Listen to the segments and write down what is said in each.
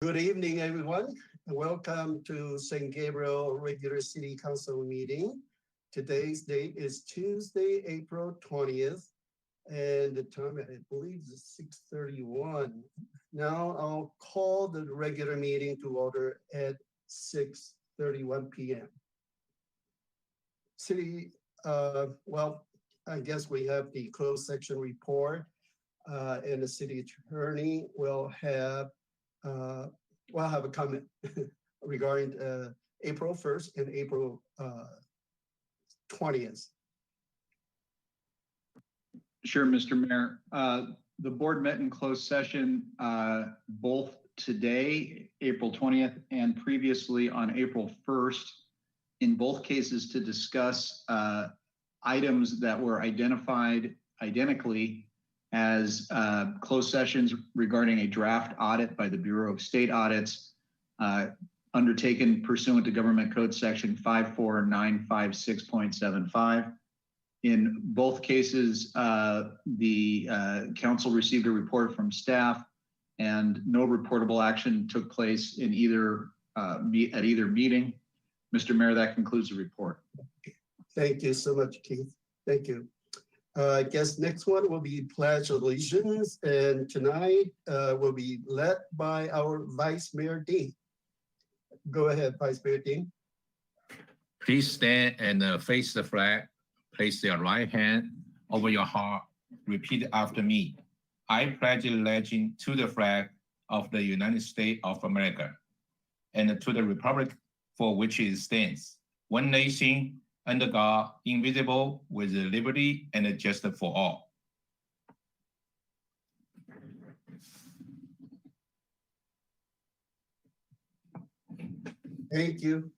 Good evening, everyone. Welcome to San Gabriel Regular City Council meeting. Today's date is Tuesday, April 20th, and the time, I believe, is 6:31. Now I'll call the regular meeting to order at 6:31 p.m. City, well, I guess we have the closed section report, and the city attorney will have a comment regarding April 1st and April 20th. Sure, Mr. Mayor. The board met in closed session both today, April 20th, and previously on April 1st, in both cases to discuss items that were identified identically as closed sessions regarding a draft audit by the Bureau of State Audits undertaken pursuant to Government Code Section 54956.75. In both cases, the council received a report from staff and no reportable action took place in either at either meeting. Mr. Mayor, that concludes the report. Thank you so much, Keith. Thank you. I guess next one will be Pledge of Allegiance, and tonight will be led by our Vice Mayor Dean. Go ahead, Vice Mayor Dean. Please stand and face the flag. Place your right hand over your heart. Repeat after me. I pledge allegiance to the flag of the United States of America and to the republic for which it stands, one nation, under God, invisible, with liberty and justice for all. Thank you.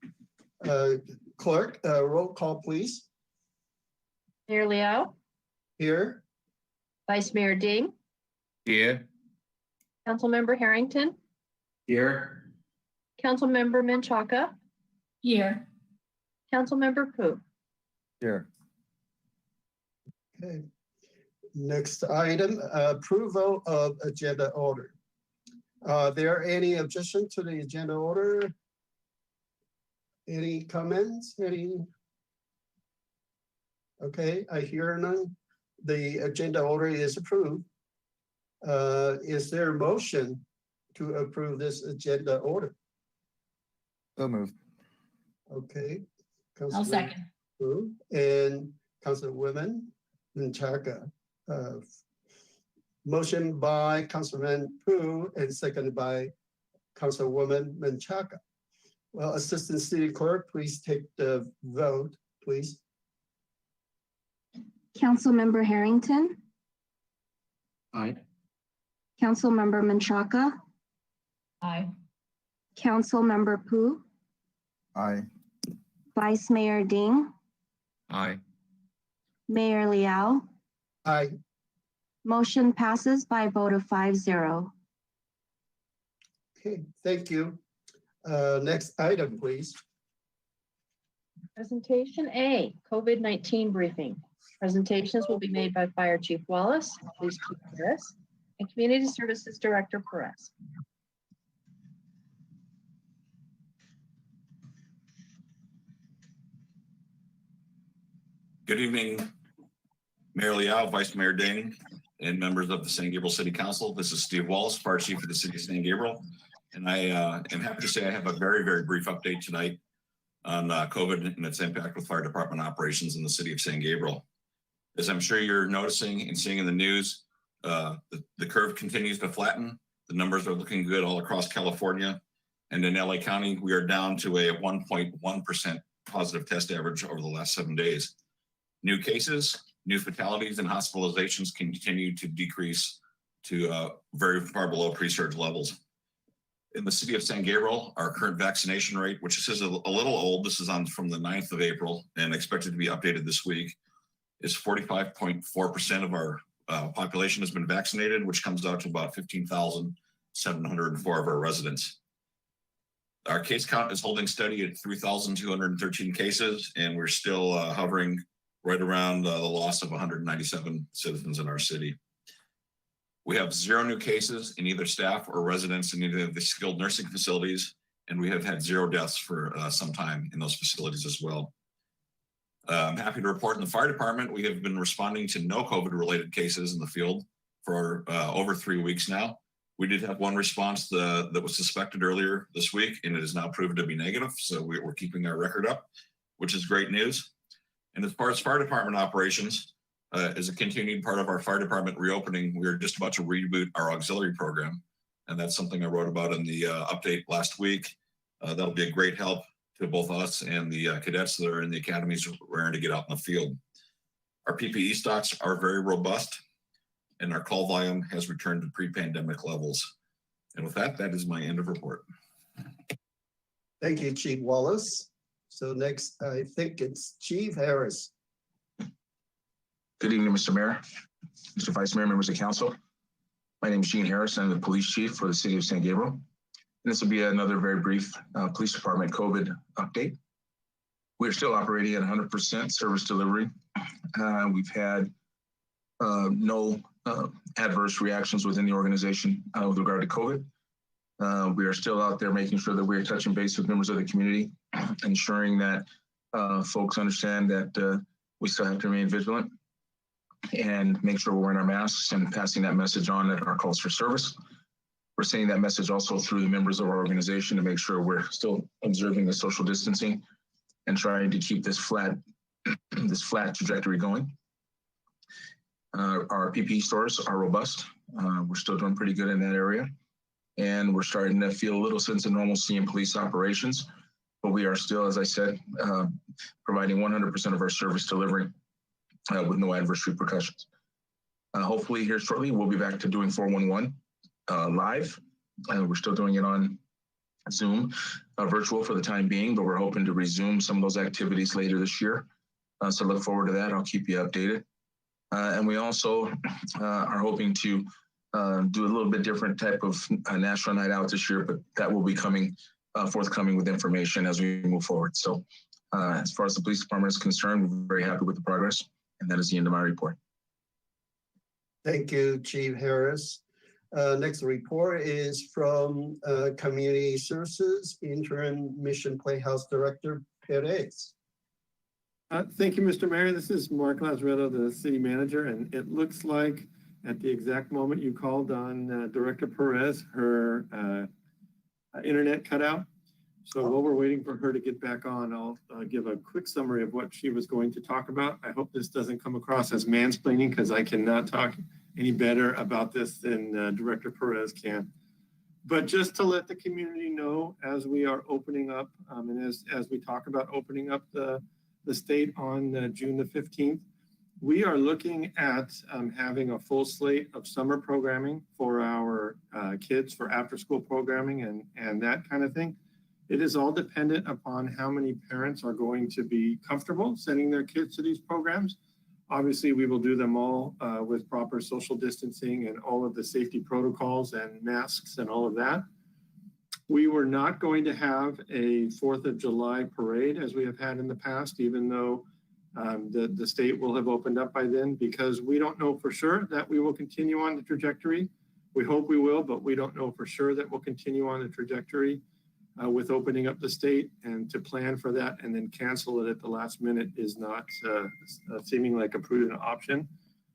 Clerk, roll call, please. Mayor Liao, Here. Vice Mayor Ding, Here. Councilmember Harrington, Here. Councilmember Menchaca, Here. Councilmember Pu. Here. Okay. Next item, approval of agenda order. Are there any objection to the agenda order? Any comments? Okay, I hear none. The agenda order is approved. Is there a motion to approve this agenda order? So moved. Okay. I'll second. Pu and Councilwoman Menchaca. Motion by Councilman Pu and seconded by Councilwoman Menchaca. Well, Assistant City Clerk, please take the vote, please. Councilmember Harrington, Aye. Councilmember Menchaca, Aye. Councilmember Pu, Aye. Vice Mayor Ding, Aye. Mayor Liao. Aye. Motion passes by a vote of 5-0. Okay, thank you. Next item, please. Presentation A, COVID-19 briefing. Presentations will be made by Fire Chief Wallace, Police Chief Perez, and Community Services Director Perez. Good evening, Mayor Liao, Vice Mayor Ding, and members of the San Gabriel City Council. This is Steve Wallace, Fire Chief of the City of San Gabriel. And I am happy to say I have a very, very brief update tonight on COVID and its impact with fire department operations in the city of San Gabriel. As I'm sure you're noticing and seeing in the news, the curve continues to flatten. The numbers are looking good all across California. And in LA County, we are down to a 1.1% positive test average over the last 7 days. New cases, new fatalities, and hospitalizations continue to decrease to very far below pre-surge levels. In the city of San Gabriel, our current vaccination rate, which is a little old, this is on from the 9th of April and expected to be updated this week, is 45.4% of our population has been vaccinated, which comes out to about 15,704 of our residents. Our case count is holding steady at 3,213 cases, and we're still hovering right around the loss of 197 citizens in our city. We have 0 new cases in either staff or residents in either of the skilled nursing facilities, and we have had 0 deaths for some time in those facilities as well. I'm happy to report in the fire department, we have been responding to no COVID-related cases in the field for over 3 weeks now. We did have 1 response that was suspected earlier this week, and it is now proven to be negative. So we're keeping our record up, which is great news. And as far as fire department operations, as a continuing part of our fire department reopening, we are just about to reboot our auxiliary program. And that's something I wrote about in the update last week. That'll be a great help to both us and the cadets that are in the academies raring to get out in the field. Our PPE stocks are very robust, and our call volume has returned to pre-pandemic levels. And with that, that is my end of report. Thank you, Chief Wallace. So next, I think it's Chief Harris. Good evening, Mr. Mayor, Mr. Vice Mayor, members of council. My name is Gene Harris. I'm the police chief for the city of San Gabriel. And this will be another very brief police department COVID update. We're still operating at 100% service delivery. We've had no adverse reactions within the organization with regard to COVID. We are still out there making sure that we're touching base with members of the community, ensuring that folks understand that we still have to remain vigilant and make sure we're wearing our masks and passing that message on at our calls for service. We're sending that message also through the members of our organization to make sure we're still observing the social distancing and trying to keep this flat trajectory going. Our PPE stores are robust. We're still doing pretty good in that area. And we're starting to feel a little sense of normalcy in police operations. But we are still, as I said, providing 100% of our service delivery with no adverse repercussions. Hopefully here shortly, we'll be back to doing 411 live. We're still doing it on Zoom, virtual for the time being, but we're hoping to resume some of those activities later this year. So look forward to that. I'll keep you updated. And we also are hoping to do a little bit different type of national night out this year, but that will be coming forthcoming with information as we move forward. So as far as the police department is concerned, we're very happy with the progress, and that is the end of my report. Thank you, Chief Harris. Next report is from Community Services Interim Mission Playhouse Director Perez. Thank you, Mr. Mayor. This is Mark Lazaretto, the city manager, and it looks like at the exact moment you called on Director Perez, her internet cut out. So while we're waiting for her to get back on, I'll give a quick summary of what she was going to talk about. I hope this doesn't come across as mansplaining, because I cannot talk any better about this than Director Perez can. But just to let the community know, as we are opening up, and as we talk about opening up the state on June the 15th, we are looking at having a full slate of summer programming for our kids, for after-school programming and that kind of thing. It is all dependent upon how many parents are going to be comfortable sending their kids to these programs. Obviously, we will do them all with proper social distancing and all of the safety protocols and masks and all of that. We were not going to have a 4th of July parade as we have had in the past, even though the state will have opened up by then, because we don't know for sure that we will continue on the trajectory. We hope we will, but we don't know for sure that we'll continue on the trajectory with opening up the state, and to plan for that and then cancel it at the last minute is not seeming like a prudent option.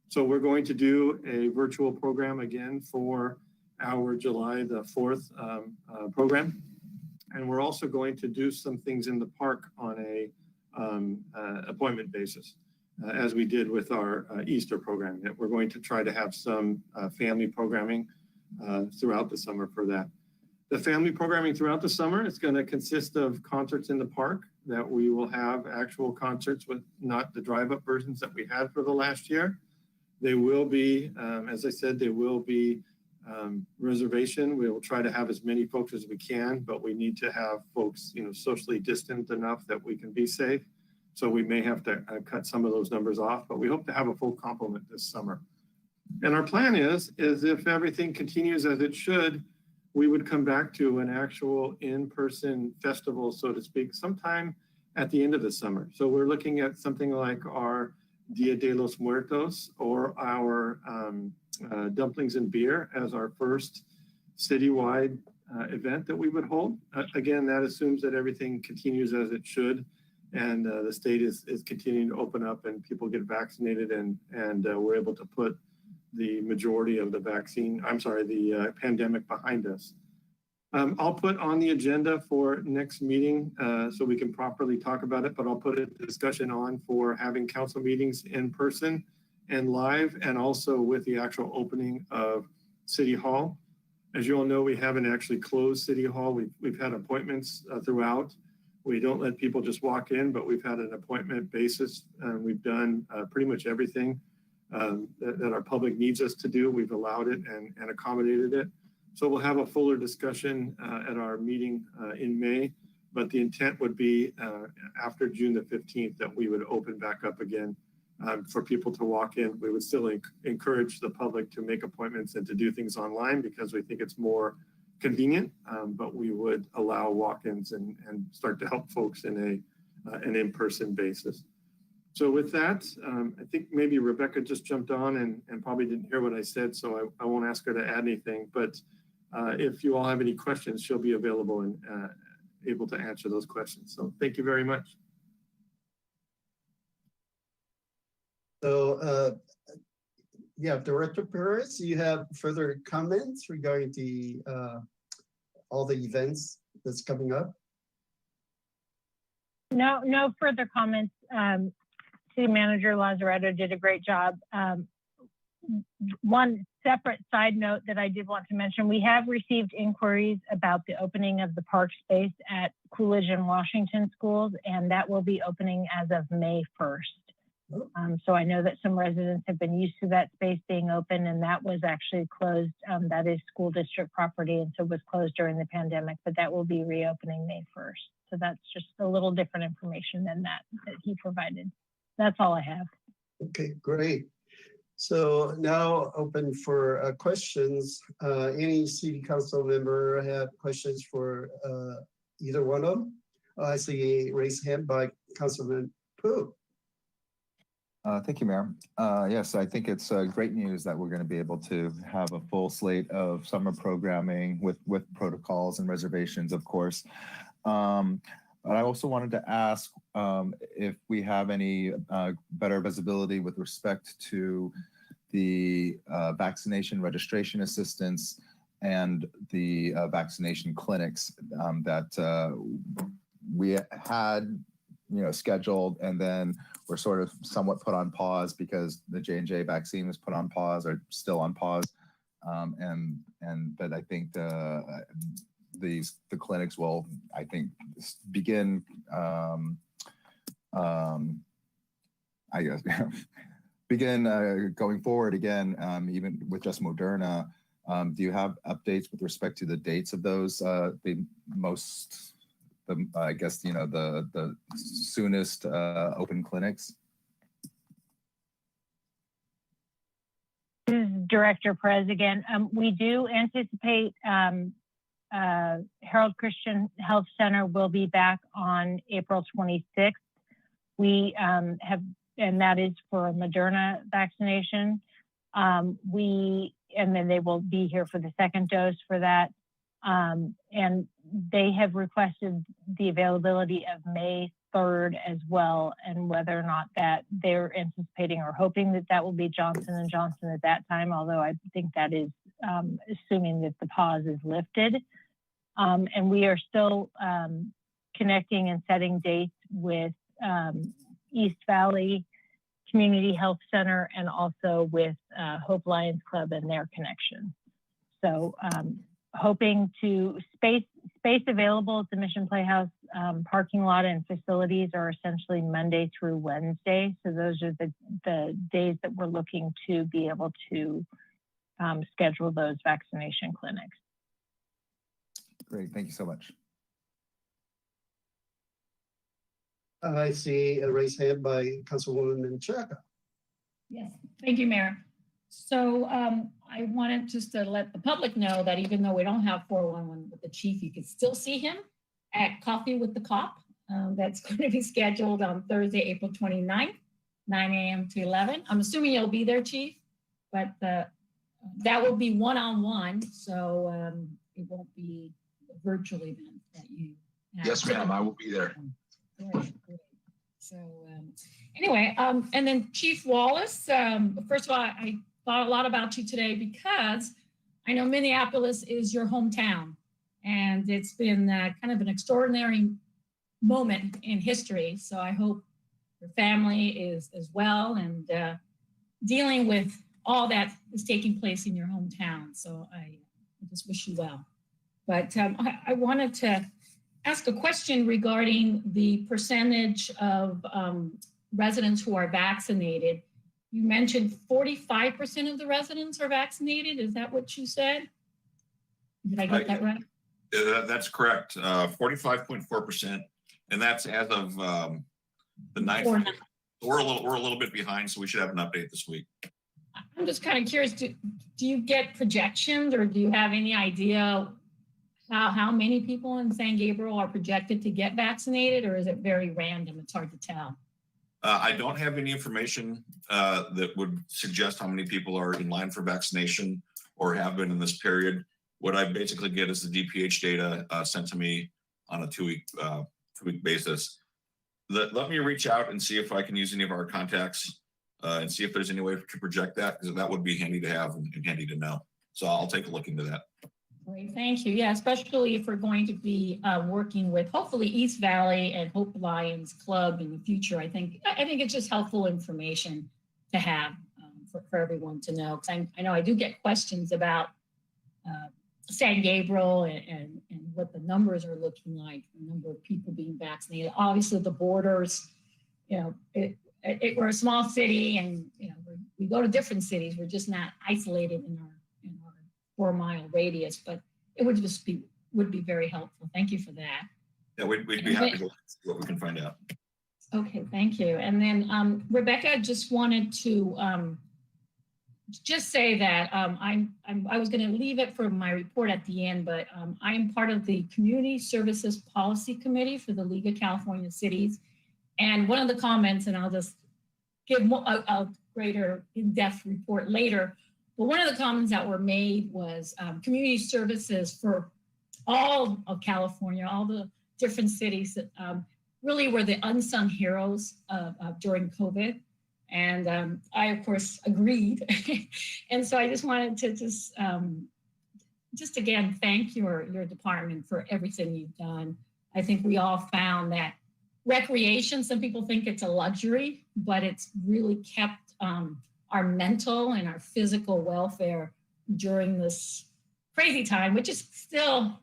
So we're going to do a virtual program again for our July the 4th program. And we're also going to do some things in the park on a appointment basis, as we did with our Easter program. That we're going to try to have some family programming throughout the summer for that. The family programming throughout the summer is going to consist of concerts in the park, that we will have actual concerts with not the drive-up versions that we had for the last year. They will be, as I said, they will be reservation. We will try to have as many folks as we can, but we need to have folks, socially distant enough that we can be safe. So we may have to cut some of those numbers off, but we hope to have a full complement this summer. And our plan is if everything continues as it should, we would come back to an actual in-person festival, so to speak, sometime at the end of the summer. So we're looking at something like our Dia de los Muertos or our dumplings and beer as our first citywide event that we would hold. Again, that assumes that everything continues as it should, and the state is continuing to open up and people get vaccinated, and we're able to put the majority of the pandemic behind us. I'll put on the agenda for next meeting so we can properly talk about it, but I'll put a discussion on for having council meetings in person and live, and also with the actual opening of City Hall. As you all know, we haven't actually closed City Hall. We've had appointments throughout. We don't let people just walk in, but we've had an appointment basis. We've done pretty much everything that our public needs us to do. We've allowed it and accommodated it. So we'll have a fuller discussion at our meeting in May, but the intent would be after June the 15th that we would open back up again for people to walk in. We would still encourage the public to make appointments and to do things online because we think it's more convenient, but we would allow walk-ins and start to help folks in an in-person basis. So with that, I think maybe Rebecca just jumped on and probably didn't hear what I said, so I won't ask her to add anything, but if you all have any questions, she'll be available and able to answer those questions. So thank you very much. So, yeah, Director Perez, you have further comments regarding the all the events that's coming up? No further comments. City Manager Lazaretto did a great job. One separate side note that I did want to mention, we have received inquiries about the opening of the park space at Coolidge and Washington schools, and that will be opening as of May 1st. So I know that some residents have been used to that space being open, and that was actually closed. That is school district property, and so was closed during the pandemic, but that will be reopening May 1st. So that's just a little different information than that he provided. That's all I have. Okay, great. So now open for questions. Any city council member have questions for either one of them? I see a raised hand by Councilman Pu. Thank you, Mayor. Yes, I think it's great news that we're going to be able to have a full slate of summer programming with protocols and reservations, of course. But I also wanted to ask if we have any better visibility with respect to the vaccination registration assistance and the vaccination clinics that we had, scheduled, and then we're sort of somewhat put on pause because the J&J vaccine was put on pause or still on pause. But I think the clinics will, I think, begin, begin going forward again, even with just Moderna. Do you have updates with respect to the dates of those, the soonest open clinics? This is Director Perez again. We do anticipate Harold Christian Health Center will be back on April 26th. We and that is for Moderna vaccination. And then they will be here for the second dose for that. And they have requested the availability of May 3rd as well, and whether or not that they're anticipating or hoping that that will be Johnson & Johnson at that time, although I think that is assuming that the pause is lifted. And we are still connecting and setting dates with East Valley Community Health Center and also with Hope Lions Club and their connection. So hoping to space available at the Mission Playhouse parking lot and facilities are essentially Monday through Wednesday. So those are the days that we're looking to be able to schedule those vaccination clinics. Great, thank you so much. I see a raised hand by Councilwoman Menchaca. Yes, thank you, Mayor. So I wanted just to let the public know that even though we don't have 411 with the chief, you can still see him at Coffee with the Cop. That's going to be scheduled on Thursday, April 29th, 9 a.m. to 11. I'm assuming you'll be there, Chief, but that will be one-on-one, so it won't be a virtual event that you have. Yes, ma'am, I will be there. Great, great. So anyway, and then Chief Wallace, first of all, I thought a lot about you today because I know Minneapolis is your hometown, and it's been kind of an extraordinary moment in history. So I hope your family is as well and dealing with all that is taking place in your hometown. So I just wish you well. But I wanted to ask a question regarding the percentage of residents who are vaccinated. You mentioned 45% of the residents are vaccinated. Is that what you said? Did I get that right? That's correct. 45.4%, and that's as of the 9th. We're a little bit behind, so we should have an update this week. I'm just kind of curious. Do you get projections, or do you have any idea how many people in San Gabriel are projected to get vaccinated, or is it very random? It's hard to tell. I don't have any information that would suggest how many people are in line for vaccination or have been in this period. What I basically get is the DPH data sent to me on a two-week basis. Let me reach out and see if I can use any of our contacts and see if there's any way to project that, because that would be handy to have and handy to know. So I'll take a look into that. Great, thank you. Yeah, especially if we're going to be working with hopefully East Valley and Hope Lions Club in the future. I think it's just helpful information to have for everyone to know. Because I know I do get questions about San Gabriel and what the numbers are looking like, the number of people being vaccinated. Obviously, the borders, we're a small city, and we go to different cities. We're just not isolated in our 4-mile radius, but it would be very helpful. Thank you for that. Yeah, we'd be happy to see what we can find out. Okay, thank you. And then Rebecca, just wanted to just say that I was going to leave it for my report at the end, but I am part of the Community Services Policy Committee for the League of California Cities. And one of the comments, and I'll just give a greater in-depth report later, but one of the comments that were made was community services for all of California, all the different cities that really were the unsung heroes during COVID. And I, of course, agreed. And so I just wanted to just again, thank your department for everything you've done. I think we all found that recreation, some people think it's a luxury, but it's really kept our mental and our physical welfare during this crazy time, which is still,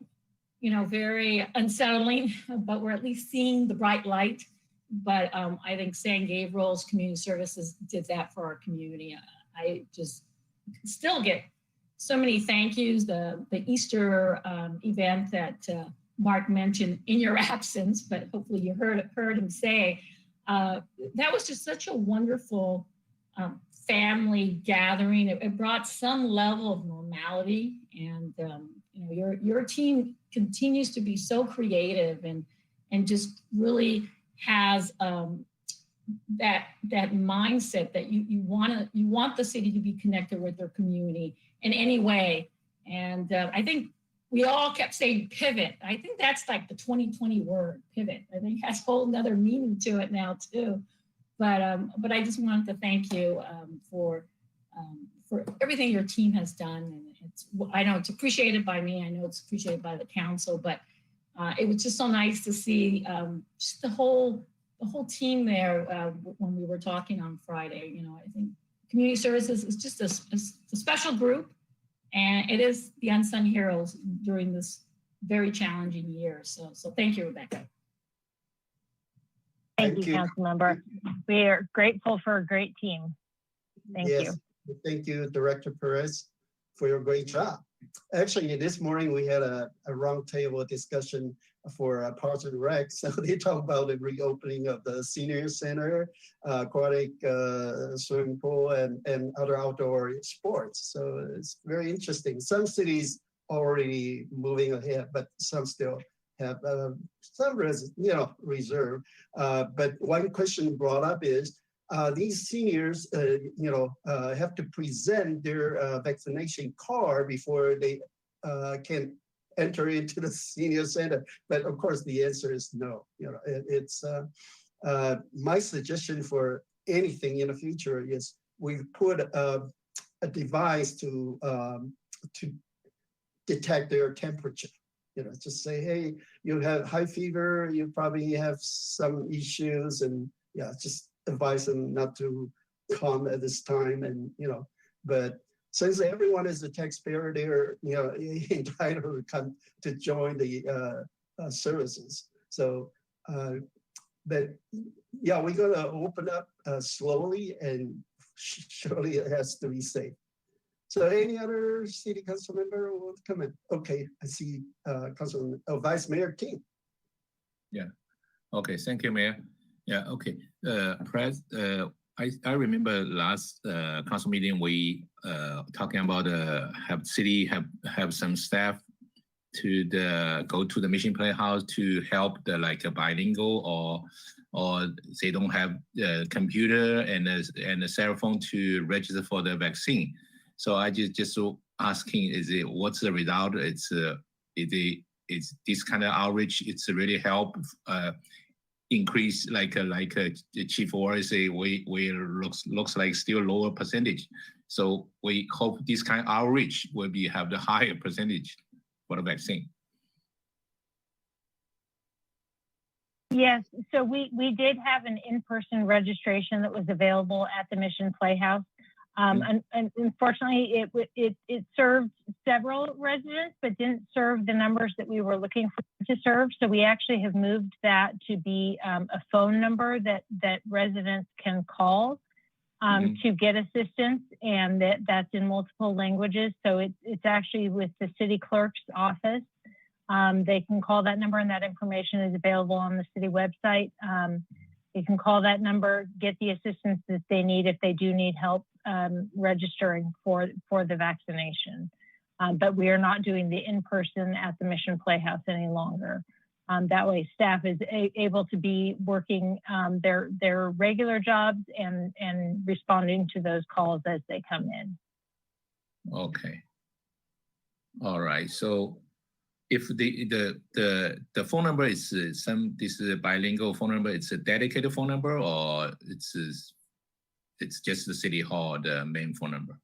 very unsettling, but we're at least seeing the bright light. But I think San Gabriel's community services did that for our community. I just still get so many thank yous. The Easter event that Mark mentioned in your absence, but hopefully you heard him say, that was just such a wonderful family gathering. It brought some level of normality, and your team continues to be so creative and just really has that mindset that you want the city to be connected with their community in any way. And I think we all kept saying pivot. I think that's like the 2020 word, pivot. I think it has a whole nother meaning to it now too. But I just wanted to thank you for everything your team has done. And I know it's appreciated by me. I know it's appreciated by the council, but it was just so nice to see just the whole team there when we were talking on Friday. I think community services is just a special group, and it is the unsung heroes during this very challenging year. So thank you, Rebecca. Thank you, Councilmember. We are grateful for a great team. Thank you. Thank you, Director Perez, for your great job. Actually, this morning we had a roundtable discussion for Parks and Rec. So they talk about the reopening of the senior center, aquatic swimming pool, and other outdoor sports. So it's very interesting. Some cities already moving ahead, but some still have some reserve. But one question brought up is, these seniors, have to present their vaccination card before they can enter into the senior center. But of course, the answer is no. It's my suggestion for anything in the future is we put a device to detect their temperature. Just say, hey, you have high fever, you probably have some issues, and just advise them not to come at this time. And but since everyone is a taxpayer, they're entitled to come to join the services. So, but yeah, we're gonna open up slowly, and surely it has to be safe. So any other city council member will come in? Okay, I see Councilman, Vice Mayor King. Yeah. Okay. Thank you, Mayor. Yeah. Okay. I remember last council meeting we talking about have city have some staff to go to the Mission Playhouse to help the a bilingual or they don't have the computer and a cell phone to register for the vaccine. So I just asking, what's the result? It's this kind of outreach. It's really help increase Chief Wallace say we looks like still lower percentage. So we hope this kind of outreach will have the higher percentage for the vaccine. Yes, so we did have an in-person registration that was available at the Mission Playhouse. And unfortunately, it served several residents, but didn't serve the numbers that we were looking for to serve. So we actually have moved that to be a phone number that residents can call to get assistance, and that's in multiple languages. So it's actually with the city clerk's office. They can call that number, and that information is available on the city website. They can call that number, get the assistance that they need if they do need help registering for the vaccination. But we are not doing the in-person at the Mission Playhouse any longer. That way staff is able to be working their regular jobs and responding to those calls as they come in. Okay. All right. So if the phone number is this is a bilingual phone number, it's a dedicated phone number, or it's just the city hall, the main phone number?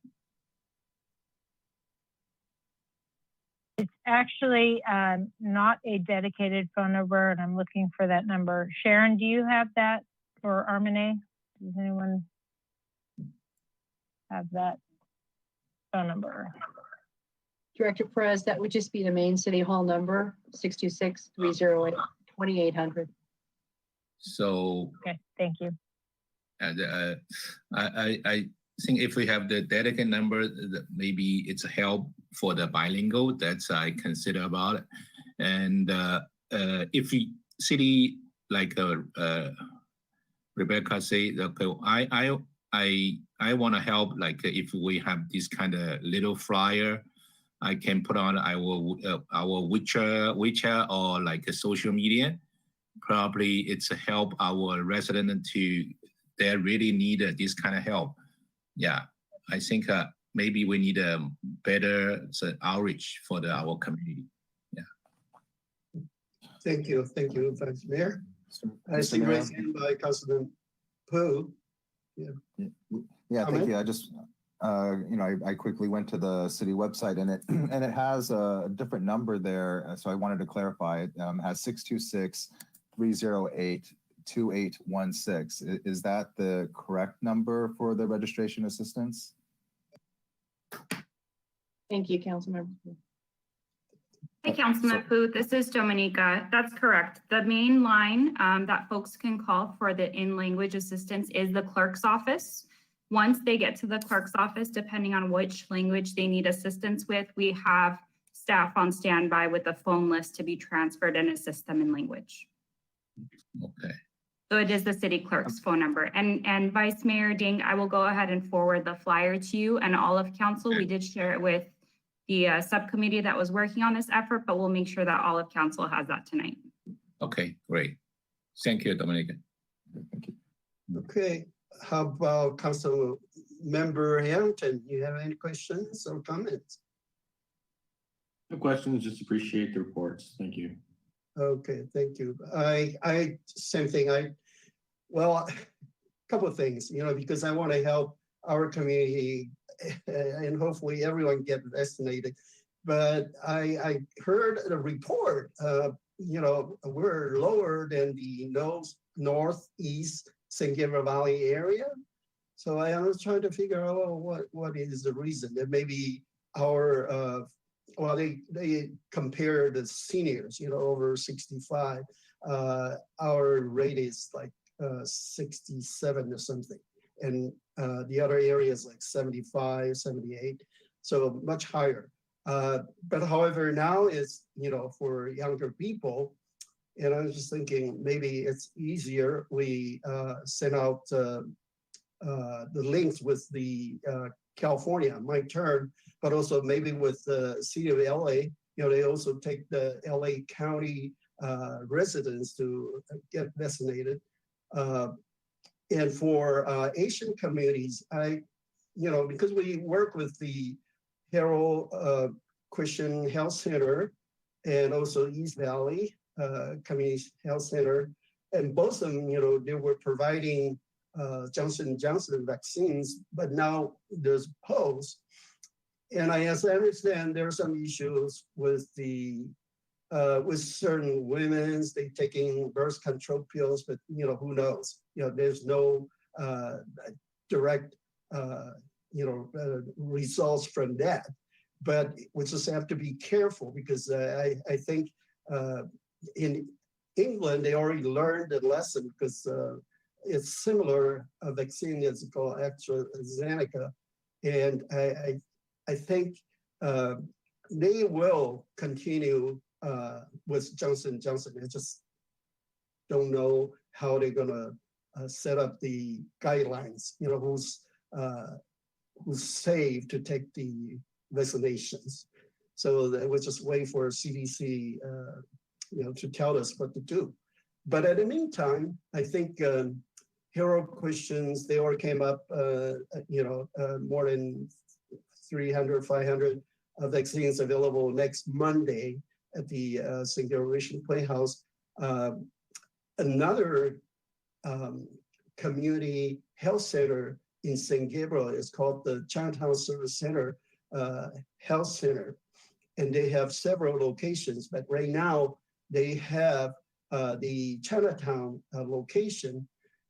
It's actually not a dedicated phone number, and I'm looking for that number. Sharon, do you have that, or Armine? Does anyone have that phone number? Director Perez, that would just be the main city hall number, 626-308-2800. So okay, thank you. And I think if we have the dedicated number, maybe it's a help for the bilingual. That's I consider about it. And if we city Rebecca say, okay, I want to help. Like if we have this kind of little flyer, I can put on our WeChat or like a social media. Probably it's a help our resident they really need this kind of help. Yeah, I think maybe we need a better outreach for our community. Yeah. Thank you, Vice Mayor. I see raised hand by Councilman Pu. Yeah, thank you. I just I quickly went to the city website, and it has a different number there. So I wanted to clarify it. Has 626-308-2816. Is that the correct number for the registration assistance? Thank you, Councilmember. Hey, Councilman Pu, this is Dominica. That's correct. The main line that folks can call for the in-language assistance is the clerk's office. Once they get to the clerk's office, depending on which language they need assistance with, we have staff on standby with a phone list to be transferred and assist them in language. Okay. So it is the city clerk's phone number. And Vice Mayor Ding, I will go ahead and forward the flyer to you and all of council. We did share it with the subcommittee that was working on this effort, but we'll make sure that all of council has that tonight. Okay, great. Thank you, Dominica. Thank you. Okay, how about Council Member Harrington? You have any questions or comments? No questions, just appreciate the reports. Thank you. Okay, thank you. Same thing. Well, a couple of things, because I want to help our community and hopefully everyone get vaccinated. But I heard a report, we're lower than the northeast San Gabriel Valley area. So I was trying to figure out what is the reason that maybe our they compare the seniors, over 65. Our rate is like 67 or something. And the other areas like 75, 78, so much higher. But however, now it's, for younger people, and I was just thinking maybe it's easier. We send out the links with the California, my turn, but also maybe with the city of LA, they also take the LA County residents to get vaccinated. And for Asian communities, because we work with the Harold Christian Health Center and also East Valley Community Health Center, and both of them, they were providing Johnson & Johnson vaccines, but now there's pause. And as I understand, there are some issues with with certain women, they taking birth control pills, but who knows? There's no direct results from that. But we just have to be careful because I think in England they already learned the lesson because it's similar vaccine is called AstraZeneca, and I think they will continue with Johnson & Johnson. I just don't know how they're gonna set up the guidelines. Who's safe to take the vaccinations. So that we'll just wait for CDC, to tell us what to do. But at the meantime, I think Harold Christians, they all came up, more than 300, 500 vaccines available next Monday at the St. Gabriel Playhouse. Another community health center in St. Gabriel is called the Chinatown Service Center Health Center. And they have several locations, but right now they have the Chinatown location,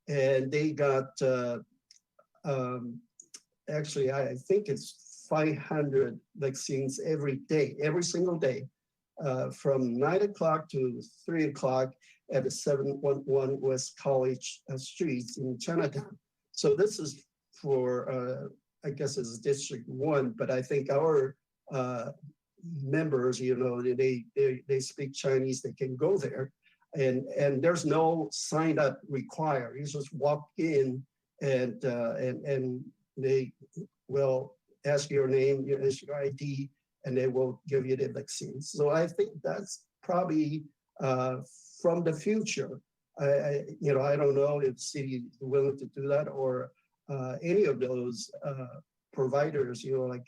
and they got, actually, I think it's 500 vaccines every day, every single day, from 9 o'clock to 3 o'clock at the 711 West College Street in Chinatown. So this is for, I guess it's District 1, but I think our members, they speak Chinese, they can go there. And there's no sign up required. You just walk in and they will ask your name, your ID, and they will give you the vaccine. So I think that's probably from the future. I don't know if the city is willing to do that or any of those providers, like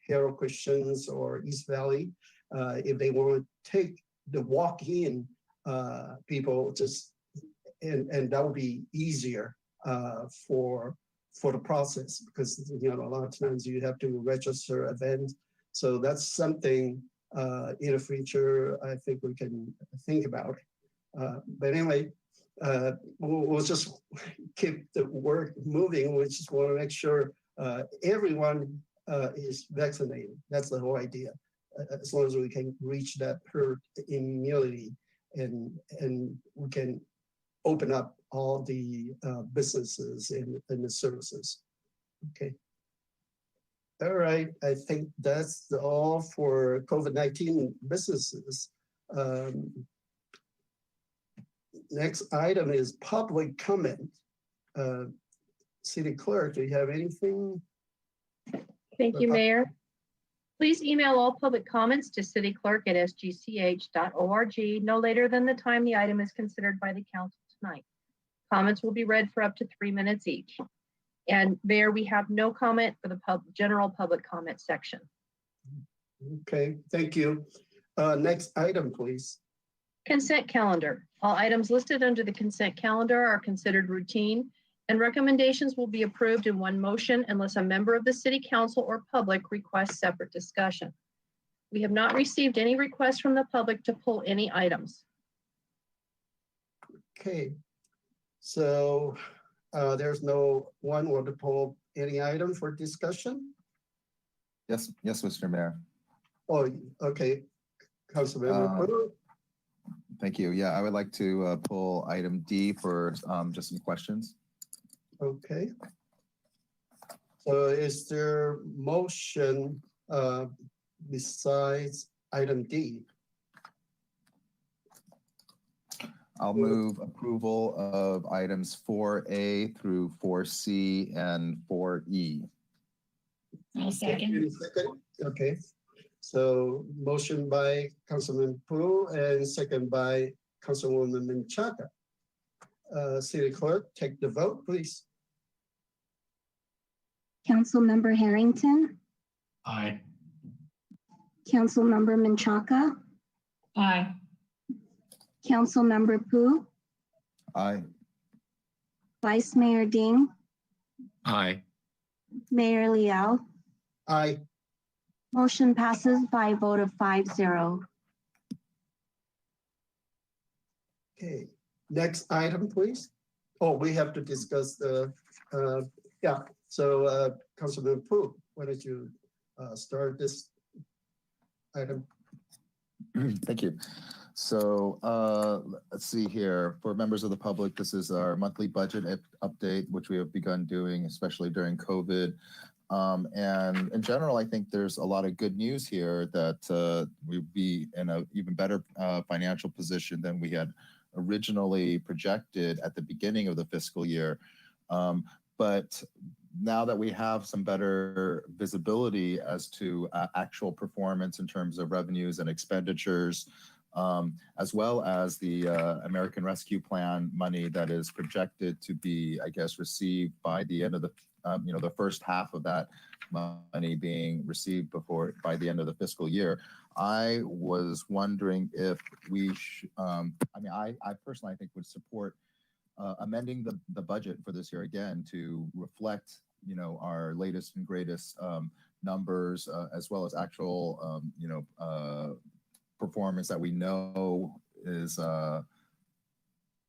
Harold Christians or East Valley, if they want to take the walk-in people, and that would be easier for the process, because a lot of times you have to register events. So that's something in the future I think we can think about. But anyway, we'll just keep the work moving. We just want to make sure everyone is vaccinated. That's the whole idea. As long as we can reach that herd immunity, and we can open up all the businesses and the services. Okay. All right, I think that's all for COVID-19 businesses. Next item is public comment. City Clerk, do you have anything? Thank you, Mayor. Please email all public comments to cityclerk@sgch.org no later than the time the item is considered by the council tonight. Comments will be read for up to 3 minutes each. And Mayor, we have no comment for the general public comment section. Okay, thank you. Next item, please. Consent calendar. All items listed under the consent calendar are considered routine, and recommendations will be approved in one motion unless a member of the City Council or public requests separate discussion. We have not received any requests from the public to pull any items. Okay, so there's no one want to pull any item for discussion? Yes, Mr. Mayor. Oh, okay. Councilmember Brewer? Thank you. Yeah, I would like to pull item D for just some questions. Okay. So is there motion besides item D? I'll move approval of items 4A through 4C and 4E. I'll second. Any second? Okay. So motion by Councilman Pu and second by Councilwoman Menchaca. City Clerk, take the vote, please. Councilmember Harrington, Aye. Councilmember Menchaca, Aye. Councilmember Pu, Aye. Vice Mayor Ding, Aye. Mayor Liao. Aye. Motion passes by a vote of 5-0. Okay, next item, please. Oh, we have to discuss the, yeah, so Councilman Pu, why don't you start this item? Thank you. So let's see here. For members of the public, this is our monthly budget update, which we have begun doing, especially during COVID. And in general, I think there's a lot of good news here that we'd be in an even better financial position than we had originally projected at the beginning of the fiscal year. But now that we have some better visibility as to actual performance in terms of revenues and expenditures, as well as the American Rescue Plan money that is projected to be, I guess, received by the end of the, the first half of that money being received by the end of the fiscal year. I was wondering if we, I personally, I think would support amending the budget for this year again to reflect, our latest and greatest numbers, as well as actual, performance that we know is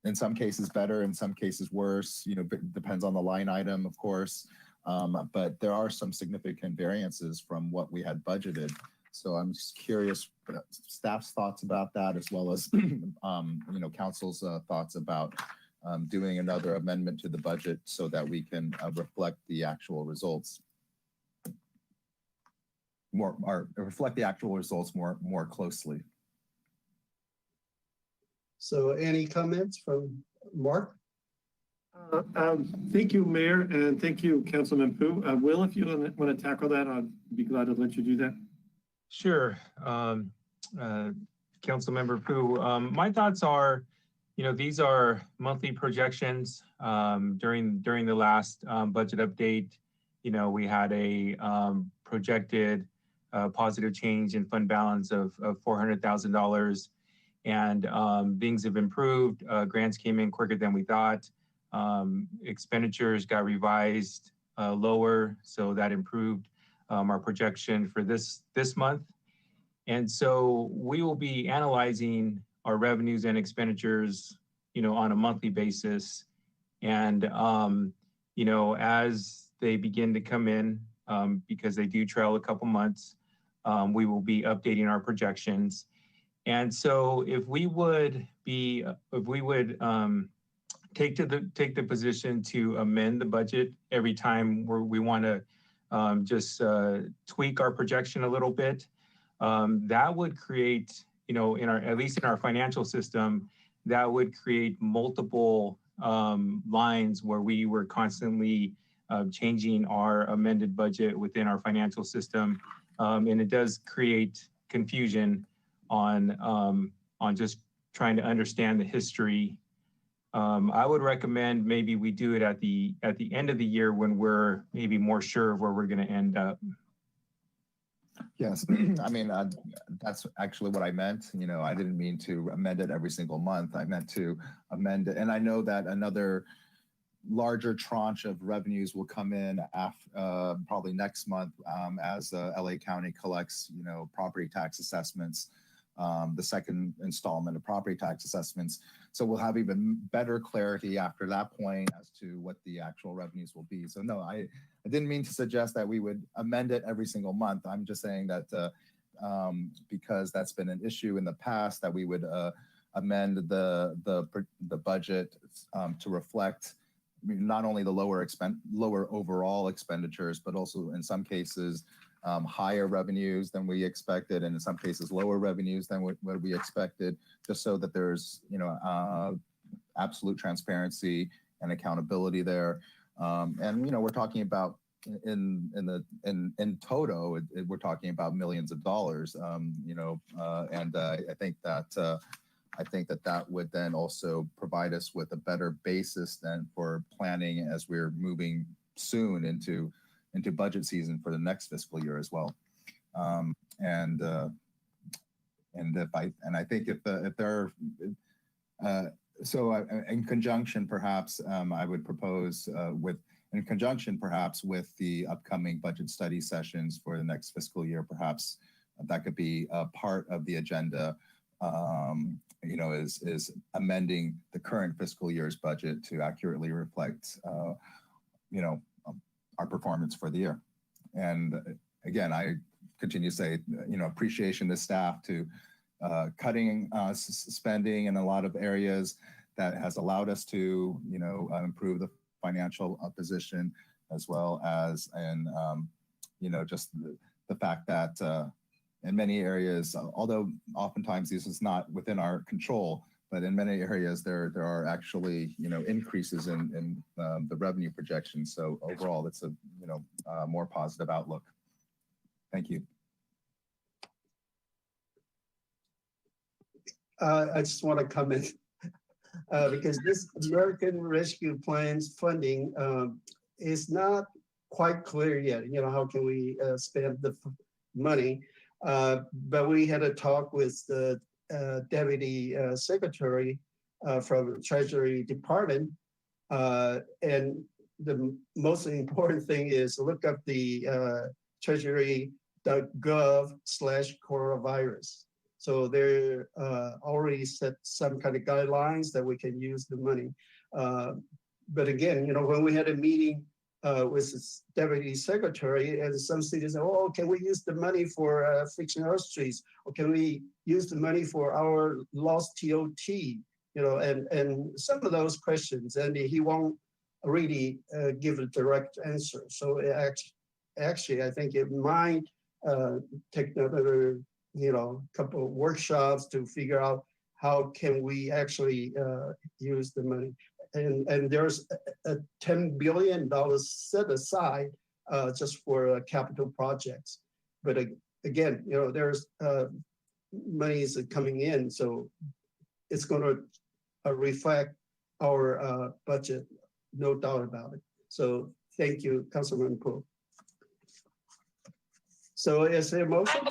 in some cases better, in some cases worse, depends on the line item, of course. But there are some significant variances from what we had budgeted. So I'm just curious, staff's thoughts about that, as well as, council's thoughts about doing another amendment to the budget so that we can reflect the actual results. Reflect the actual results more closely. So any comments from Mark? Thank you, Mayor, and thank you, Councilman Pu. Will, if you want to tackle that, I'd be glad to let you do that. Sure. Councilmember Pu, my thoughts are, these are monthly projections. During the last budget update, we had a projected positive change in fund balance of $400,000, and things have improved. Grants came in quicker than we thought. Expenditures got revised lower, so that improved our projection for this month. And so we will be analyzing our revenues and expenditures, on a monthly basis. And, as they begin to come in, because they do trail a couple months, we will be updating our projections. And so if we would take the position to amend the budget every time we want to just tweak our projection a little bit, that would create, at least in our financial system, that would create multiple lines where we were constantly changing our amended budget within our financial system. And it does create confusion on just trying to understand the history I would recommend maybe we do it at the end of the year when we're maybe more sure of where we're going to end up. Yes, I mean, that's actually what I meant. You know, I didn't mean to amend it every single month. I meant to amend it. And I know that another larger tranche of revenues will come in probably next month as LA County collects, you know, property tax assessments, the second installment of property tax assessments. So we'll have even better clarity after that point as to what the actual revenues will be. So no, I didn't mean to suggest that we would amend it every single month. I'm just saying that because that's been an issue in the past, that we would amend the budget to reflect not only the lower overall expenditures, but also in some cases higher revenues than we expected, and in some cases lower revenues than what we expected, just so that there's, you know, absolute transparency and accountability there. And you know, we're talking about in total, we're talking about millions of dollars. You know, and I think that would then also provide us with a better basis then for planning as we're moving soon into budget season for the next fiscal year as well. And I think if there are, so in conjunction perhaps I would propose in conjunction perhaps with the upcoming budget study sessions for the next fiscal year, perhaps that could be a part of the agenda. You know, is amending the current fiscal year's budget to accurately reflect, you know, our performance for the year. And again, I continue to say, you know, appreciation to staff to cutting spending in a lot of areas that has allowed us to, you know, improve the financial position, as well as, and you know, just the fact that in many areas, although oftentimes this is not within our control, but in many areas there are actually, you know, increases in the revenue projections. So overall, it's a, you know, more positive outlook. Thank you. I just want to comment because this American Rescue Plan's funding is not quite clear yet. You know, how can we spend the money? But we had a talk with the Deputy Secretary from the Treasury Department, and the most important thing is look up the treasury.gov/coronavirus. So they're already set some kind of guidelines that we can use the money. But again, you know, when we had a meeting with the Deputy Secretary, and some cities said, oh, can we use the money for fixing our streets? Or can we use the money for our lost TOT? You know, and some of those questions, and he won't really give a direct answer. So actually, I think it might take another, you know, couple of workshops to figure out how can we actually use the money. And there's a $10 billion set aside just for capital projects. But again, you know, there's money is coming in, so it's going to reflect our budget, no doubt about it. So thank you, Councilman Poole. So is there a motion?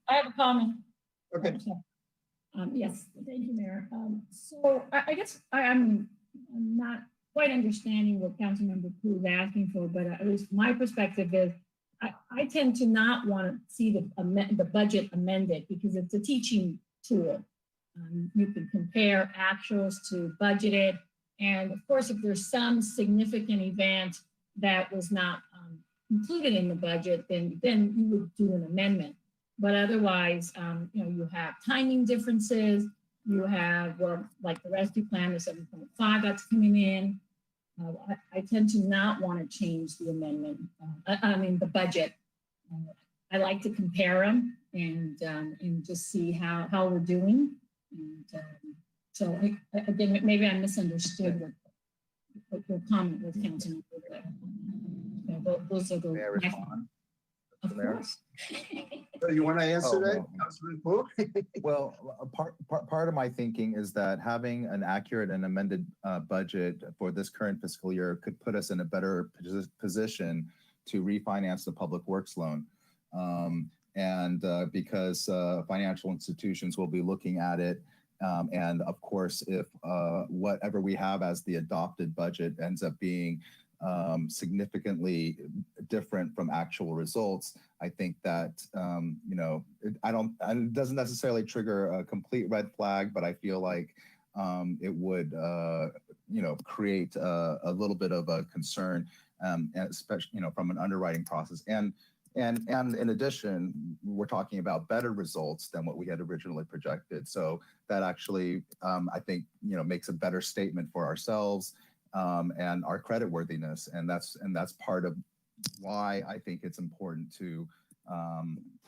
I have a comment. Okay. Yes, thank you, Mayor. So I guess I'm not quite understanding what Councilmember Poole is asking for, but at least my perspective is I tend to not want to see the budget amended because it's a teaching tool. You can compare actuals to budgeted. And of course, if there's some significant event that was not included in the budget, then you would do an amendment. But otherwise, you know, you have timing differences. You have, well, like the rescue plan, the 7.5 that's coming in. I tend to not want to change the amendment. The budget. I like to compare them and just see how we're doing. And so again, maybe I misunderstood what your comment was, Councilman. Those are the. May I respond? Of course. So you want to answer Oh, that, no. Councilman Wu? Well, part of my thinking is that having an accurate and amended budget for this current fiscal year could put us in a better position to refinance the public works loan. And because financial institutions will be looking at it. And of course, if whatever we have as the adopted budget ends up being significantly different from actual results, I think that, it doesn't necessarily trigger a complete red flag, but I feel like it would, create a little bit of a concern, especially, from an underwriting process. And in addition, we're talking about better results than what we had originally projected. So that actually, I think, makes a better statement for ourselves and our creditworthiness. And that's part of why I think it's important to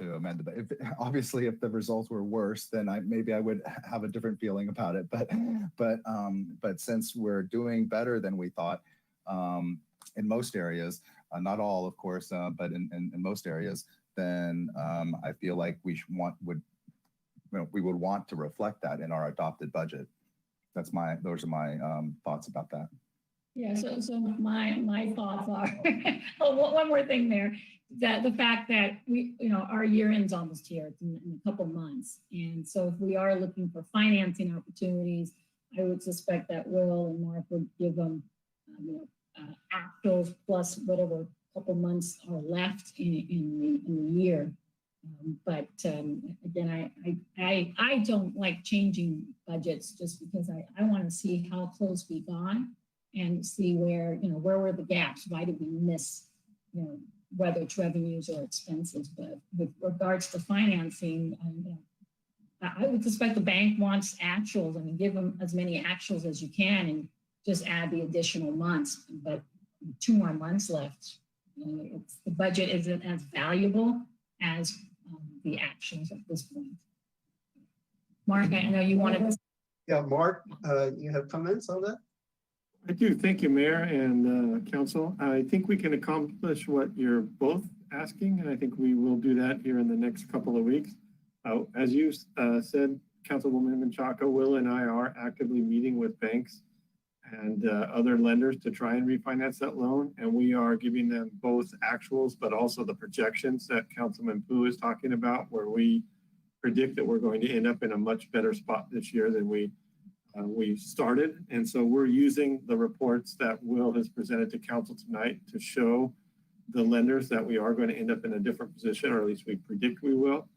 amend it. Obviously, if the results were worse, then maybe I would have a different feeling about it. But since we're doing better than we thought in most areas, not all, of course, but in most areas, then I feel like we would want to reflect that in our adopted budget. Those are my thoughts about that. Yeah, so my thoughts are, one more thing there, that the fact that our year end's almost here, it's in a couple months. And so if we are looking for financing opportunities, I would suspect that Will and Mark would give them, actuals plus whatever couple months are left in the year. But again, I don't like changing budgets just because I want to see how close we got and see where were the gaps? Why did we miss, whether it's revenues or expenses? But with regards to financing, I would suspect the bank wants actuals. I mean, give them as many actuals as you can and just add the additional months. But 2 more months left. The budget isn't as valuable as the actions at this point. Mark, I know you wanted to. Yeah, Mark, you have comments on that? I do. Thank you, Mayor and Council. I think we can accomplish what you're both asking, and I think we will do that here in the next couple of weeks. As you said, Councilwoman Menchaca, Will and I are actively meeting with banks and other lenders to try and refinance that loan. And we are giving them both actuals, but also the projections that Councilman Pu is talking about, where we predict that we're going to end up in a much better spot this year than we started. And so we're using the reports that Will has presented to Council tonight to show the lenders that we are going to end up in a different position, or at least we predict we will.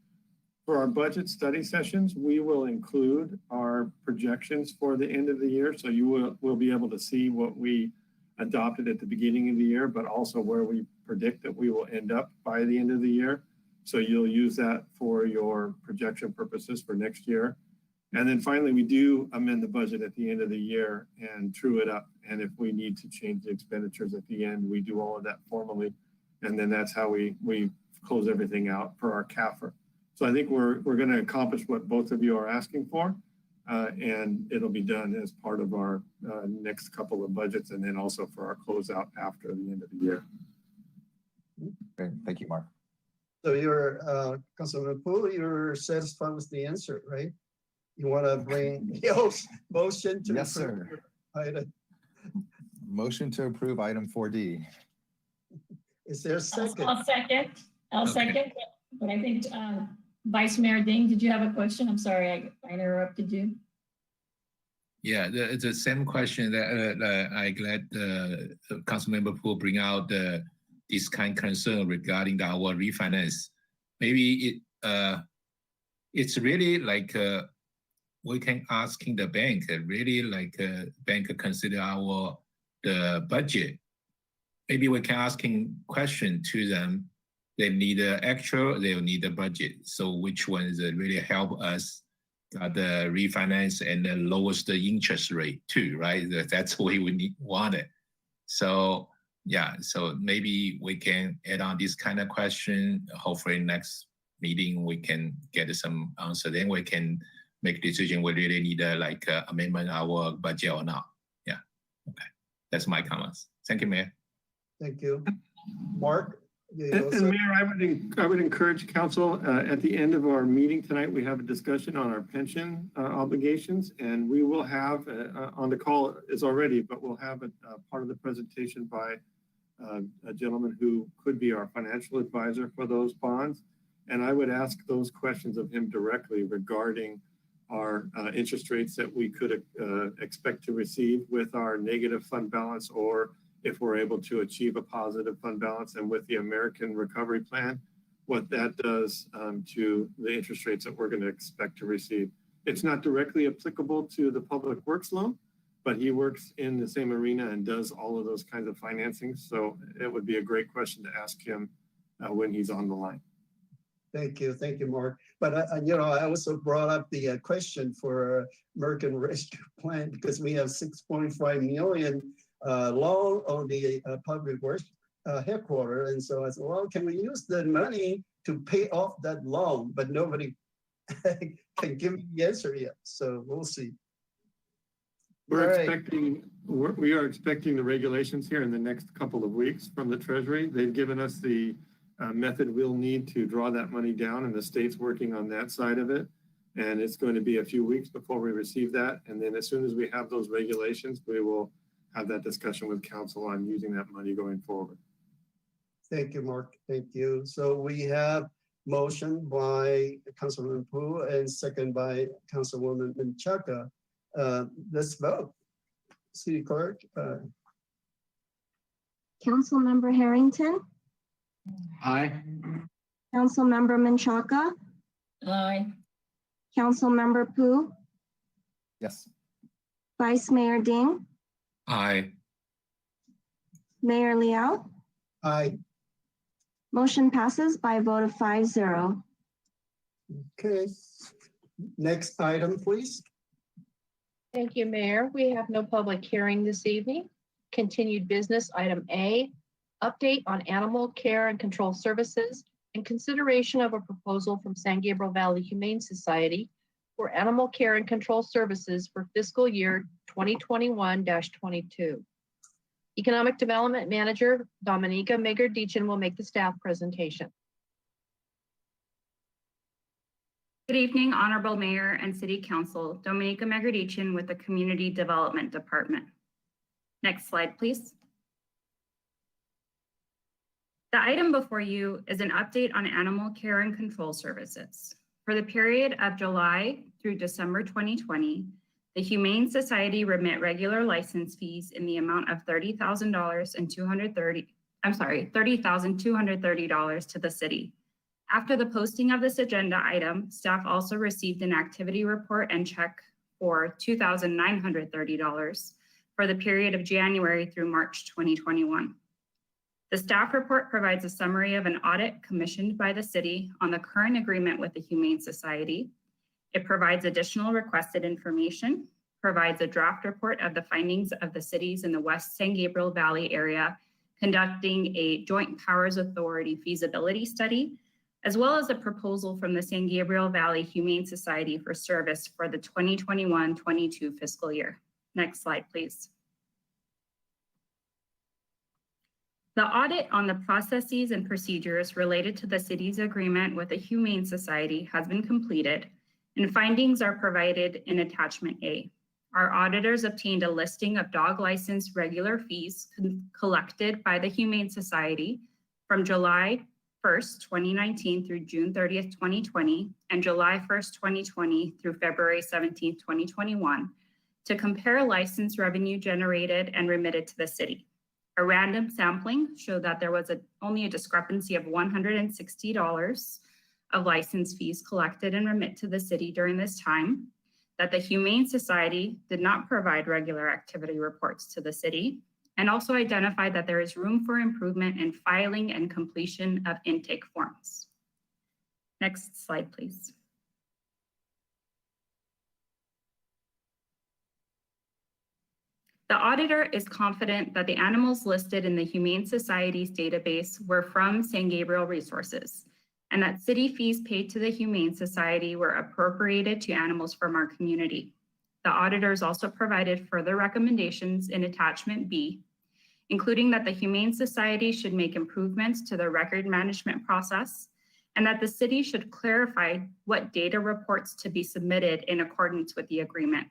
For our budget study sessions, we will include our projections for the end of the year. So you will be able to see what we adopted at the beginning of the year, but also where we predict that we will end up by the end of the year. So you'll use that for your projection purposes for next year. And then finally, we do amend the budget at the end of the year and true it up. And if we need to change the expenditures at the end, we do all of that formally. And then that's how we close everything out for our CAFR. So I think we're going to accomplish what both of you are asking for, and it'll be done as part of our next couple of budgets, and then also for our closeout after the end of the year. Great. Thank you, Mark. So you're, Councilman Pu, you're satisfied with the answer, right? You want to bring the motion to Yes, sir. Item. Motion to approve item 4D. Is there a second? I'll second, but I think Vice Mayor Ding, did you have a question? I'm sorry, I interrupted you. Yeah, the same question that I glad Councilmember Pu bring out this kind of concern regarding our refinance. Maybe it's really like we can asking the bank, really like bank consider the budget. Maybe we can asking question to them. They need the actual, they'll need the budget. So which ones really help us got the refinance and the lowest the interest rate too, right? That's what we want it. So yeah, so maybe we can add on this kind of question. Hopefully next meeting we can get some answer. Then we can make a decision we really need like amendment our budget or not. Yeah, okay. That's my comments. Thank you, Mayor. Thank you. Mark, And Mayor, I would encourage council, at the end of our meeting tonight, we have a discussion on our pension obligations, and we will have, on the call is already, but we'll have a part of the presentation by a gentleman who could be our financial advisor for those bonds. And I would ask those questions of him directly regarding our interest rates that we could expect to receive with our negative fund balance, or if we're able to achieve a positive fund balance, and with the American Recovery Plan, what that does to the interest rates that we're going to expect to receive. It's not directly applicable to the public works loan, but he works in the same arena and does all of those kinds of financing. So it would be a great question to ask him when he's on the line. Thank you, Mark. But I also brought up the question for American Rescue Plan, because we have 6.5 million loan on the public works headquarters, and so I said, well, can we use the money to pay off that loan? But nobody can give me the answer yet, so we'll see. We are expecting the regulations here in the next couple of weeks from the Treasury. They've given us the method we'll need to draw that money down, and the state's working on that side of it. And it's going to be a few weeks before we receive that. And then as soon as we have those regulations, we will have that discussion with council on using that money going forward. Thank you, Mark. Thank you. So we have motion by Councilman Pu and second by Councilwoman Menchaca. Let's vote. City Clerk. Councilmember Harrington, Aye. Councilmember Menchaca, Aye. Councilmember Pu, Yes. Vice Mayor Ding, Aye. Mayor Liao. Aye. Motion passes by a vote of 5-0. Okay. Next item, please. Thank you, Mayor. We have no public hearing this evening. Continued business, item A, update on animal care and control services and consideration of a proposal from San Gabriel Valley Humane Society for animal care and control services for fiscal year 2021-22. Economic Development Manager Dominica Megardichin will make the staff presentation. Good evening, Honorable Mayor and City Council. Dominica Megardichin with the Community Development Department. Next slide, please. The item before you is an update on animal care and control services. For the period of July through December 2020, the Humane Society remit regular license fees in the amount of $30,230 to the city. After the posting of this agenda item, staff also received an activity report and check for $2,930 for the period of January through March 2021. The staff report provides a summary of an audit commissioned by the city on the current agreement with the Humane Society. It provides additional requested information, provides a draft report of the findings of the cities in the West San Gabriel Valley area conducting a Joint Powers Authority feasibility study, as well as a proposal from the San Gabriel Valley Humane Society for service for the 2021-22 fiscal year. Next slide, please. The audit on the processes and procedures related to the city's agreement with the Humane Society has been completed, and findings are provided in Attachment A. Our auditors obtained a listing of dog license regular fees collected by the Humane Society from July 1st, 2019 through June 30th, 2020, and July 1st, 2020 through February 17th, 2021, to compare license revenue generated and remitted to the city. A random sampling showed that there was only a discrepancy of $160 of license fees collected and remit to the city during this time, that the Humane Society did not provide regular activity reports to the city, and also identified that there is room for improvement in filing and completion of intake forms. Next slide, please. The auditor is confident that the animals listed in the Humane Society's database were from San Gabriel Resources, and that city fees paid to the Humane Society were appropriated to animals from our community. The auditors also provided further recommendations in Attachment B, including that the Humane Society should make improvements to the record management process and that the city should clarify what data reports to be submitted in accordance with the agreement.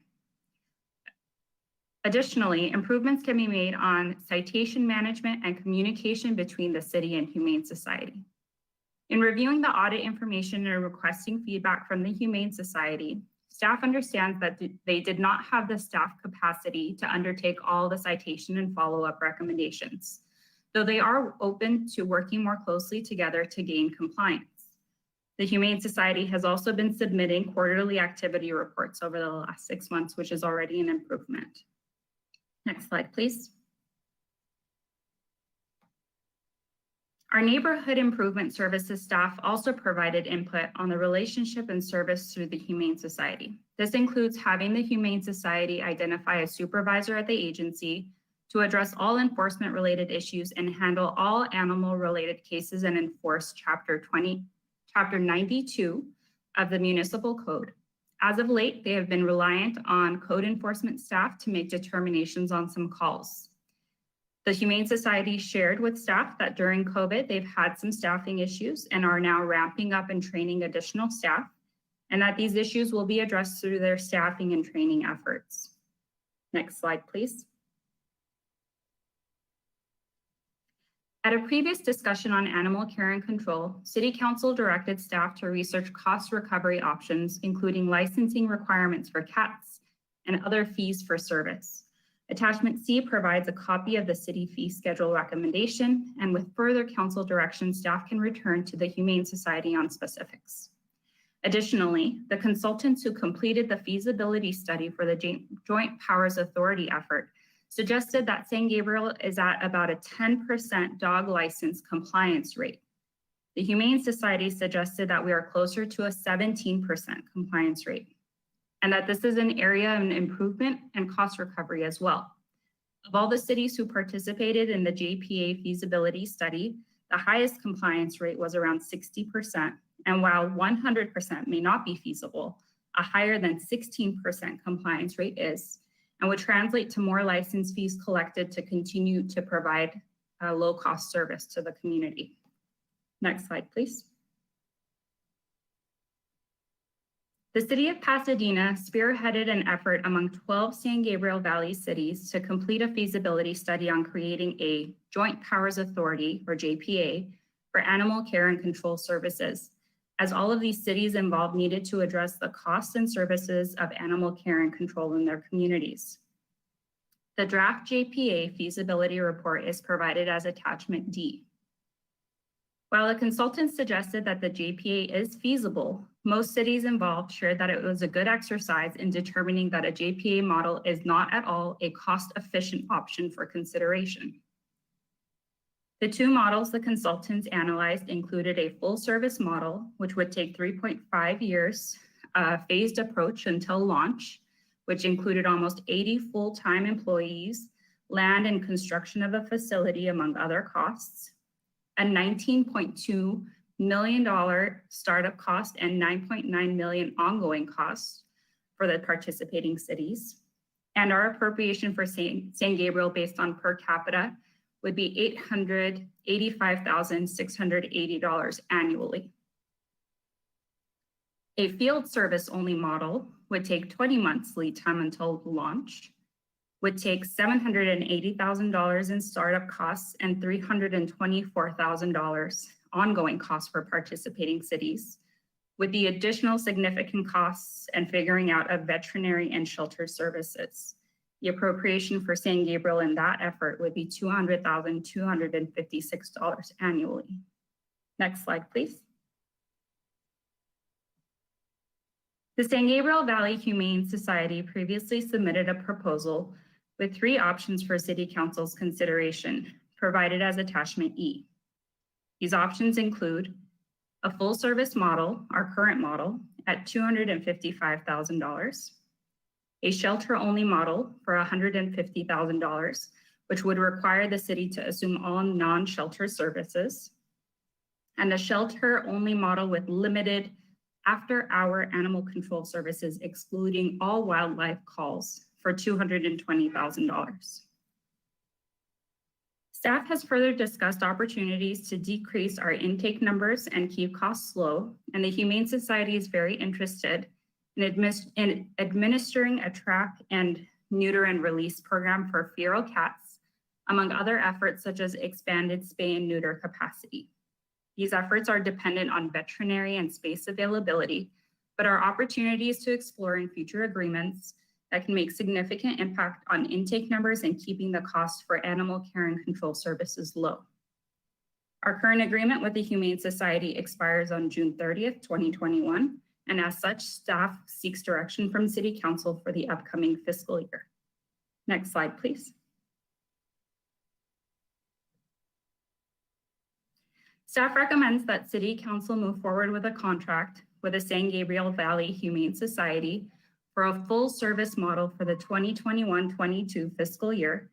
Additionally, improvements can be made on citation management and communication between the city and Humane Society. In reviewing the audit information and requesting feedback from the Humane Society, staff understands that they did not have the staff capacity to undertake all the citation and follow-up recommendations, though they are open to working more closely together to gain compliance. The Humane Society has also been submitting quarterly activity reports over the last 6 months, which is already an improvement. Next slide, please. Our Neighborhood Improvement Services staff also provided input on the relationship and service through the Humane Society. This includes having the Humane Society identify a supervisor at the agency to address all enforcement-related issues and handle all animal-related cases and enforce Chapter 92 of the Municipal Code. As of late, they have been reliant on code enforcement staff to make determinations on some calls. The Humane Society shared with staff that during COVID, they've had some staffing issues and are now ramping up and training additional staff, and that these issues will be addressed through their staffing and training efforts. Next slide, please. At a previous discussion on animal care and control, City Council directed staff to research cost recovery options, including licensing requirements for cats and other fees for service. Attachment C provides a copy of the city fee schedule recommendation, and with further council direction, staff can return to the Humane Society on specifics. Additionally, the consultants who completed the feasibility study for the Joint Powers Authority effort suggested that San Gabriel is at about a 10% dog license compliance rate. The Humane Society suggested that we are closer to a 17% compliance rate, and that this is an area of improvement and cost recovery as well. Of all the cities who participated in the JPA feasibility study, the highest compliance rate was around 60%, and while 100% may not be feasible, a higher than 16% compliance rate is, and would translate to more license fees collected to continue to provide a low-cost service to the community. Next slide, please. The city of Pasadena spearheaded an effort among 12 San Gabriel Valley cities to complete a feasibility study on creating a Joint Powers Authority, or JPA, for animal care and control services, as all of these cities involved needed to address the costs and services of animal care and control in their communities. The draft JPA feasibility report is provided as attachment D. While the consultants suggested that the JPA is feasible, most cities involved shared that it was a good exercise in determining that a JPA model is not at all a cost-efficient option for consideration. The two models the consultants analyzed included a full-service model, which would take 3.5 years, a phased approach until launch, which included almost 80 full-time employees, land and construction of a facility, among other costs, a $19.2 million startup cost and $9.9 million ongoing costs for the participating cities. And our appropriation for San Gabriel based on per capita would be $885,680 annually. A field service only model would take 20 months lead time until launch, would take $780,000 in startup costs and $324,000 ongoing costs for participating cities, with the additional significant costs and figuring out of veterinary and shelter services. The appropriation for San Gabriel in that effort would be $200,256 annually. Next slide, please. The San Gabriel Valley Humane Society previously submitted a proposal with 3 options for City Council's consideration, provided as attachment E. These options include a full service model, our current model, at $255,000, a shelter only model for $150,000, which would require the city to assume all non-shelter services, and a shelter only model with limited after-hour animal control services, excluding all wildlife calls, for $220,000. Staff has further discussed opportunities to decrease our intake numbers and keep costs low, and the Humane Society is very interested in administering a track and neuter and release program for feral cats, among other efforts such as expanded spay and neuter capacity. These efforts are dependent on veterinary and space availability, but are opportunities to explore in future agreements that can make significant impact on intake numbers and keeping the cost for animal care and control services low. Our current agreement with the Humane Society expires on June 30th, 2021, and as such, staff seeks direction from City Council for the upcoming fiscal year. Next slide, please. Staff recommends that City Council move forward with a contract with the San Gabriel Valley Humane Society for a full service model for the 2021-22 fiscal year,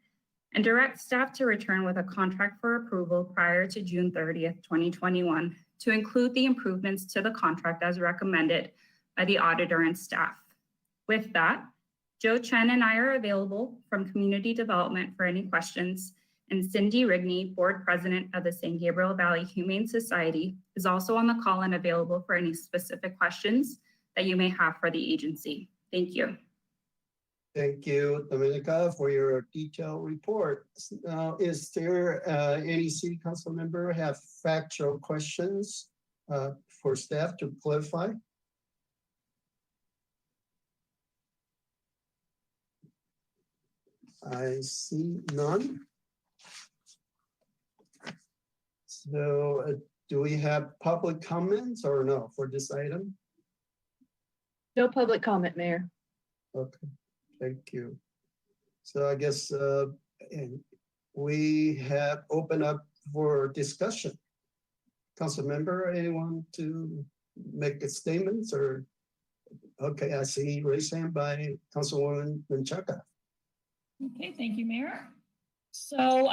and direct staff to return with a contract for approval prior to June 30th, 2021, to include the improvements to the contract as recommended by the auditor and staff. With that, Joe Chen and I are available from Community Development for any questions, and Cindy Rigney, Board President of the San Gabriel Valley Humane Society, is also on the call and available for any specific questions that you may have for the agency. Thank you. Thank you, Dominica, for your detailed report. Now, is there any City Council member have factual questions for staff to clarify? I see none. So do we have public comments or no for this item? No public comment, Mayor. Okay, thank you. So I guess and we have opened up for discussion. Council member, anyone to make the statements or? Okay, I see raised hand by Councilwoman Menchaca. Okay, thank you, Mayor. So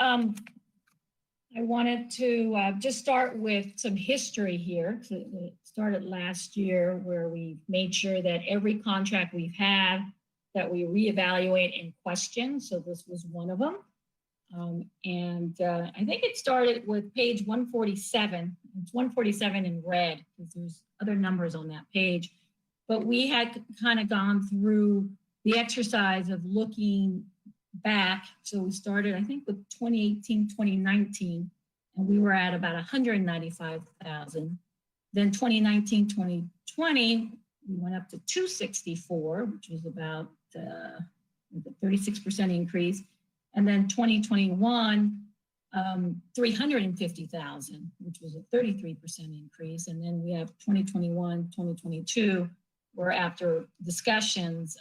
I wanted to just start with some history here. So it started last year where we made sure that every contract we've had that we reevaluate and question. So this was one of them. I think it started with page 147. It's 147 in red because there's other numbers on that page. But we had kind of gone through the exercise of looking back. So we started, I think, with 2018, 2019, and we were at about 195,000. Then 2019, 2020, we went up to 264, which was about a 36% increase. And then 2021, 350,000, which was a 33% increase. And then we have 2021, 2022, where after discussions,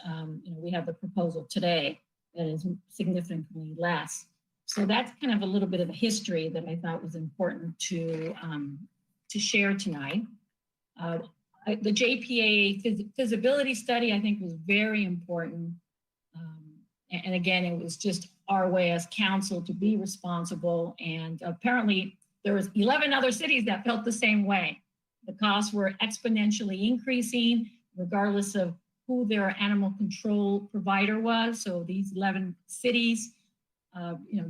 we have the proposal today that is significantly less. So that's kind of a little bit of a history that I thought was important to share tonight. The JPA feasibility study, I think, was very important. And again, it was just our way as council to be responsible. And apparently there was 11 other cities that felt the same way. The costs were exponentially increasing regardless of who their animal control provider was. So these 11 cities,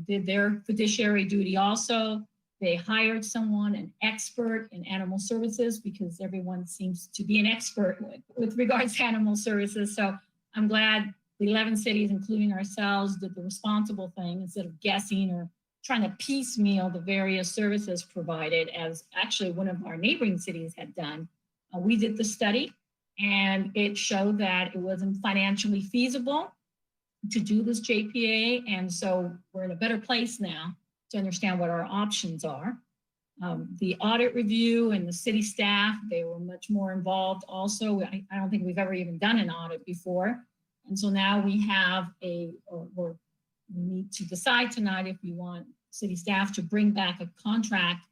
did their fiduciary duty also. They hired someone, an expert in animal services, because everyone seems to be an expert with regards to animal services. So I'm glad the 11 cities, including ourselves, did the responsible thing instead of guessing or trying to piecemeal the various services provided, as actually one of our neighboring cities had done. We did the study, and it showed that it wasn't financially feasible to do this JPA. And so we're in a better place now to understand what our options are. The audit review and the city staff, they were much more involved also. I don't think we've ever even done an audit before. And so now we have we need to decide tonight if we want city staff to bring back a contract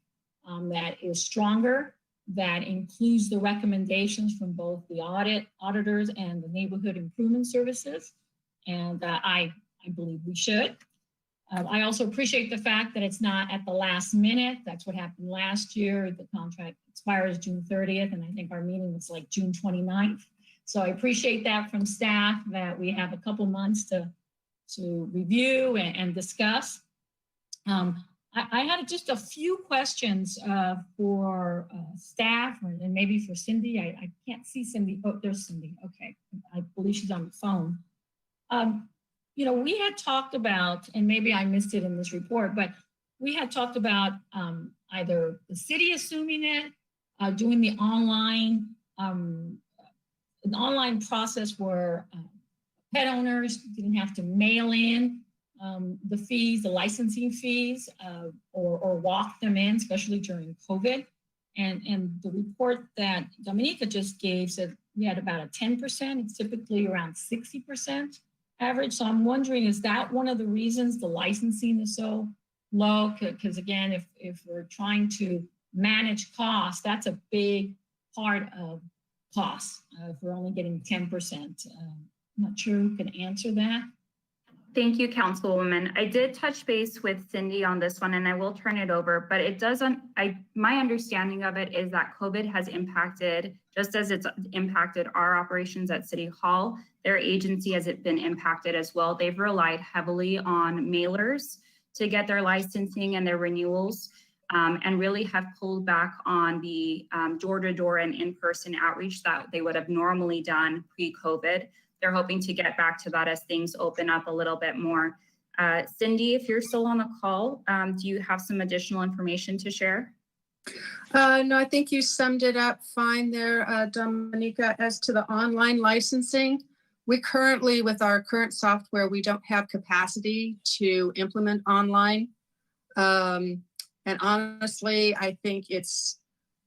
that is stronger, that includes the recommendations from both the auditors and the neighborhood improvement services. And I believe we should. I also appreciate the fact that it's not at the last minute. That's what happened last year. The contract expires June 30th, and I think our meeting was like June 29th. So I appreciate that from staff, that we have a couple months to review and discuss. I had just a few questions for staff and maybe for Cindy. I can't see Cindy. Oh, there's Cindy. Okay. I believe she's on the phone. You know, we had talked about, and maybe I missed it in this report, but we had talked about either the city assuming it, doing the online, an online process where pet owners didn't have to mail in the fees, the licensing fees, or walk them in, especially during COVID. And the report that Dominica just gave said we had about a 10%. It's typically around 60% average. So I'm wondering, is that one of the reasons the licensing is so low? Because again, if we're trying to manage costs, that's a big part of costs. If we're only getting 10%, I'm not sure who can answer that. Thank you, Councilwoman. I did touch base with Cindy on this one, and I will turn it over, but it doesn't, my understanding of it is that COVID has impacted, just as it's impacted our operations at City Hall, their agency has been impacted as well. They've relied heavily on mailers to get their licensing and their renewals, and really have pulled back on the door-to-door and in-person outreach that they would have normally done pre-COVID. They're hoping to get back to that as things open up a little bit more. Cindy, if you're still on the call, do you have some additional information to share? No, I think you summed it up fine there, Dominica. As to the online licensing, we currently, with our current software, we don't have capacity to implement online. And honestly, I think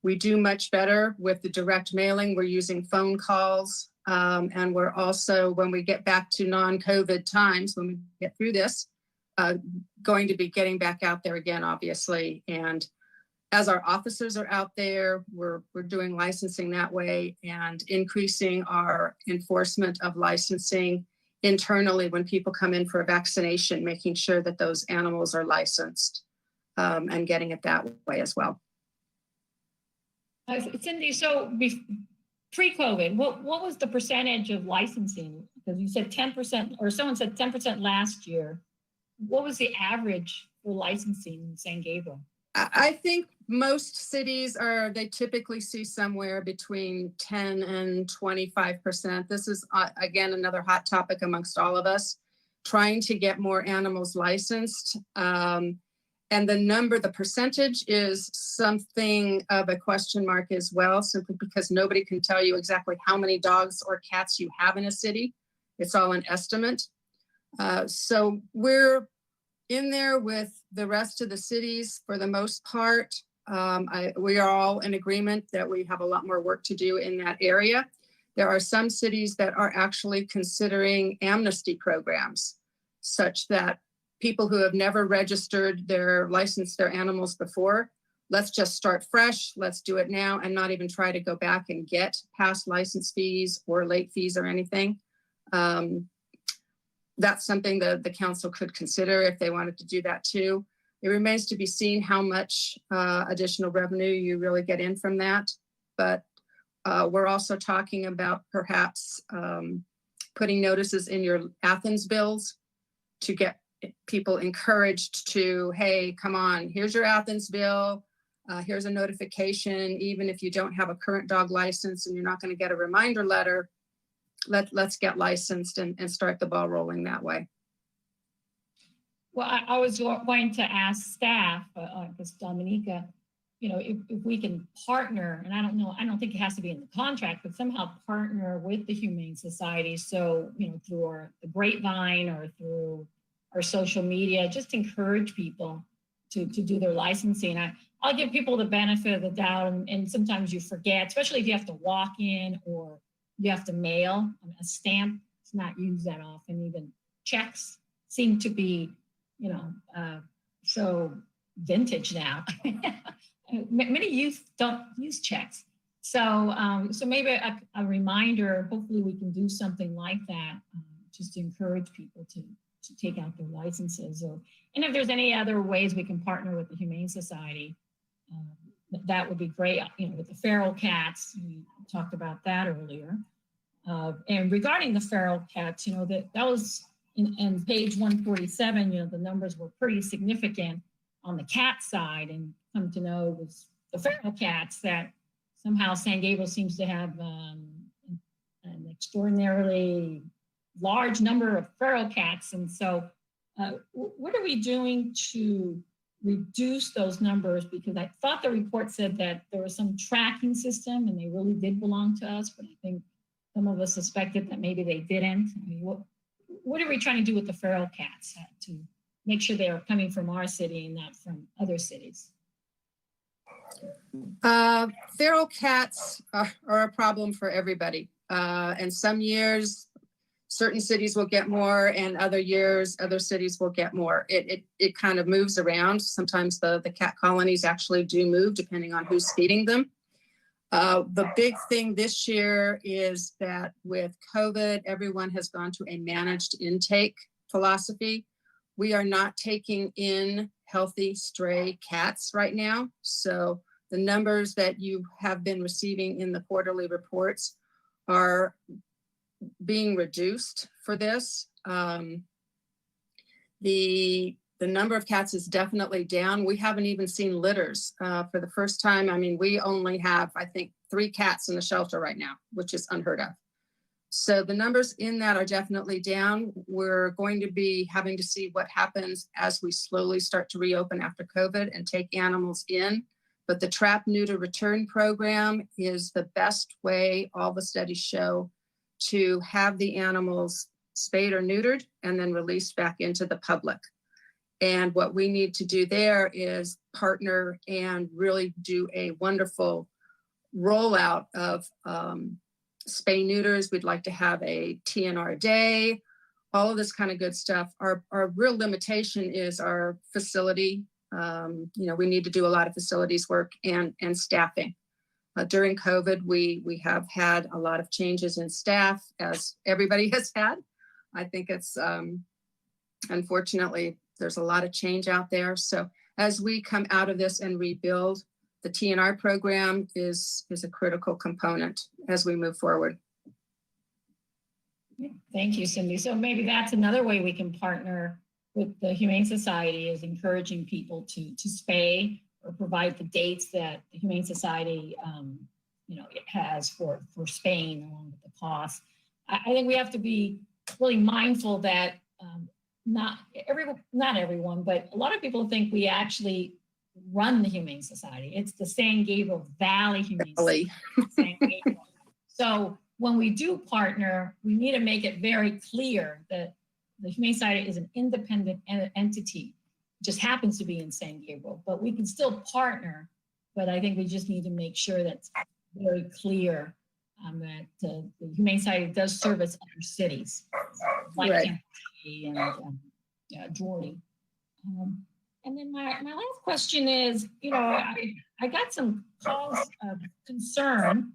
we do much better with the direct mailing. We're using phone calls. And we're also, when we get back to non-COVID times, when we get through this, going to be getting back out there again, obviously. And as our officers are out there, we're doing licensing that way and increasing our enforcement of licensing internally when people come in for a vaccination, making sure that those animals are licensed and getting it that way as well. Cindy, so pre-COVID, what was the percentage of licensing? Because you said 10%, or someone said 10% last year. What was the average for licensing in San Gabriel? I think most cities they typically see somewhere between 10 and 25%. This is, again, another hot topic amongst all of us, trying to get more animals licensed. And the percentage is something of a question mark as well, simply because nobody can tell you exactly how many dogs or cats you have in a city. It's all an estimate. So we're in there with the rest of the cities for the most part. We are all in agreement that we have a lot more work to do in that area. There are some cities that are actually considering amnesty programs, such that people who have never registered licensed their animals before, let's just start fresh. Let's do it now and not even try to go back and get past license fees or late fees or anything. That's something that the council could consider if they wanted to do that too. It remains to be seen how much additional revenue you really get in from that. But we're also talking about perhaps putting notices in your Athens bills to get people encouraged to, hey, come on, here's your Athens bill. Here's a notification. Even if you don't have a current dog license and you're not going to get a reminder letter, let's get licensed and start the ball rolling that way. Well, I was going to ask staff, because Dominica, you know, if we can partner, and I don't think it has to be in the contract, but somehow partner with the Humane Society. So, you know, through the grapevine or through our social media, just encourage people to do their licensing. I'll give people the benefit of the doubt, and sometimes you forget, especially if you have to walk in or you have to mail. A stamp is not used that often. Even checks seem to be, you know, so vintage now. Many youth don't use checks. So maybe a reminder, hopefully we can do something like that, just to encourage people to take out their licenses. And if there's any other ways we can partner with the Humane Society, that would be great. You know, with the feral cats, we talked about that earlier. And regarding the feral cats, you know, that was in page 147, you know, the numbers were pretty significant. on the cat side and come to know was the feral cats, that somehow San Gabriel seems to have an extraordinarily large number of feral cats. And so what are we doing to reduce those numbers? Because I thought the report said that there was some tracking system and they really did belong to us, but I think some of us suspected that maybe they didn't. I mean, what are we trying to do with the feral cats to make sure they are coming from our city and not from other cities? Feral cats are a problem for everybody. And some years, certain cities will get more, and other years, other cities will get more. It kind of moves around. Sometimes the cat colonies actually do move depending on who's feeding them. The big thing this year is that with COVID, everyone has gone to a managed intake philosophy. We are not taking in healthy stray cats right now. So the numbers that you have been receiving in the quarterly reports are being reduced for this. The number of cats is definitely down. We haven't even seen litters for the first time. I mean, we only have, I think, 3 cats in the shelter right now, which is unheard of. So the numbers in that are definitely down. We're going to be having to see what happens as we slowly start to reopen after COVID and take animals in. But the trap, neuter, return program is the best way, all the studies show, to have the animals spayed or neutered and then released back into the public. And what we need to do there is partner and really do a wonderful rollout of spay neuters. We'd like to have a TNR day, all of this kind of good stuff. Our real limitation is our facility. We need to do a lot of facilities work and staffing. During COVID, we have had a lot of changes in staff, as everybody has had. I think it's, unfortunately, there's a lot of change out there. So as we come out of this and rebuild, the TNR program is a critical component as we move forward. Thank you, Cindy. So maybe that's another way we can partner with the Humane Society, is encouraging people to spay or provide the dates that the Humane Society it has for spaying along with the cost. I think we have to be really mindful that not everyone, but a lot of people think we actually run the Humane Society. It's the San Gabriel Valley Humane Society. San Gabriel. So when we do partner, we need to make it very clear that the Humane Society is an independent entity. It just happens to be in San Gabriel, but we can still partner. But I think we just need to make sure that's very clear that the Humane Society does service other cities, like Kansas City and Jordan. And then my last question is, I got some calls of concern.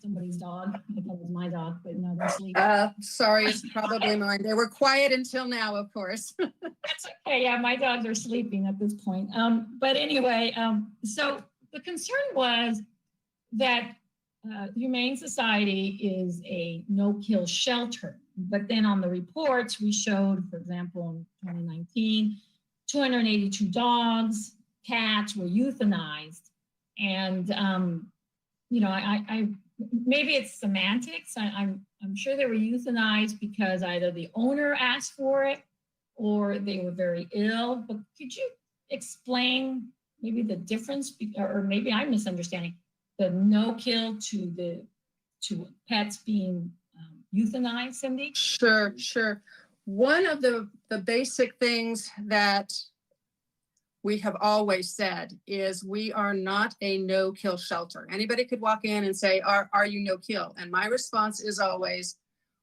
Somebody's dog. I thought it was my dog, but no, they're sleeping. Sorry, it's probably mine. They were quiet until now, of course. That's okay. Yeah, my dogs are sleeping at this point. But anyway, so the concern was that Humane Society is a no-kill shelter. But then on the reports, we showed, for example, in 2019, 282 dogs, cats were euthanized. And, I maybe it's semantics. I'm sure they were euthanized because either the owner asked for it or they were very ill. But could you explain maybe the difference, or maybe I'm misunderstanding, the no-kill to pets being euthanized, Cindy? Sure. One of the basic things that we have always said is we are not a no-kill shelter. Anybody could walk in and say, are you no-kill? And my response is always,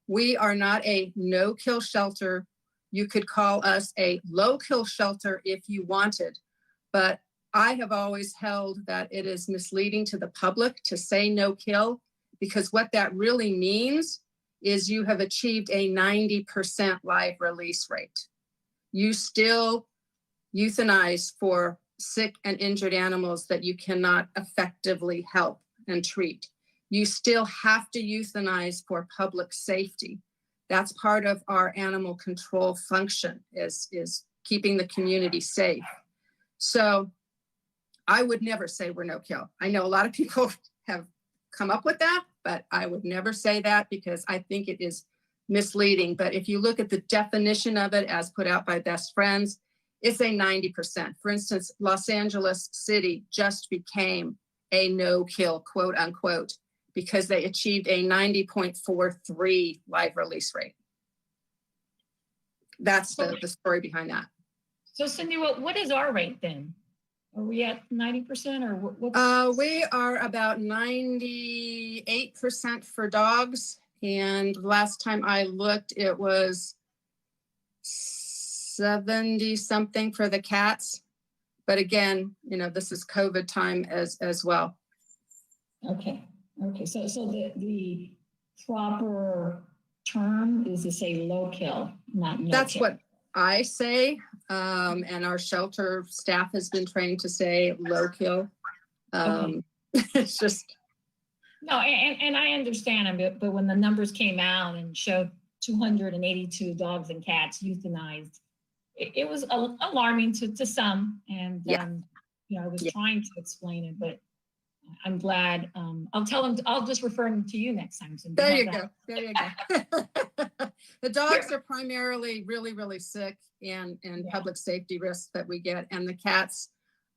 we are not a no-kill shelter. You could call us a low-kill shelter if you wanted, but I have always held that it is misleading to the public to say no-kill, because what that really means is you have achieved a 90% live release rate. You still euthanize for sick and injured animals that you cannot effectively help and treat. You still have to euthanize for public safety. That's part of our animal control function, is keeping the community safe. So I would never say we're no kill. I know a lot of people have come up with that, but I would never say that because I think it is misleading. But if you look at the definition of it as put out by Best Friends, it's a 90%. For instance, Los Angeles City just became a no-kill, quote unquote, because they achieved a 90.43 live release rate. That's the story behind that. So Cindy, what is our rate then? Are we at 90% or what? We are about 98% for dogs. And last time I looked, it was 70 something for the cats. But again, you know, this is COVID time as well. Okay. So the proper term is to say low kill, not no That's kill. what I say. And our shelter staff has been trained to say low kill. It's just. No, and I understand, but when the numbers came out and showed 282 dogs and cats euthanized, it was alarming to some. And, you know, I was trying to explain it, but I'm glad. I'll tell them, I'll just refer them to you next time. So there you go. The dogs are primarily really, really sick and public safety risks that we get. And the cats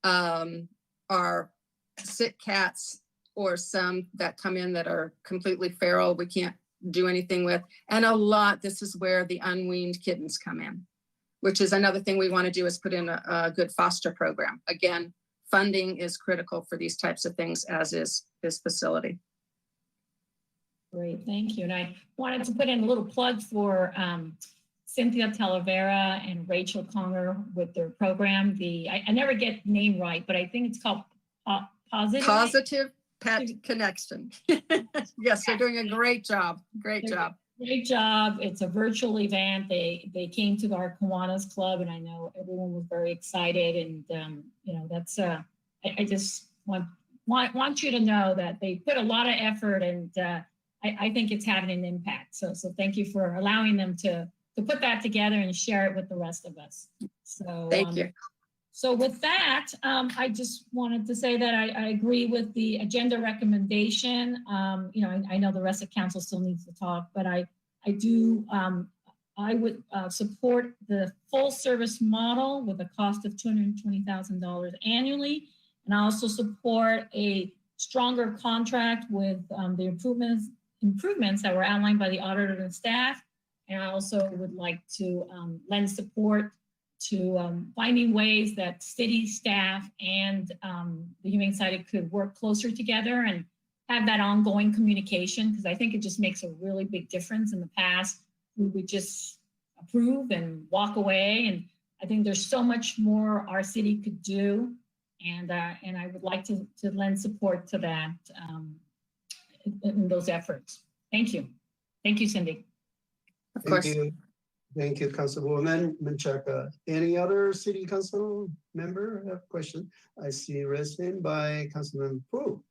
are sick cats or some that come in that are completely feral. We can't do anything with. And a lot, this is where the unweaned kittens come in, which is another thing we want to do is put in a good foster program. Again, funding is critical for these types of things, as is this facility. Great, thank you. And I wanted to put in a little plug for Cynthia Talavera and Rachel Conger with their program. I never get the name right, but I think it's called Positive Pet Connection. Yes, they're doing a great job. Great job. It's a virtual event. They came to our Kiwanis Club, and I know everyone was very excited. And you know, that's I just want you to know that they put a lot of effort, and I think it's having an impact. So thank you for allowing them to put that together and share it with the rest of us. So thank you. So with that, I just wanted to say that I agree with the agenda recommendation. You know, I know the rest of council still needs to talk, but I would support the full service model with a cost of $220,000 annually. And I also support a stronger contract with the improvements that were outlined by the auditor and staff. And I also would like to lend support to finding ways that city staff and the Humane Society could work closer together and have that ongoing communication, because I think it just makes a really big difference. In the past, we would just approve and walk away. And I think there's so much more our city could do. And I would like to lend support to that in those efforts. Thank you. Thank you, Cindy. Of course. Thank you, Councilwoman Menchaca. Any other city council member have a question? I see raised hand by Councilman Pu.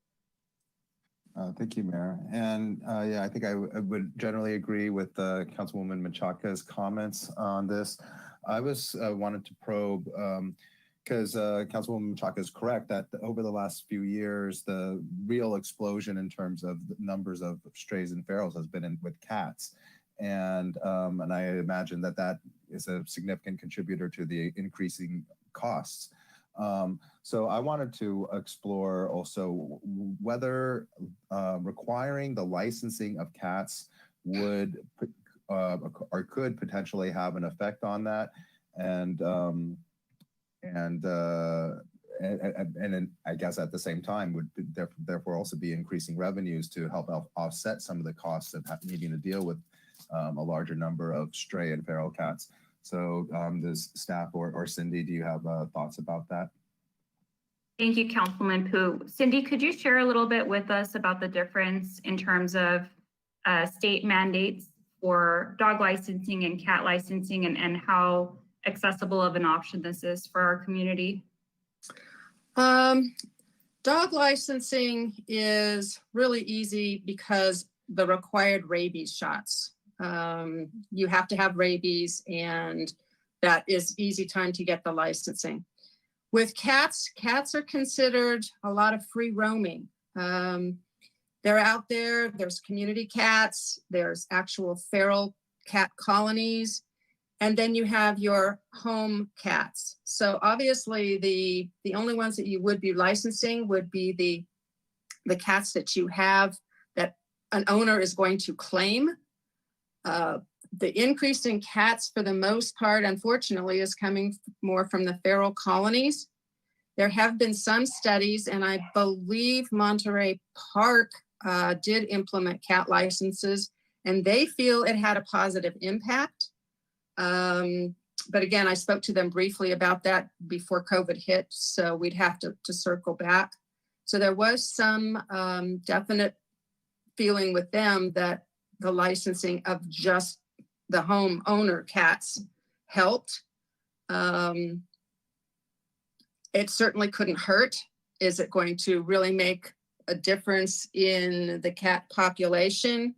Thank you, Mayor. And yeah, I think I would generally agree with Councilwoman Menchaca's comments on this. I wanted to probe because Councilwoman Menchaca is correct that over the last few years, the real explosion in terms of the numbers of strays and ferals has been with cats. And I imagine that is a significant contributor to the increasing costs. So I wanted to explore also whether requiring the licensing of cats would or could potentially have an effect on that, and I guess at the same time would therefore also be increasing revenues to help offset some of the costs of needing to deal with a larger number of stray and feral cats. So does staff or Cindy, do you have thoughts about that? Thank you, Councilman Pu. Cindy, could you share a little bit with us about the difference in terms of state mandates for dog licensing and cat licensing, and how accessible of an option this is for our community? Dog licensing is really easy because the required rabies shots. You have to have rabies, and that is easy time to get the licensing. With cats, cats are considered a lot of free roaming. They're out there, there's community cats, there's actual feral cat colonies, and then you have your home cats. So obviously the only ones that you would be licensing would be the cats that you have that an owner is going to claim. The increase in cats for the most part, unfortunately, is coming more from the feral colonies. There have been some studies, and I believe Monterey Park did implement cat licenses, and they feel it had a positive impact. But again, I spoke to them briefly about that before COVID hit, so we'd have to circle back. So there was some definite feeling with them that the licensing of just the homeowner cats helped. It certainly couldn't hurt. Is it going to really make a difference in the cat population?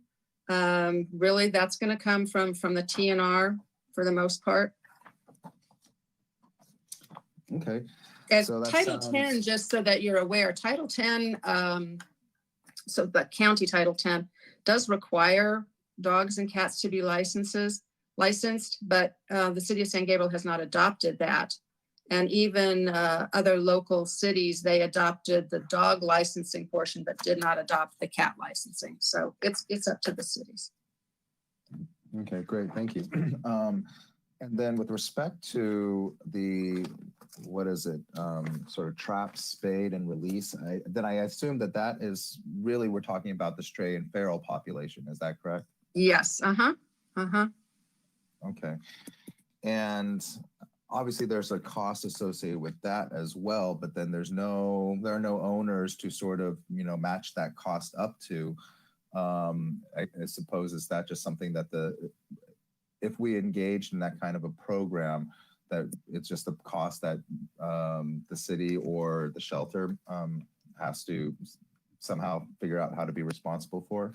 Really, that's going to come from the TNR for the most part. Okay. And So that Title sounds- 10, just so that you're aware, Title 10, so the county Title 10 does require dogs and cats to be licensed, but the city of San Gabriel has not adopted that. And even other local cities, they adopted the dog licensing portion, but did not adopt the cat licensing. So it's up to the cities. Okay, great, thank you. And then with respect to the, what is it, sort of trap, spade, and release, I assume that is really, we're talking about the stray and feral population, is that correct? Yes, Okay. And obviously there's a cost associated with that as well, but then there are no owners to sort of, match that cost up to. I suppose, is that just something that if we engaged in that kind of a program, that it's just a cost that the city or the shelter has to somehow figure out how to be responsible for?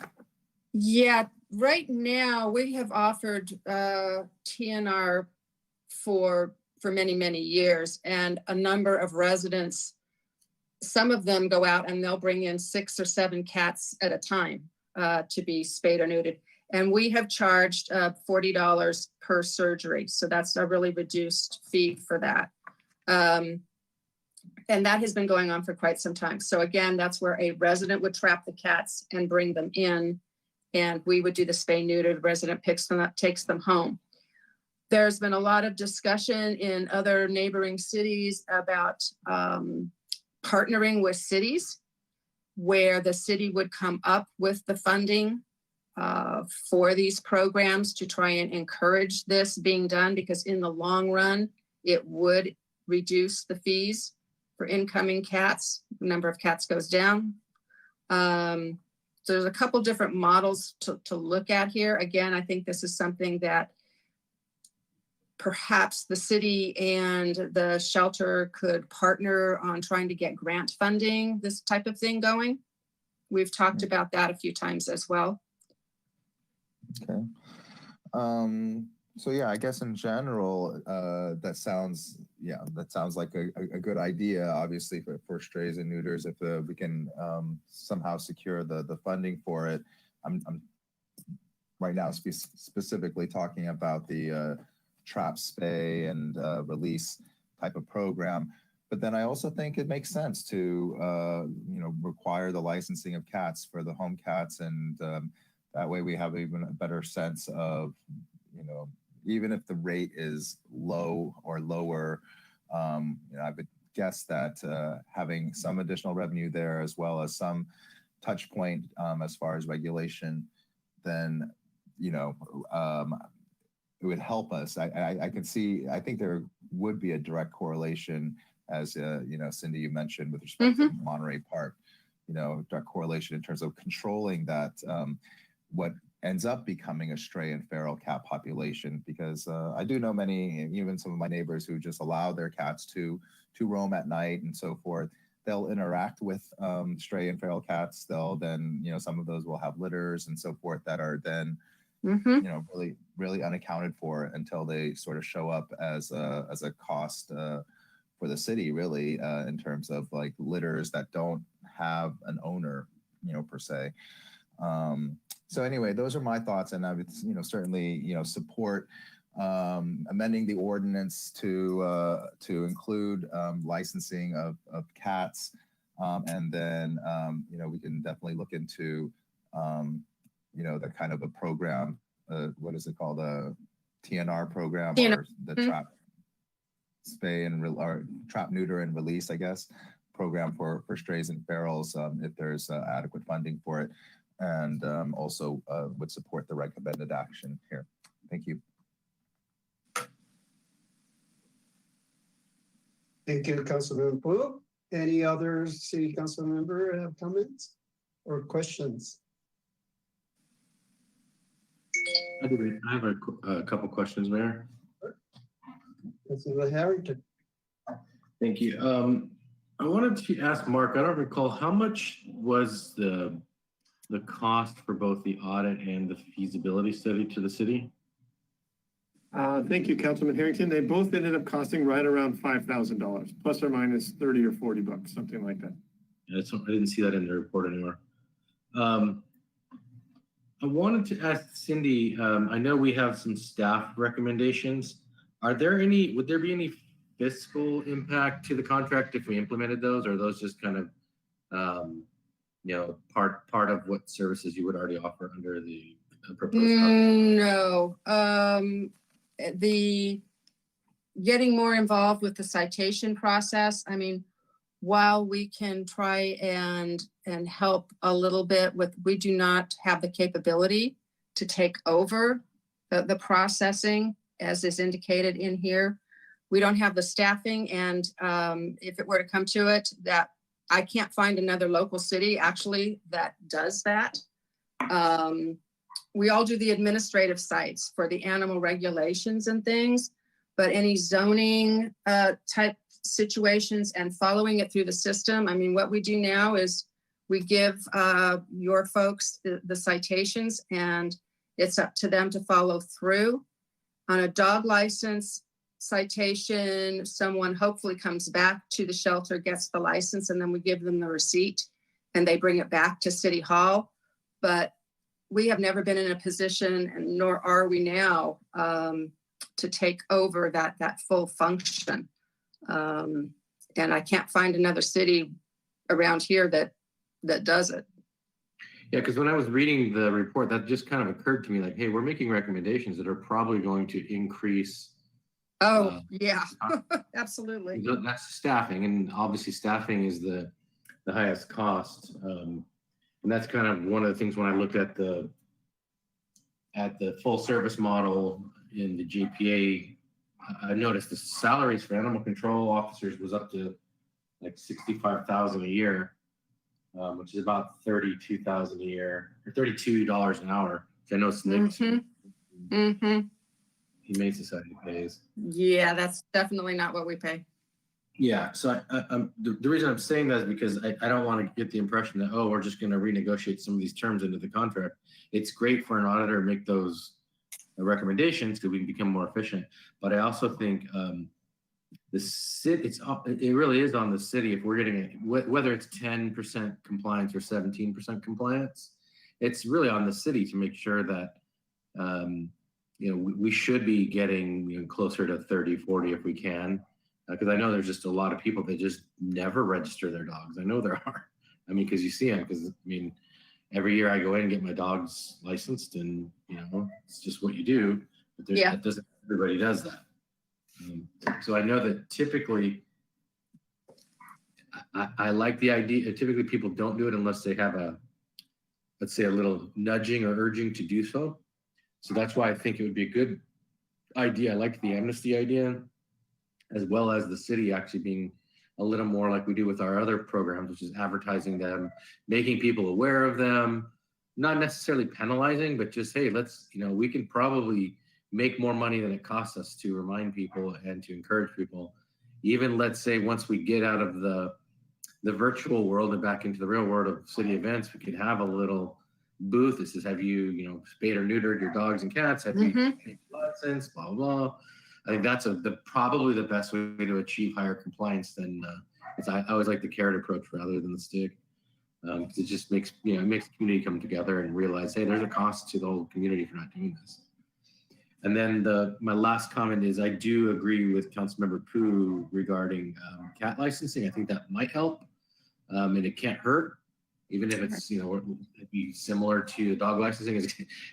Yeah, right now we have offered TNR for many, many years, and a number of residents, some of them go out and they'll bring in 6 or 7 cats at a time to be spayed or neutered. And we have charged $40 per surgery. So that's a really reduced fee for that. And that has been going on for quite some time. So again, that's where a resident would trap the cats and bring them in, and we would do the spay neuter. The resident picks them up, takes them home. There's been a lot of discussion in other neighboring cities about partnering with cities, where the city would come up with the funding for these programs to try and encourage this being done, because in the long run, it would reduce the fees for incoming cats. The number of cats goes down. So there's a couple different models to look at here. Again, I think this is something that perhaps the city and the shelter could partner on trying to get grant funding, this type of thing going. We've talked about that a few times as well. Okay. So yeah, I guess in general, that sounds like a good idea, obviously, for strays and neuters, if we can somehow secure the funding for it. I'm right now specifically talking about the trap, spay, and release type of program. But then I also think it makes sense to require the licensing of cats for the home cats, and that way we have even a better sense of, even if the rate is low or lower, I would guess that having some additional revenue there, as well as some touch point as far as regulation, then it would help us. I can see, I think there would be a direct correlation, as Cindy, you mentioned, with respect to Monterey Park, direct correlation in terms of controlling that, what ends up becoming a stray and feral cat population, because I do know many, even some of my neighbors, who just allow their cats to roam at night and so forth. They'll interact with stray and feral cats. They'll then, some of those will have litters and so forth that are then, Mhm. really unaccounted for until they sort of show up as a cost for the city, really, in terms of like litters that don't have an owner, per se. So anyway, those are my thoughts, and I would, certainly, support amending the ordinance to include licensing of cats, and then we can definitely look into the kind of a program. What is it called? A TNR program, or the trap, spay and or trap, neuter, and release, I guess, program for strays and ferals, if there's adequate funding for it, and also would support the recommended action here. Thank you. Thank you, Councilmember Pu. Any other city council member have comments or questions? I have a couple questions, Mayor. Councilmember Harrington. Thank you. I wanted to ask Mark, I don't recall, how much was the cost for both the audit and the feasibility study to the city? Thank you, Councilman Harrington. They both ended up costing right around $5,000, plus or minus 30 or 40 bucks, something like that. I didn't see that in the report anymore. I wanted to ask Cindy, I know we have some staff recommendations. Would there be any fiscal impact to the contract if we implemented those, or are those just kind of, part of what services you would already offer under the proposed contract? No. The getting more involved with the citation process, I mean, while we can try and help a little bit with, we do not have the capability to take over the processing as is indicated in here. We don't have the staffing, and if it were to come to it, that I can't find another local city actually that does that. We all do the administrative sites for the animal regulations and things, but any zoning type situations and following it through the system. I mean, what we do now is we give your folks the citations, and it's up to them to follow through. On a dog license citation, someone hopefully comes back to the shelter, gets the license, and then we give them the receipt and they bring it back to City Hall. But we have never been in a position, and nor are we now, to take over that full function. And I can't find another city around here that does it. Yeah, because when I was reading the report, that just kind of occurred to me like, hey, we're making recommendations that are probably going to increase. Oh, yeah, absolutely. That's staffing, and obviously staffing is the highest cost. And that's kind of one of the things when I looked at the full service model in the GPA, I noticed the salaries for animal control officers was up to like $65,000 a year, which is about $32,000 a year, or $32 an hour. Which I know SNCC, Humane Society pays. Yeah, that's definitely not what we pay. Yeah, so the reason I'm saying that is because I don't want to get the impression that, oh, we're just going to renegotiate some of these terms into the contract. It's great for an auditor to make those recommendations because we can become more efficient. But I also think the city, it really is on the city if we're getting whether it's 10% compliance or 17% compliance, it's really on the city to make sure that we should be getting closer to 30, 40 if we can. Because I know there's just a lot of people that just never register their dogs. I know there are. I mean, because you see them. Because I mean, every year I go in and get my dogs licensed, and it's just what you do. But that doesn't. Everybody does that. So I know that typically, I like the idea. Typically, people don't do it unless they have let's say, a little nudging or urging to do so. So that's why I think it would be a good idea. I like the amnesty idea, as well as the city actually being a little more like we do with our other programs, which is advertising them, making people aware of them, not necessarily penalizing, but just, hey, let's, we can probably make more money than it costs us to remind people and to encourage people. Even let's say once we get out of the virtual world and back into the real world of city events, we could have a little booth that says, have you, you know, spayed or neutered your dogs and cats? Have you taken lessons? Blah, blah, blah. I think that's probably the best way to achieve higher compliance than, I always like the carrot approach rather than the stick. It just makes, you know, it makes the community come together and realize, hey, there's a cost to the whole community for not doing this. And then my last comment is I do agree with Councilmember Pooh regarding cat licensing. I think that might help, and it can't hurt, even if it's, you know, it'd be similar to dog licensing.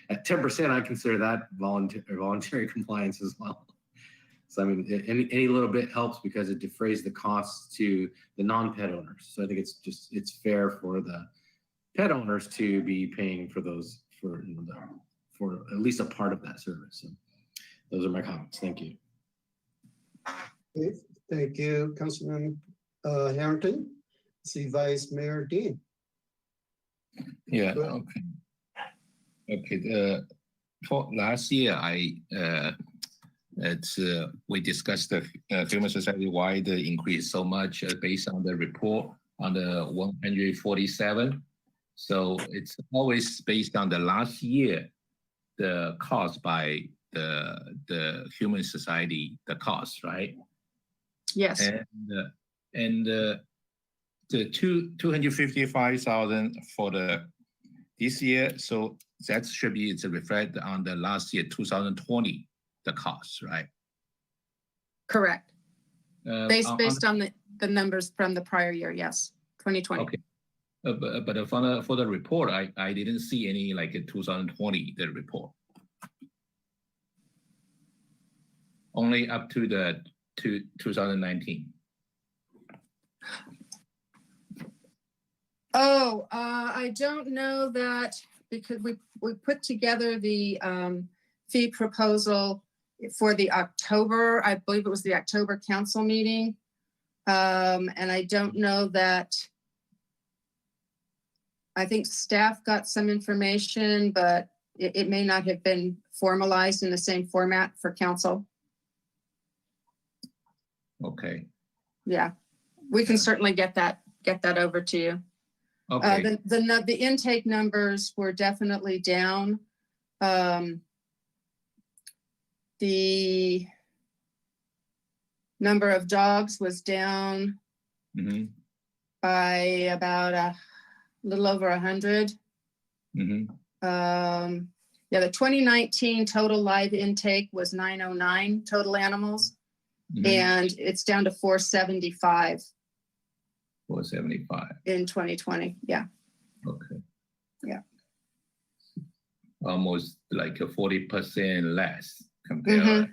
At 10%, I consider that voluntary compliance as well. So I mean, any little bit helps because it defrays the costs to the non-pet owners. So I think it's fair for the pet owners to be paying for those for at least a part of that service. So those are my comments. Thank you. Okay, thank you, Councilman Harrington. See Vice Mayor Dean. Yeah. Okay. Okay. For last year, we discussed the Human Society why the increase so much based on the report on the 147. So it's always based on the last year, the cost by the Human Society, the cost, right? Yes. And the 255,000 for this year. So that should be reflect on the last year 2020 the cost, right? Correct. Based on the numbers from the prior year, yes, 2020. Okay. But for the report, I didn't see any like 2020 the report. Only up to 2019. Oh, I don't know that because we put together the fee proposal for the October, I believe it was the October council meeting. And I don't know that, I think staff got some information, but it may not have been formalized in the same format for council. Okay. Yeah, we can certainly get that over to you. Okay. The intake numbers were definitely down. The number of dogs was down by about a little over 100. Yeah, the 2019 total live intake was 909 total animals, and it's down to 475. 475 in 2020. Yeah. Okay. Yeah. Almost like a 40% less compared to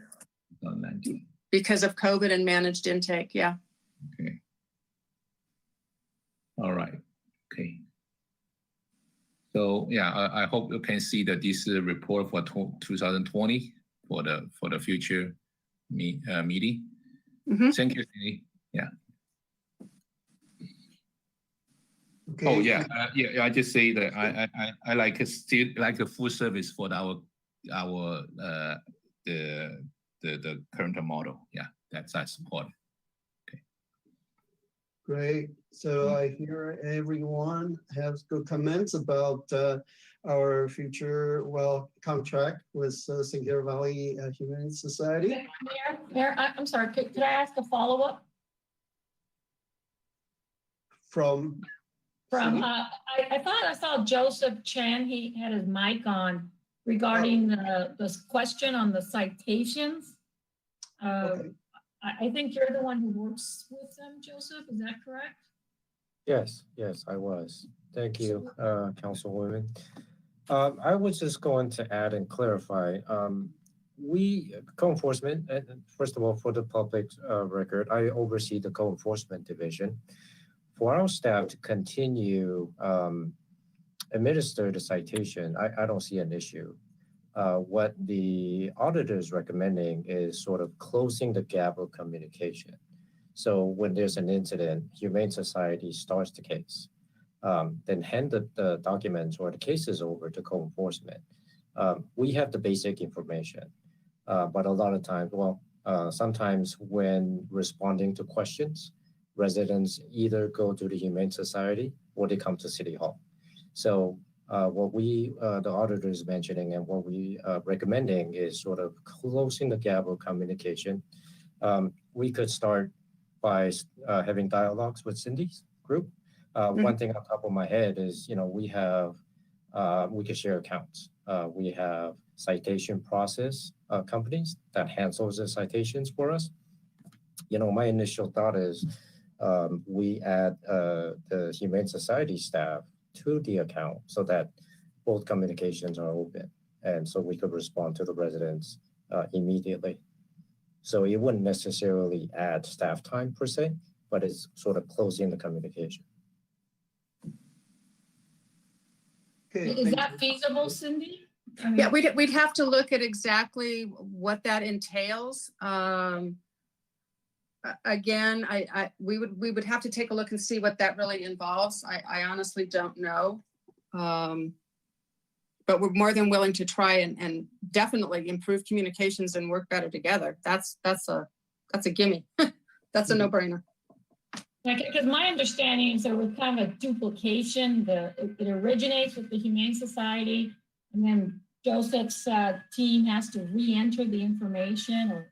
2019. Because of COVID and managed intake. Yeah. Okay. All right. Okay. So yeah, I hope you can see that this report for 2020 for the future meeting. Thank you, Cindy. Yeah. Okay. Oh yeah, yeah. I just say that I like still like the full service for the current model. Yeah, that's I support. Okay. Great. So I hear everyone has good comments about our future contract with St. Gabriel Valley Humane Society. Mayor, I'm sorry. Could I ask a follow-up? From I thought I saw Joseph Chan, he had his mic on regarding this question on the citations. Okay. I think you're the one who works with them, Joseph, is that correct? Yes, I was. Thank you, Councilwoman. I was just going to add and clarify. We, co-enforcement, first of all, for the public record, I oversee the co-enforcement division. For our staff to continue administer the citation, I don't see an issue. What the auditor is recommending is sort of closing the gap of communication. So when there's an incident, Humane Society starts the case, then hand the documents or the cases over to co-enforcement. We have the basic information, but a lot of times, sometimes when responding to questions, residents either go to the Humane Society or they come to City Hall. So What we, the auditor is mentioning and what we recommending is sort of closing the gap of communication. We could start by having dialogues with Cindy's group. One thing on top of my head is, we have, we can share accounts. We have citation process companies that handles the citations for us. My initial thought is we add the Humane Society staff to the account so that both communications are open and so we could respond to the residents immediately. So it wouldn't necessarily add staff time per se, but it's sort of closing the communication. Okay, Is thank that you. feasible, Cindy? I mean, Yeah, we'd have to look at exactly what that entails. Again, we would have to take a look and see what that really involves. I honestly don't know. But we're more than willing to try and definitely improve communications and work better together. That's a gimme. That's a no-brainer. because my understanding is there was kind of a duplication. It originates with the Humane Society, and then Joseph's team has to re-enter the information or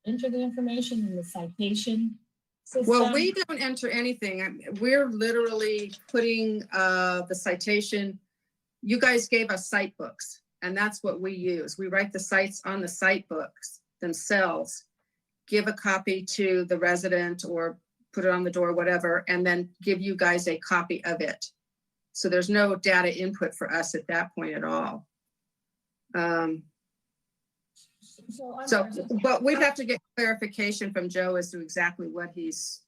enter the information in the citation system. Well, we don't enter anything. We're literally putting the citation. You guys gave us cite books, and that's what we use. We write the cites on the cite books themselves, give a copy to the resident or put it on the door, whatever, and then give you guys a copy of it. So there's no data input for us at that point at all. But we'd have to get clarification from Joe as to exactly what he's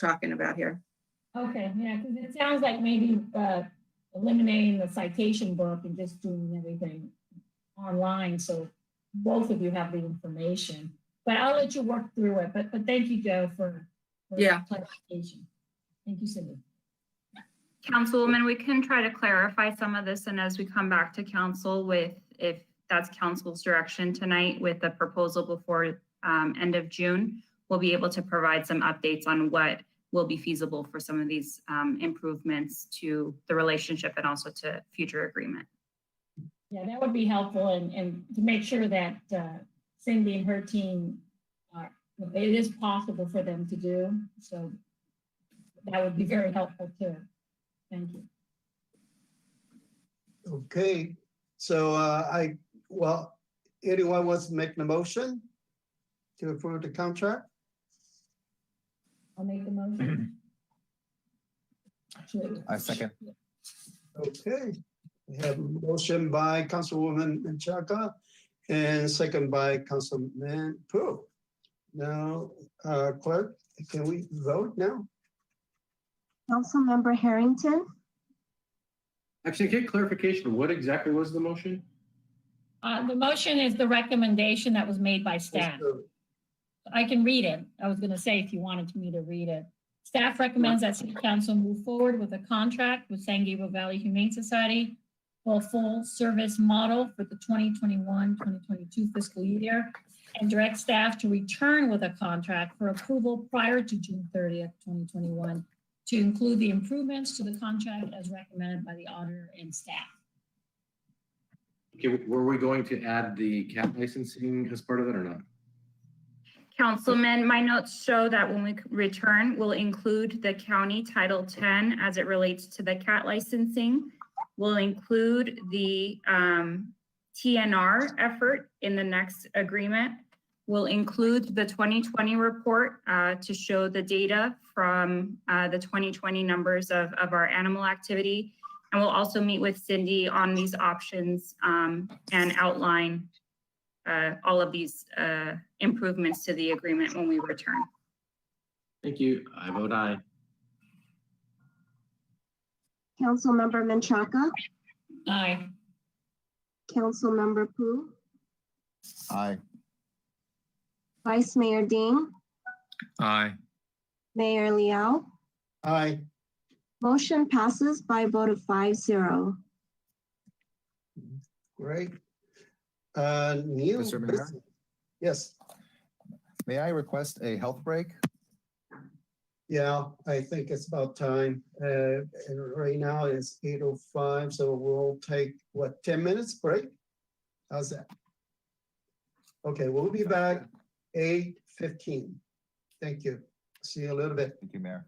talking about here. Okay, yeah, because it sounds like maybe eliminating the citation book and just doing everything online, so both of you have the information. But I'll let you work through it. But thank you, Joe, for Yeah. clarification. Thank you, Cindy. Councilwoman, we can try to clarify some of this, and as we come back to council with, if that's council's direction tonight with the proposal before end of June, we'll be able to provide some updates on what will be feasible for some of these improvements to the relationship and also to future agreement. Yeah, that would be helpful, and to make sure that Cindy and her team it is possible for them to do. So that would be very helpful too. Thank you. Okay, so anyone wants to make the motion to approve the contract? I'll make the motion. I second. Okay, we have a motion by Councilwoman Menchaca and second by Councilman Pu. Now, clerk, can we vote now? Councilmember Harrington, Actually, get clarification. What exactly was the motion? The motion is the recommendation that was made by staff. I can read it. I was going to say if you wanted me to read it. Staff recommends that City Council move forward with a contract with San Gabriel Valley Humane Society for a full service model for the 2021-2022 fiscal year, and direct staff to return with a contract for approval prior to June 30th, 2021, to include the improvements to the contract as recommended by the auditor and staff. Okay, were we going to add the cat licensing as part of it or not? Councilman, my notes show that when we return, we'll include the county Title 10 as it relates to the cat licensing. We'll include the TNR effort in the next agreement. We'll include the 2020 report to show the data from the 2020 numbers of our animal activity. And we'll also meet with Cindy on these options and outline all of these improvements to the agreement when we return. Thank you. I vote aye. Councilmember Menchaca, Aye. Councilmember Pu, Aye. Vice Mayor Ding, Aye. Mayor Liao. Aye. Motion passes by a vote of 5-0. Great. New Mr. Mayor? business. Yes. May I request a health break? Yeah, I think it's about time. And right now it's 8:05, so we'll take, what, 10 minutes break? How's that? Okay, we'll be back 8:15. Thank you. See you a little bit. Thank you, Mayor.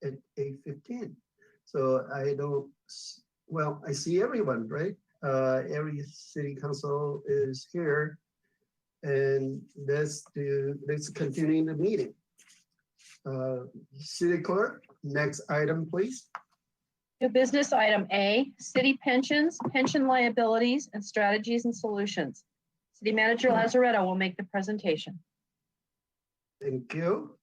at 8:15. So I don't, well, I see everyone, right? Every city council is here. And let's continue the meeting. City clerk, next item, please. New business item A, city pensions, pension liabilities, and strategies and solutions. City Manager Lazaretto will make the presentation. Thank you.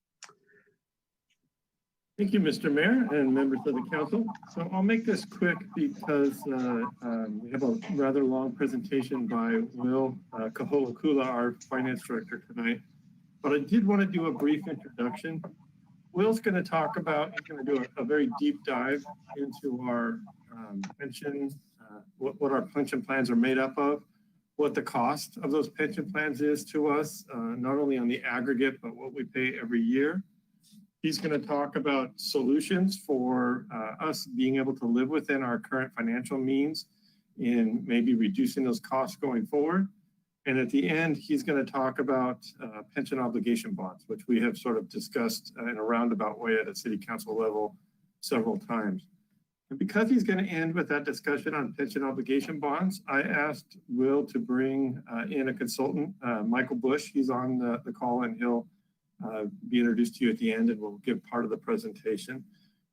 Thank you, Mr. Mayor and members of the council. So I'll make this quick because we have a rather long presentation by Will Kaholakula, our finance director tonight. But I did want to do a brief introduction. Will's going to talk about, he's going to do a very deep dive into our pension, what our pension plans are made up of, what the cost of those pension plans is to us, not only on the aggregate, but what we pay every year. He's going to talk about solutions for us being able to live within our current financial means in maybe reducing those costs going forward. And at the end, he's going to talk about pension obligation bonds, which we have sort of discussed in a roundabout way at a city council level several times. And because he's going to end with that discussion on pension obligation bonds, I asked Will to bring in a consultant, Michael Bush. He's on the call and he'll be introduced to you at the end and we'll give part of the presentation.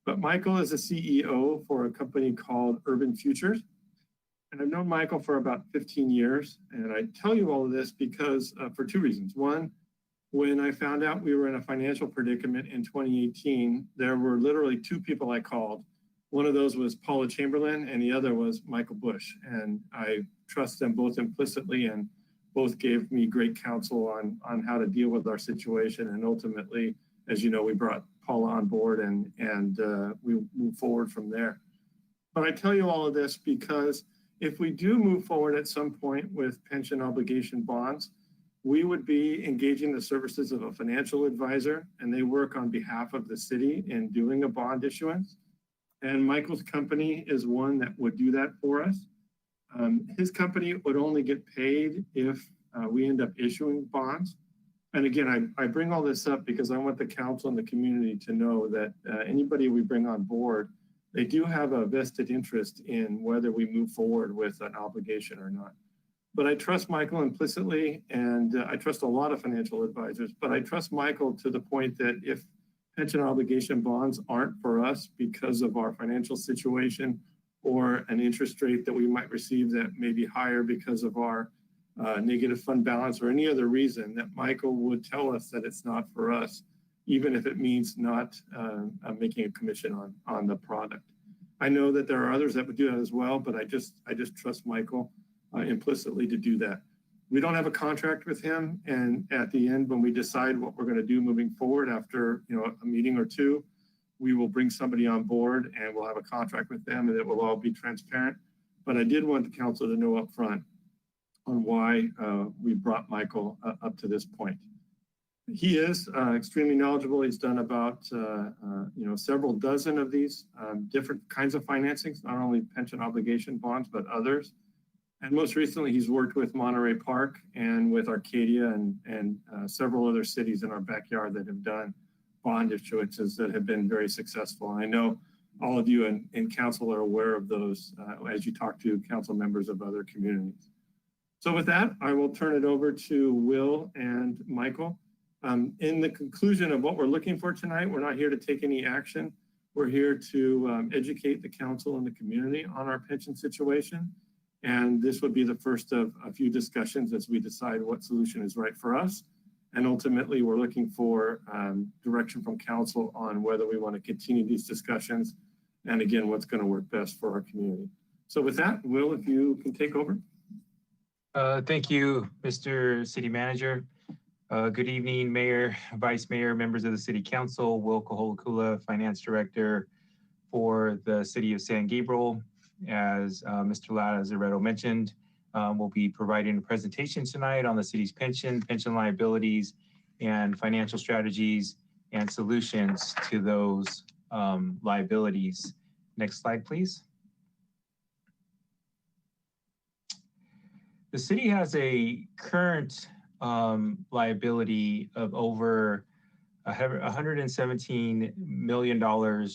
But Michael is a CEO for a company called Urban Futures. And I've known Michael for about 15 years. And I tell you all of this because for two reasons. One, when I found out we were in a financial predicament in 2018, there were literally two people I called. One of those was Paula Chamberlain and the other was Michael Bush. And I trust them both implicitly and both gave me great counsel on how to deal with our situation. And ultimately, as you know, we brought Paula on board and we moved forward from there. But I tell you all of this because if we do move forward at some point with pension obligation bonds, we would be engaging the services of a financial advisor, and they work on behalf of the city in doing a bond issuance. And Michael's company is one that would do that for us. His company would only get paid if we end up issuing bonds. And again, I bring all this up because I want the council and the community to know that anybody we bring on board, they do have a vested interest in whether we move forward with an obligation or not. But I trust Michael implicitly, and I trust a lot of financial advisors, but I trust Michael to the point that if pension obligation bonds aren't for us because of our financial situation or an interest rate that we might receive that may be higher because of our negative fund balance or any other reason, that Michael would tell us that it's not for us, even if it means not making a commission on the product. I know that there are others that would do that as well, but I just trust Michael implicitly to do that. We don't have a contract with him, and at the end, when we decide what we're going to do moving forward after a meeting or two, we will bring somebody on board and we'll have a contract with them, and it will all be transparent. But I did want the council to know up front on why we brought Michael up to this point. He is extremely knowledgeable. He's done about several dozen of these different kinds of financings, not only pension obligation bonds, but others. And most recently, he's worked with Monterey Park and with Arcadia and several other cities in our backyard that have done bond issuances that have been very successful. And I know all of you in council are aware of those as you talk to council members of other communities. So with that, I will turn it over to Will and Michael. In the conclusion of what we're looking for tonight, we're not here to take any action. We're here to educate the council and the community on our pension situation. And this would be the first of a few discussions as we decide what solution is right for us. And ultimately, we're looking for direction from council on whether we want to continue these discussions. And again, what's going to work best for our community. So with that, Will, if you can take over. Thank you, Mr. City Manager. Good evening, Mayor, Vice Mayor, members of the City Council. Will Kaholakula, Finance Director for the City of San Gabriel. As Mr. Lazaretto mentioned, we'll be providing a presentation tonight on the city's pension liabilities, and financial strategies and solutions to those liabilities. Next slide, please. The city has a current liability of over $117 million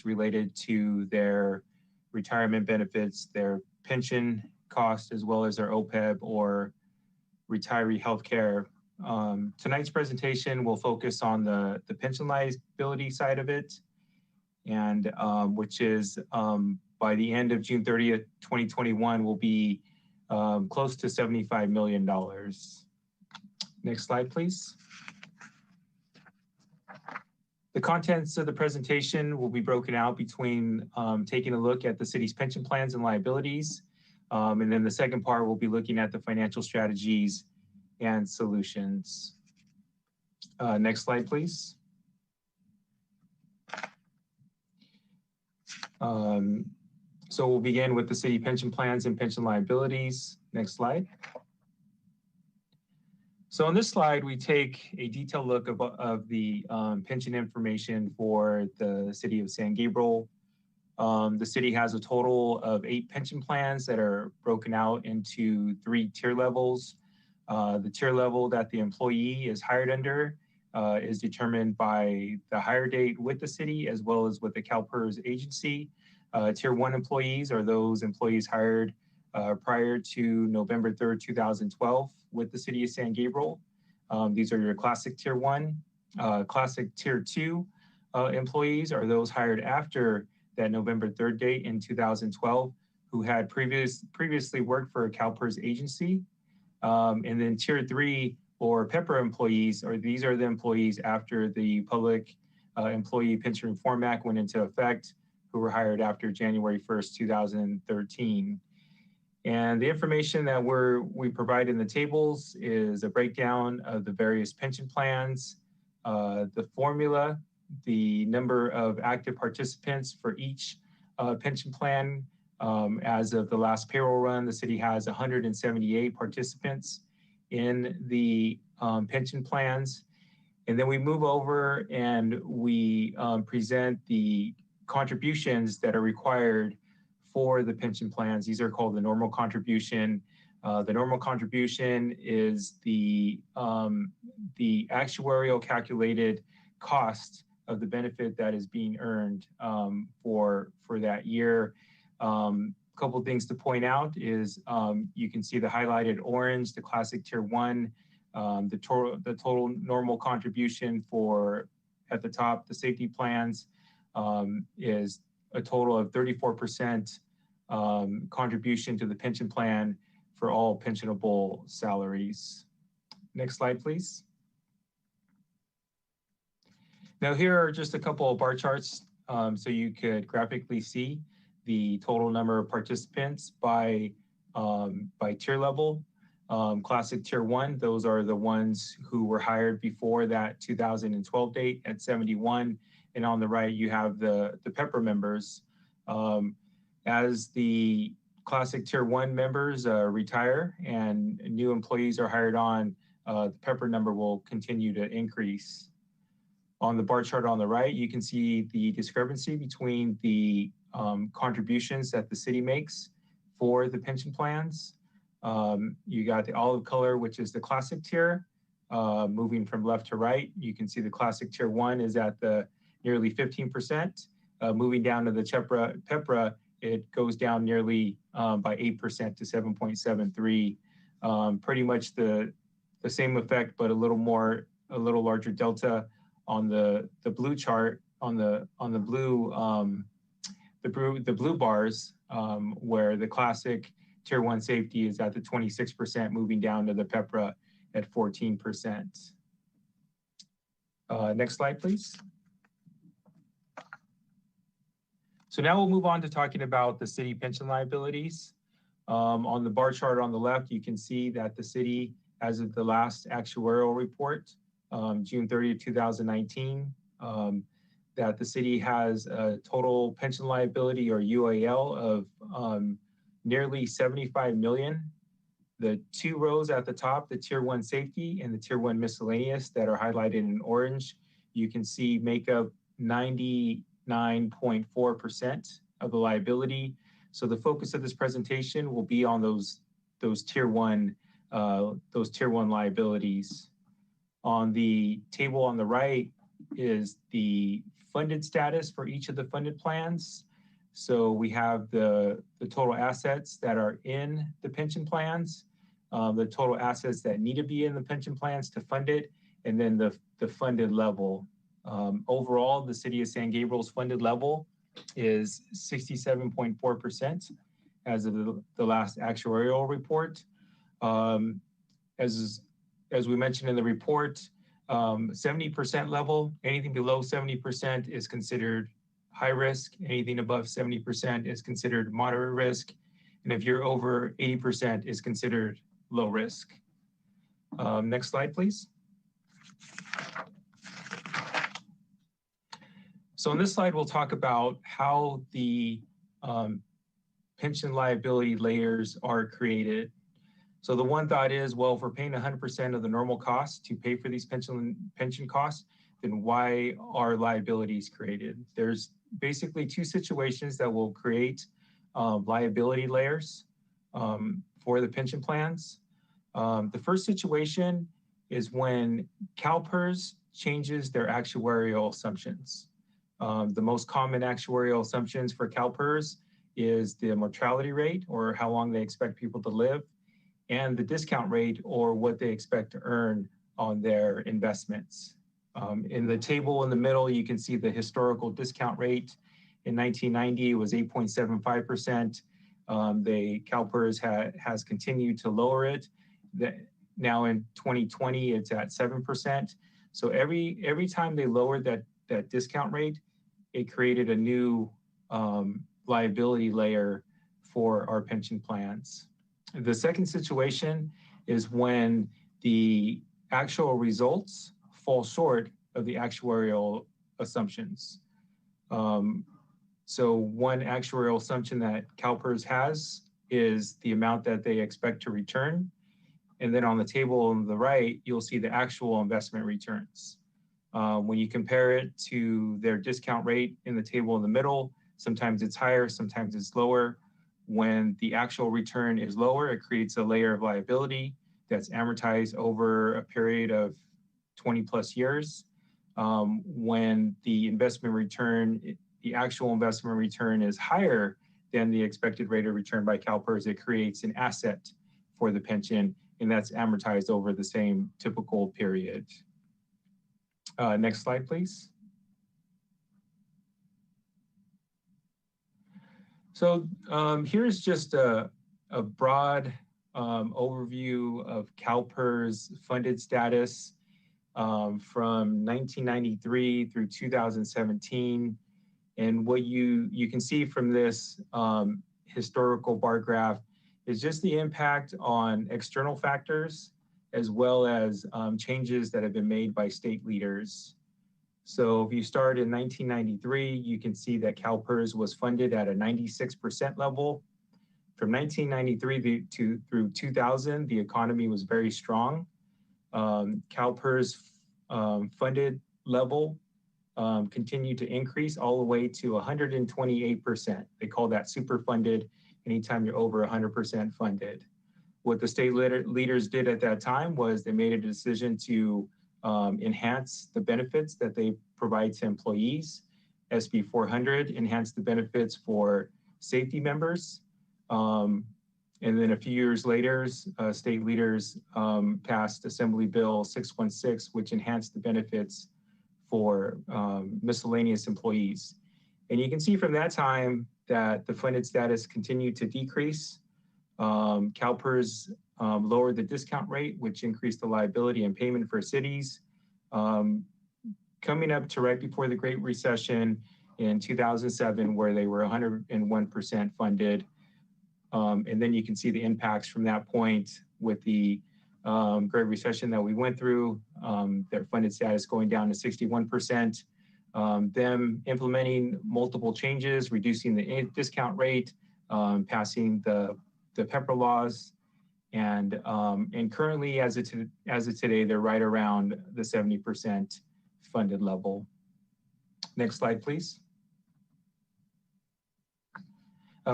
related to their retirement benefits, their pension cost, as well as their OPEB or retiree health care. Tonight's presentation will focus on the pension liability side of it, and which is by the end of June 30th, 2021 will be close to $75 million. Next slide, please. The contents of the presentation will be broken out between taking a look at the city's pension plans and liabilities. And then the second part will be looking at the financial strategies and solutions. Next slide, please. So we'll begin with the city pension plans and pension liabilities. Next slide. So on this slide, we take a detailed look of the pension information for the city of San Gabriel. The city has a total of 8 pension plans that are broken out into 3 tier levels. The tier level that the employee is hired under is determined by the hire date with the city as well as with the CalPERS agency. Tier 1 employees are those employees hired prior to November 3rd, 2012 with the city of San Gabriel. These are your classic tier 1. Classic tier 2 employees are those hired after that November 3rd date in 2012 who had previously worked for a CalPERS agency. And then tier 3 or PEPRA employees, or these are the employees after the Public Employee Pension Reform Act went into effect, who were hired after January 1st, 2013. And the information that we provide in the tables is a breakdown of the various pension plans, the formula, the number of active participants for each pension plan. As of the last payroll run, the city has 178 participants in the pension plans. And then we move over and we present the contributions that are required for the pension plans. These are called the normal contribution. The normal contribution is the actuarial calculated cost of the benefit that is being earned for that year. Couple things to point out is you can see the highlighted orange, the classic tier 1, the total normal contribution for at the top, the safety plans is a total of 34% contribution to the pension plan for all pensionable salaries. Next slide, please. Now here are just a couple of bar charts so you could graphically see the total number of participants by tier level. Classic tier 1, those are the ones who were hired before that 2012 date at 71. And on the right, you have the PEPRA members. As the classic tier 1 members retire and new employees are hired on, the PEPRA number will continue to increase. On the bar chart on the right, you can see the discrepancy between the contributions that the city makes for the pension plans. You got the olive color, which is the classic tier. Moving from left to right, you can see the classic tier 1 is at the nearly 15%. Moving down to the PEPRA, it goes down nearly by 8% to 7.73. Pretty much the same effect, but a little larger delta on the blue chart, on the blue bars, where the classic tier 1 safety is at the 26%, moving down to the PEPRA at 14%. Next slide, please. So now we'll move on to talking about the city pension liabilities. On the bar chart on the left, you can see that the city, as of the last actuarial report, June 30th, 2019, that the city has a total pension liability or UAL of nearly 75 million. The 2 rows at the top, the tier 1 safety and the tier 1 miscellaneous that are highlighted in orange, you can see make up 99.4% of the liability. So the focus of this presentation will be on those tier 1 liabilities. On the table on the right, is the funded status for each of the funded plans. So we have the total assets that are in the pension plans, the total assets that need to be in the pension plans to fund it, and then the funded level. Overall, the city of San Gabriel's funded level is 67.4% as of the last actuarial report. As we mentioned in the report, 70% level, anything below 70% is considered high risk. Anything above 70% is considered moderate risk. And if you're over 80% is considered low risk. Next slide, please. So on this slide, we'll talk about how the pension liability layers are created. So the one thought is, well, if we're paying 100% of the normal cost to pay for these pension costs, then why are liabilities created? There's basically two situations that will create liability layers for the pension plans. The first situation is when CalPERS changes their actuarial assumptions. The most common actuarial assumptions for CalPERS is the mortality rate, or how long they expect people to live, and the discount rate, or what they expect to earn on their investments. In the table in the middle, you can see the historical discount rate. In 1990, it was 8.75%. CalPERS has continued to lower it. Now in 2020, it's at 7%. So every time they lowered that discount rate, it created a new liability layer for our pension plans. The second situation is when the actual results fall short of the actuarial assumptions. So one actuarial assumption that CalPERS has is the amount that they expect to return. And then on the table on the right, you'll see the actual investment returns. When you compare it to their discount rate in the table in the middle, sometimes it's higher, sometimes it's lower. When the actual return is lower, it creates a layer of liability that's amortized over a period of 20 plus years. When the investment return, the actual investment return is higher than the expected rate of return by CalPERS, it creates an asset for the pension, and that's amortized over the same typical period. Next slide, please. So here's just a broad overview of CalPERS funded status from 1993 through 2017. And what you can see from this historical bar graph is just the impact on external factors, as well as changes that have been made by state leaders. So if you start in 1993, you can see that CalPERS was funded at a 96% level. From 1993 through 2000, the economy was very strong. CalPERS funded level continued to increase all the way to 128%. They call that super funded anytime you're over 100% funded. What the state leaders did at that time was they made a decision to enhance the benefits that they provide to employees. SB 400 enhanced the benefits for safety members. And then a few years later, state leaders passed Assembly Bill 616, which enhanced the benefits for miscellaneous employees. And you can see from that time that the funded status continued to decrease. CalPERS lowered the discount rate, which increased the liability and payment for cities. Coming up to right before the Great Recession in 2007, where they were 101% funded. And then you can see the impacts from that point with the Great Recession that we went through, their funded status going down to 61%, them implementing multiple changes, reducing the discount rate, passing the PEPRA laws, and currently, as of today, they're right around the 70% funded level. Next slide, please.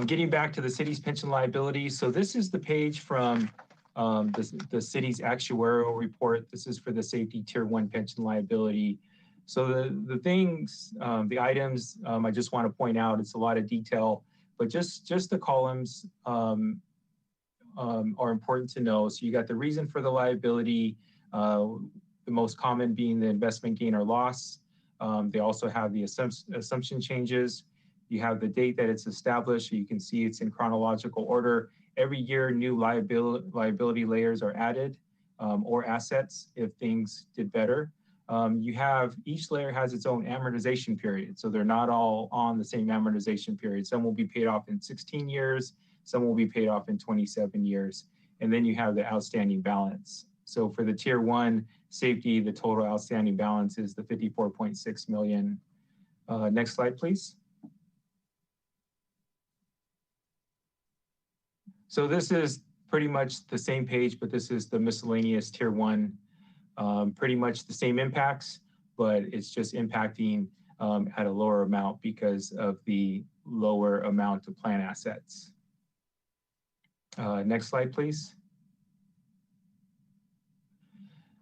Getting back to the city's pension liability. So this is the page from the city's actuarial report. This is for the safety tier 1 pension liability. So the things, the items, I just want to point out, it's a lot of detail, but just the columns are important to know. So you got the reason for the liability, the most common being the investment gain or loss. They also have the assumption changes. You have the date that it's established. So you can see it's in chronological order. Every year, new liability layers are added or assets if things did better. You have, each layer has its own amortization period. So they're not all on the same amortization period. Some will be paid off in 16 years. Some will be paid off in 27 years. And then you have the outstanding balance. So for the tier 1 safety, the total outstanding balance is the 54.6 million. Next slide, please. So this is pretty much the same page, but this is the miscellaneous tier 1. Pretty much the same impacts, but it's just impacting at a lower amount because of the lower amount of plan assets. Next slide, please.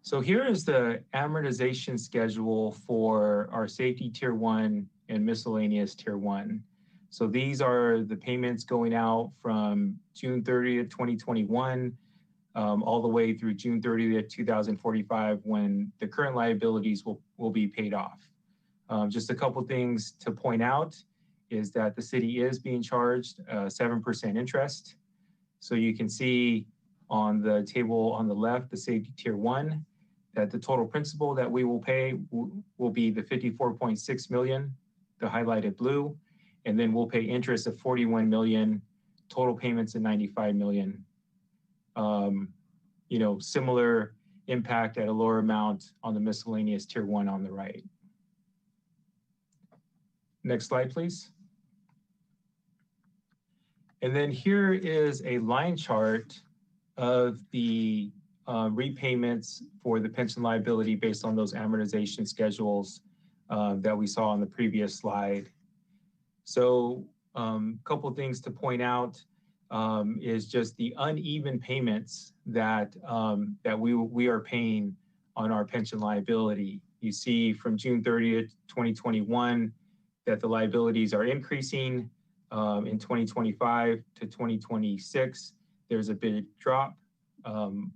So here is the amortization schedule for our safety tier 1 and miscellaneous tier 1. So these are the payments going out from June 30th, 2021, all the way through June 30th, 2045, when the current liabilities will be paid off. Just a couple things to point out is that the city is being charged 7% interest. So you can see on the table on the left, the safety tier 1, that the total principal that we will pay will be the 54.6 million, the highlighted blue, and then we'll pay interest of 41 million, total payments of 95 million. You know, similar impact at a lower amount on the miscellaneous tier 1 on the right. Next slide, please. And then here is a line chart of the repayments for the pension liability based on those amortization schedules that we saw on the previous slide. So a couple of things to point out is just the uneven payments that we are paying on our pension liability. You see from June 30th, 2021, that the liabilities are increasing. In 2025 to 2026, there's a big drop.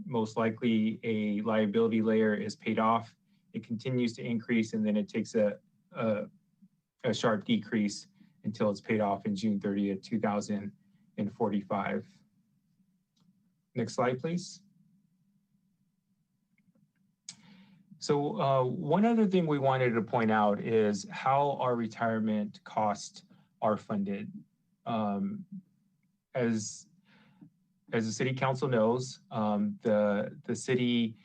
Most likely a liability layer is paid off. It continues to increase, and then it takes a sharp decrease until it's paid off in June 30th, 2045. Next slide, please. So one other thing we wanted to point out is how our retirement costs are funded. As the city council knows, the city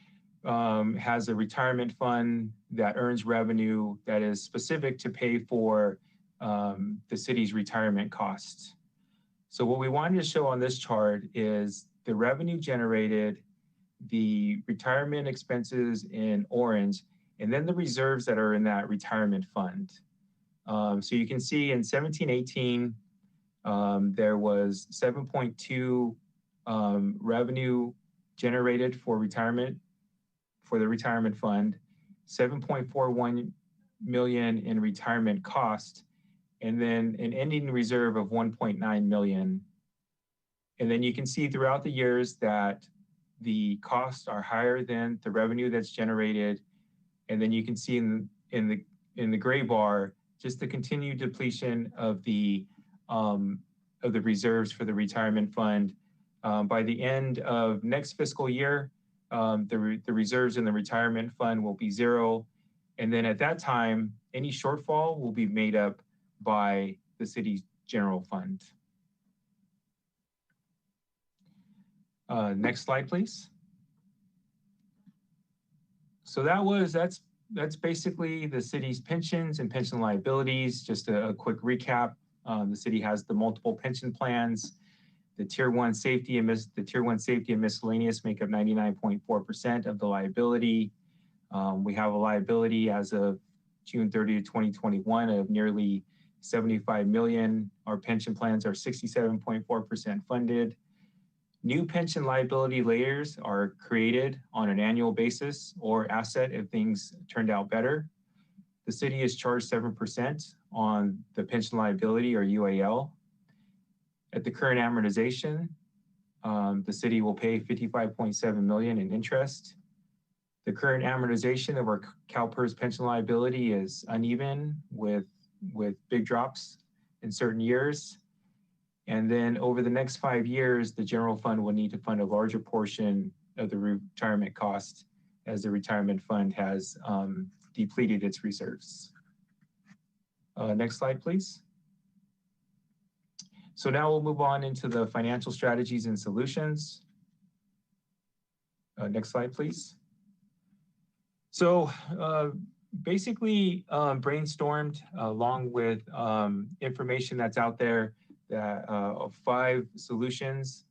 has a retirement fund that earns revenue that is specific to pay for the city's retirement costs. So what we wanted to show on this chart is the revenue generated, the retirement expenses in orange, and then the reserves that are in that retirement fund. So you can see in 17-18, there was 7.2 revenue generated for retirement, for the retirement fund, 7.41 million in retirement cost, and then an ending reserve of 1.9 million. And then you can see throughout the years that the costs are higher than the revenue that's generated. And then you can see in the gray bar, just the continued depletion of the reserves for the retirement fund. By the end of next fiscal year, the reserves in the retirement fund will be 0. And then at that time, any shortfall will be made up by the city's general fund. Next slide, please. So that's basically the city's pensions and pension liabilities. Just a quick recap. The city has the multiple pension plans. The tier 1 safety and miscellaneous make up 99.4% of the liability. We have a liability as of June 30th, 2021 of nearly 75 million. Our pension plans are 67.4% funded. New pension liability layers are created on an annual basis or asset if things turned out better. The city is charged 7% on the pension liability or UAL. At the current amortization, the city will pay 55.7 million in interest. The current amortization of our CalPERS pension liability is uneven with big drops in certain years. And then over the next 5 years, the general fund will need to fund a larger portion of the retirement cost as the retirement fund has depleted its reserves. Next slide, please. So now we'll move on into the financial strategies and solutions. Next slide, please. So basically brainstormed along with information that's out there that of 5 solutions,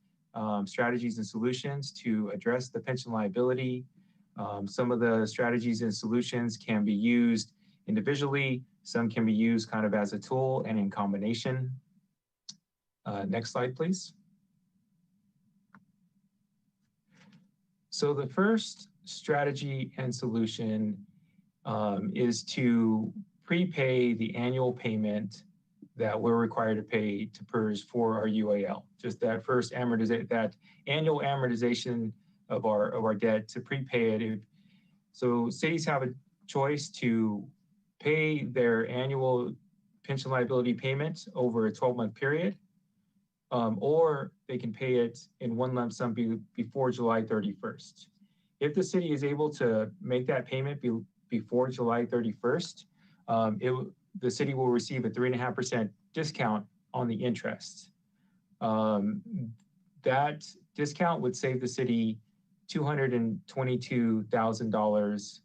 strategies and solutions to address the pension liability. Some of the strategies and solutions can be used individually. Some can be used kind of as a tool and in combination. Next slide, please. So the first strategy and solution is to prepay the annual payment that we're required to pay to PERS for our UAL. Just that first that annual amortization of our debt, to prepay it. So cities have a choice to pay their annual pension liability payment over a 12-month period, or they can pay it in one lump sum before July 31st. If the city is able to make that payment before July 31st, the city will receive a 3.5% discount on the interest. That discount would save the city $222,000,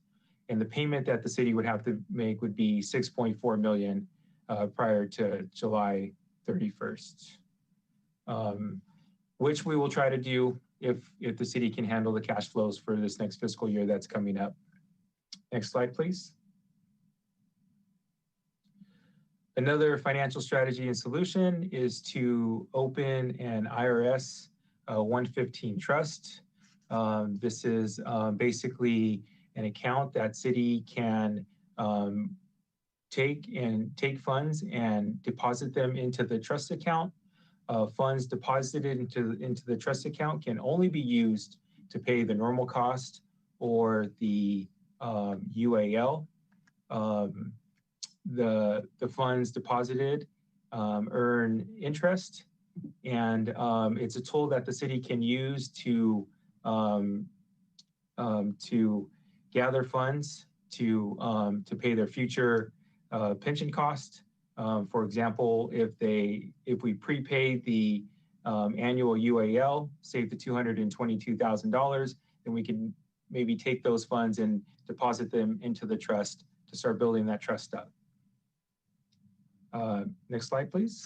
and the payment that the city would have to make would be $6.4 million prior to July 31st, which we will try to do if the city can handle the cash flows for this next fiscal year that's coming up. Next slide, please. Another financial strategy and solution is to open an IRS 115 trust. This is basically an account that city can take funds and deposit them into the trust account. Funds deposited into the trust account can only be used to pay the normal cost or the UAL. The funds deposited earn interest, and it's a tool that the city can use to gather funds to pay their future pension cost. For example, if we prepay the annual UAL, save the $222,000, then we can maybe take those funds and deposit them into the trust to start building that trust up. Next slide, please.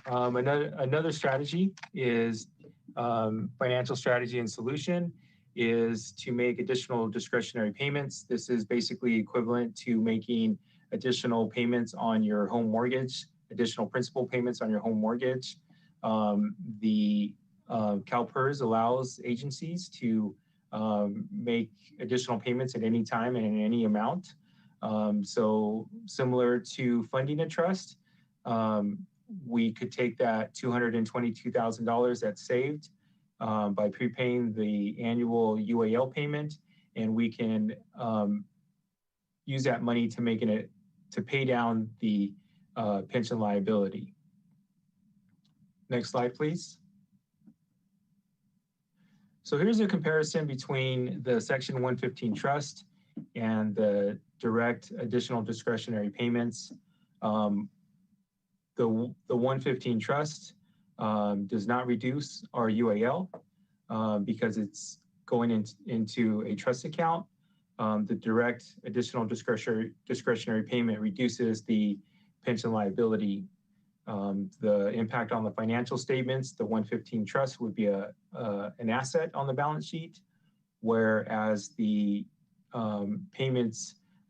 Another strategy is financial strategy and solution is to make additional discretionary payments. This is basically equivalent to making additional payments on your home mortgage, additional principal payments on your home mortgage. The CalPERS allows agencies to make additional payments at any time and in any amount. So similar to funding a trust, we could take that $222,000 that's saved by prepaying the annual UAL payment, and we can use that money to pay down the pension liability. Next slide, please. So here's a comparison between the Section 115 trust and the direct additional discretionary payments. The 115 trust does not reduce our UAL because it's going into a trust account. The direct additional discretionary payment reduces the pension liability. The impact on the financial statements, the 115 trust would be an asset on the balance sheet, whereas the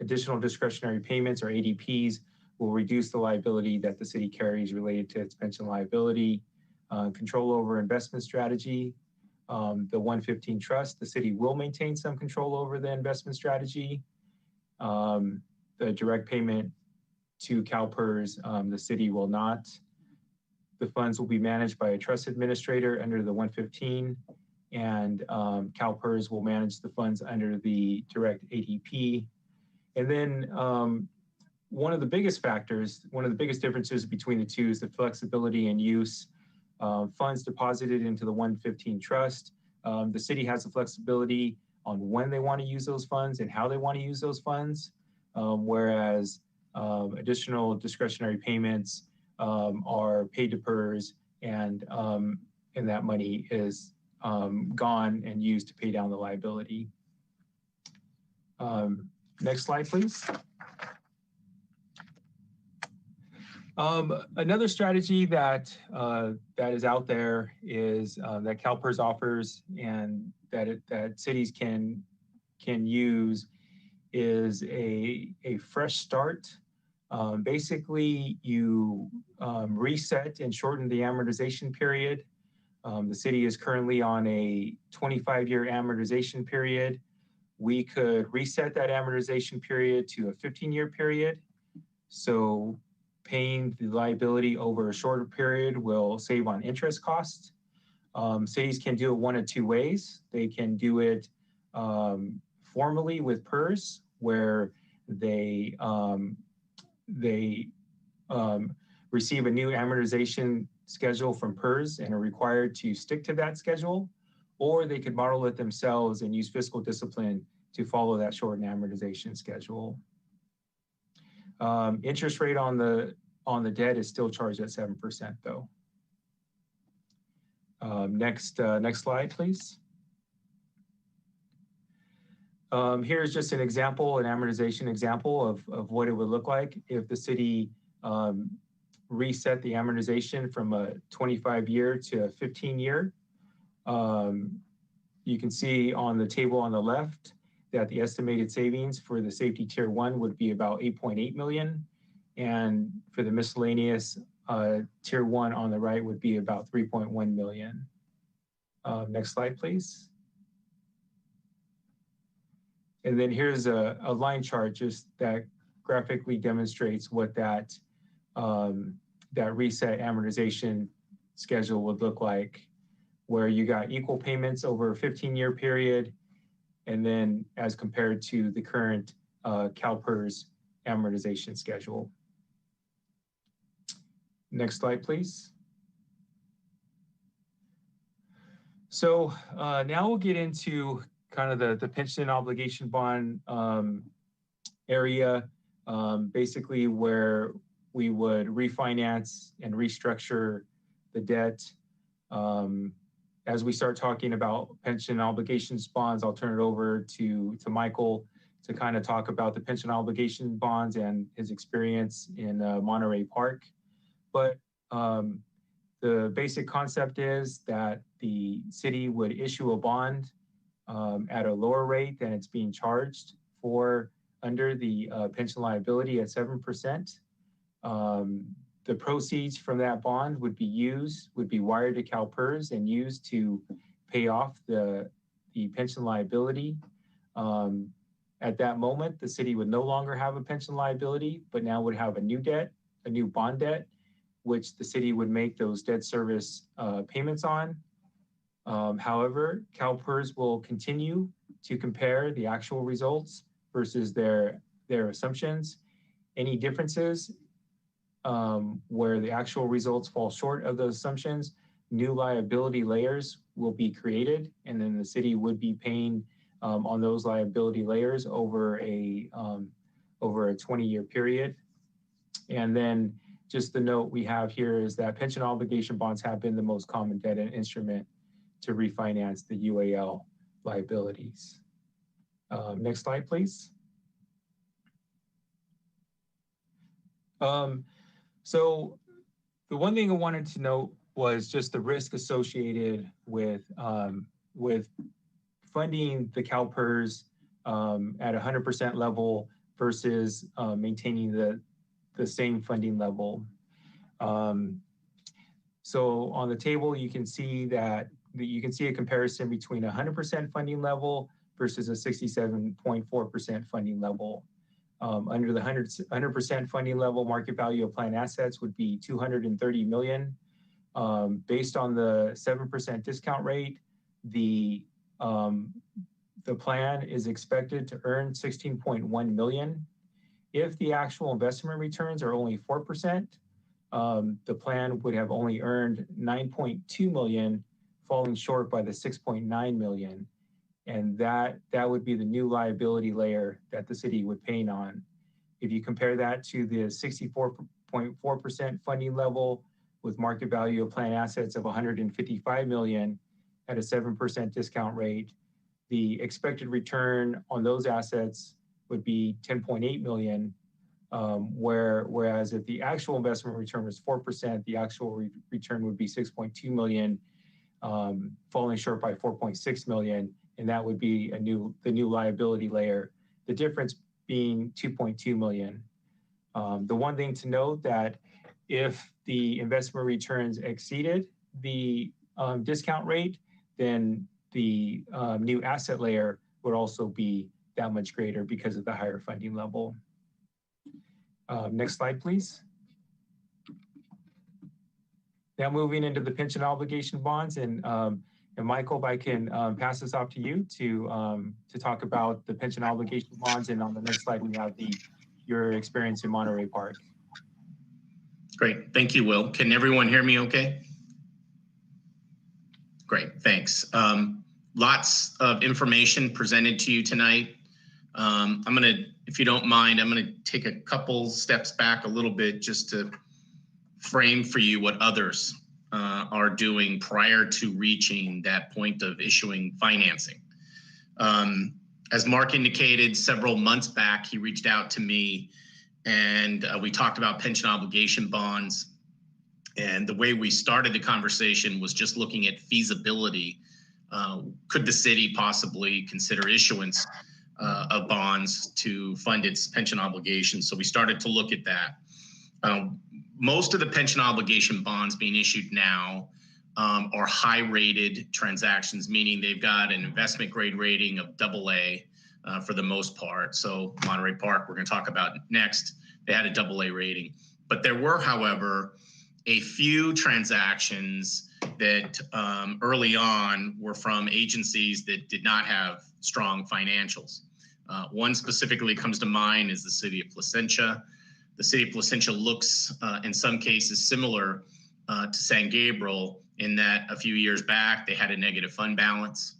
additional discretionary payments or ADPs will reduce the liability that the city carries related to its pension liability. Control over investment strategy. The 115 trust, the city will maintain some control over the investment strategy. the direct payment to CalPERS, the city will not. The funds will be managed by a trust administrator under the 115, and CalPERS will manage the funds under the direct ADP. And then one of the biggest factors, one of the biggest differences between the two is the flexibility and use. Funds deposited into the 115 trust. The city has the flexibility on when they want to use those funds and how they want to use those funds, whereas additional discretionary payments are paid to PERS, and that money is gone and used to pay down the liability. Next slide, please. Another strategy that is out there is that CalPERS offers, and that cities can use, is a fresh start. Basically, you reset and shorten the amortization period. The city is currently on a 25-year amortization period. We could reset that amortization period to a 15-year period. So paying the liability over a shorter period will save on interest costs. Cities can do it one of two ways. They can do it formally with PERS, where they receive a new amortization schedule from PERS and are required to stick to that schedule, or they could model it themselves and use fiscal discipline to follow that shortened amortization schedule. Interest rate on the debt is still charged at 7% though. Next slide, please. Here's just an example, an amortization example of what it would look like if the city reset the amortization from a 25-year to a 15-year. You can see on the table on the left that the estimated savings for the safety tier 1 would be about 8.8 million. And for the miscellaneous tier 1 on the right would be about 3.1 million. Next slide, please. And then here's a line chart just that graphically demonstrates what that reset amortization schedule would look like, where you got equal payments over a 15-year period, and then as compared to the current CalPERS amortization schedule. Next slide, please. So now we'll get into kind of the pension obligation bond area, basically where we would refinance and restructure the debt. As we start talking about pension obligations bonds, I'll turn it over to Michael to kind of talk about the pension obligation bonds and his experience in Monterey Park. But the basic concept is that the city would issue a bond at a lower rate than it's being charged for under the pension liability at 7%. The proceeds from that bond would be wired to CalPERS and used to pay off the pension liability. At that moment, the city would no longer have a pension liability, but now would have a new debt, a new bond debt, which the city would make those debt service payments on. However, CalPERS will continue to compare the actual results versus their assumptions. Any differences where the actual results fall short of those assumptions, new liability layers will be created, and then the city would be paying on those liability layers over a 20-year period. And then just the note we have here is that pension obligation bonds have been the most common debt instrument to refinance the UAL liabilities. Next slide, please. So the one thing I wanted to note was just the risk associated with funding the CalPERS at 100% level versus maintaining the same funding level. So on the table, you can see that you can see a comparison between 100% funding level versus a 67.4% funding level. Under the 100% funding level, market value of plan assets would be 230 million. Based on the 7% discount rate, the plan is expected to earn 16.1 million. If the actual investment returns are only 4%, the plan would have only earned 9.2 million, falling short by the 6.9 million. And that would be the new liability layer that the city would pay on. If you compare that to the 64.4% funding level with market value of plan assets of 155 million at a 7% discount rate, the expected return on those assets would be 10.8 million. Whereas if the actual investment return was 4%, the actual return would be 6.2 million, falling short by 4.6 million, and that would be the new liability layer. The difference being 2.2 million. The one thing to note that if the investment returns exceeded the discount rate, then the new asset layer would also be that much greater because of the higher funding level. Next slide, please. Now moving into the pension obligation bonds, and Michael, if I can pass this off to you to talk about the pension obligation bonds, and on the next slide we have your experience in Monterey Park. Great, thank you, Will. Can everyone hear me okay? Great, thanks. Lots of information presented to you tonight. I'm gonna, if you don't mind, I'm gonna take a couple steps back a little bit just to frame for you what others are doing prior to reaching that point of issuing financing. As Mark indicated, several months back, he reached out to me and we talked about pension obligation bonds. And the way we started the conversation was just looking at feasibility. Could the city possibly consider issuance of bonds to fund its pension obligations? So we started to look at that. Most of the pension obligation bonds being issued now are high-rated transactions, meaning they've got an investment grade rating of AA for the most part. So Monterey Park, we're going to talk about next, they had a AA rating. But there were, however, a few transactions that early on were from agencies that did not have strong financials. One specifically comes to mind is the city of Placentia. The city of Placentia looks in some cases similar to San Gabriel in that a few years back, they had a negative fund balance.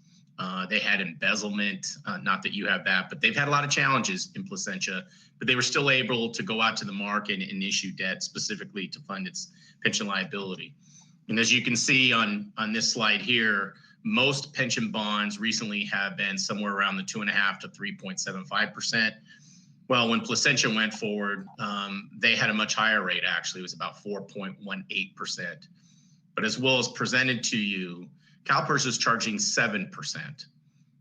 They had embezzlement, not that you have that, but they've had a lot of challenges in Placentia, but they were still able to go out to the market and issue debt specifically to fund its pension liability. And as you can see on this slide here, most pension bonds recently have been somewhere around the 2.5 to 3.75%. Well, when Placentia went forward, they had a much higher rate, actually. It was about 4.18%. But as Will has presented to you, CalPERS is charging 7%.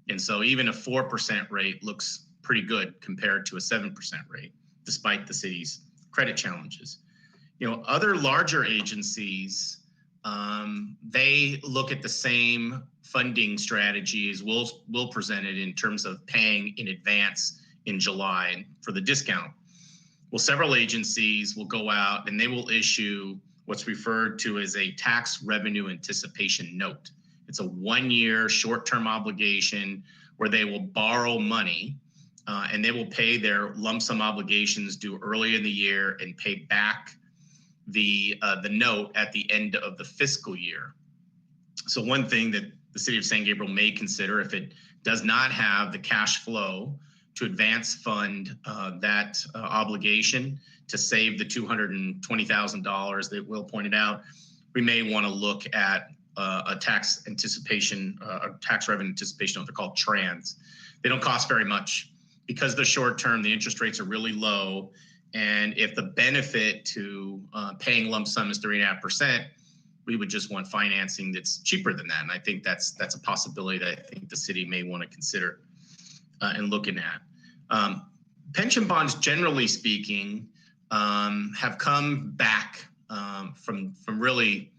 And so even a 4% rate looks pretty good compared to a 7% rate, despite the city's credit challenges. You know, other larger agencies, they look at the same funding strategy as Will presented in terms of paying in advance in July for the discount. Well, several agencies will go out and they will issue what's referred to as a tax revenue anticipation note. It's a 1-year short-term obligation where they will borrow money and they will pay their lump sum obligations due early in the year and pay back the note at the end of the fiscal year. So one thing that the city of San Gabriel may consider, if it does not have the cash flow to advance fund that obligation to save the $220,000 that Will pointed out, we may want to look at a tax anticipation, tax revenue anticipation note. They're called trans. They don't cost very much because they're short term. The interest rates are really low, and if the benefit to paying lump sum is 3.5%, we would just want financing that's cheaper than that. And I think that's a possibility that I think the city may want to consider and looking at. Pension bonds, generally speaking, have come back from really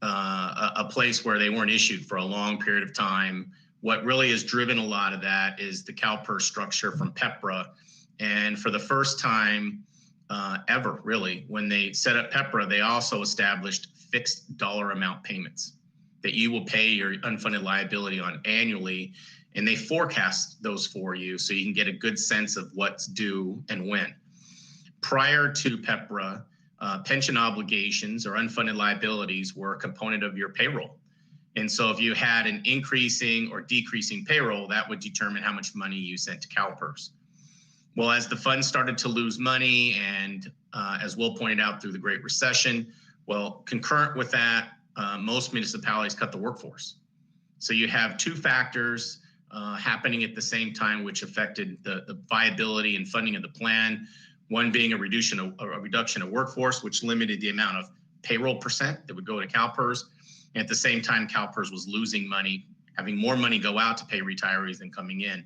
a place where they weren't issued for a long period of time. What really has driven a lot of that is the CalPERS structure from PEPRA And for the first time ever, really, when they set up PEPRA, they also established fixed dollar amount payments that you will pay your unfunded liability on annually. And they forecast those for you so you can get a good sense of what's due and when. Prior to PEPRA, pension obligations or unfunded liabilities were a component of your payroll. And so if you had an increasing or decreasing payroll, that would determine how much money you sent to CalPERS. Well, as the fund started to lose money and as Will pointed out through the Great Recession, well, concurrent with that, most municipalities cut the workforce. So you have two factors happening at the same time, which affected the viability and funding of the plan. One being a reduction of workforce, which limited the amount of payroll percent that would go to CalPERS. And at the same time, CalPERS was losing money, having more money go out to pay retirees than coming in.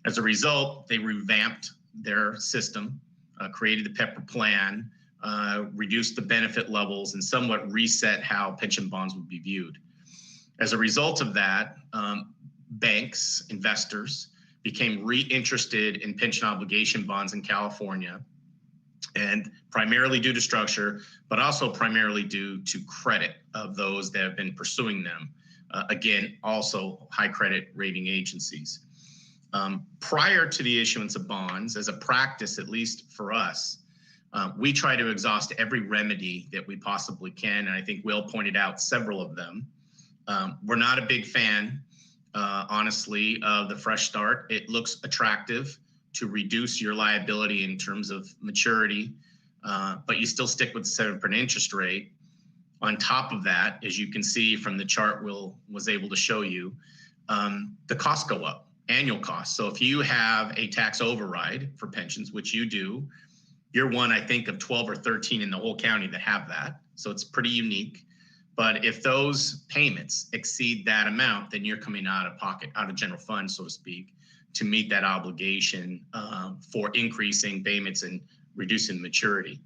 As a result, they revamped their system, created the PEPRA plan, reduced the benefit levels, and somewhat reset how pension bonds would be viewed. As a result of that, banks, investors, became reinterested in pension obligation bonds in California, and primarily due to structure, but also primarily due to credit of those that have been pursuing them. Again, also high credit rating agencies. Prior to the issuance of bonds, as a practice, at least for us, we try to exhaust every remedy that we possibly can, and I think Will pointed out several of them. We're not a big fan, honestly, of the Fresh Start. It looks attractive to reduce your liability in terms of maturity, but you still stick with the 7% interest rate. On top of that, as you can see from the chart Will was able to show you, the costs go up, annual costs. So if you have a tax override for pensions, which you do, you're one, I think, of 12 or 13 in the whole county that have that. So it's pretty unique. But if those payments exceed that amount, then you're coming out of pocket, out of general fund, so to speak, to meet that obligation for increasing payments and reducing maturity.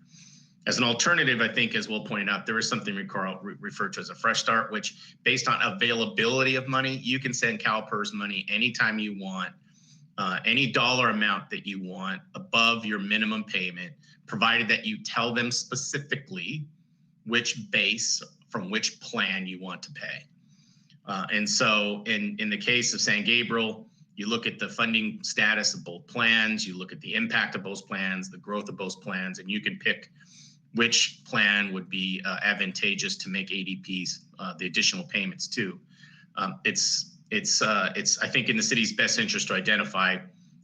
As an alternative, I think, as Will pointed out, there is something referred to as a Fresh Start, which based on availability of money, you can send CalPERS money anytime you want, any dollar amount that you want above your minimum payment, provided that you tell them specifically which base from which plan you want to pay. And so in the case of San Gabriel, you look at the funding status of both plans, you look at the impact of both plans, the growth of both plans, and you can pick which plan would be advantageous to make ADPs the additional payments to. It's I think in the city's best interest to identify,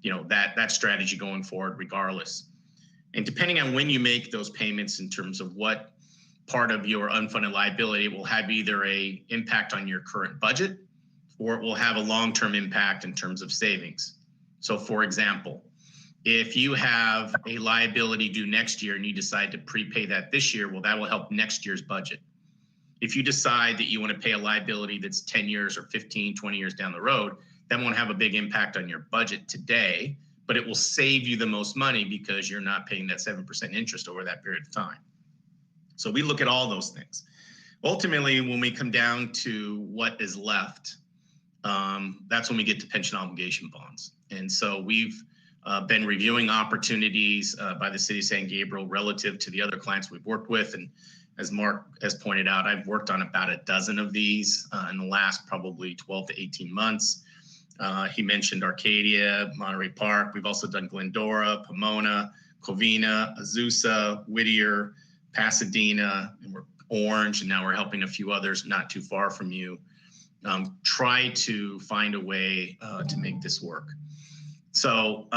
that strategy going forward regardless. And depending on when you make those payments in terms of what part of your unfunded liability, will have either a impact on your current budget or it will have a long-term impact in terms of savings. So for example, if you have a liability due next year and you decide to prepay that this year, well, that will help next year's budget. If you decide that you want to pay a liability that's 10 years or 15, 20 years down the road, that won't have a big impact on your budget today, but it will save you the most money because you're not paying that 7% interest over that period of time. So we look at all those things. Ultimately, when we come down to what is left, that's when we get to pension obligation bonds. And so we've been reviewing opportunities by the city of San Gabriel relative to the other clients we've worked with. And as Mark has pointed out, I've worked on about a dozen of these in the last probably 12 to 18 months. He mentioned Arcadia, Monterey Park. We've also done Glendora, Pomona, Covina, Azusa, Whittier, Pasadena, and we're Orange, and now we're helping a few others not too far from you try to find a way to make this work. So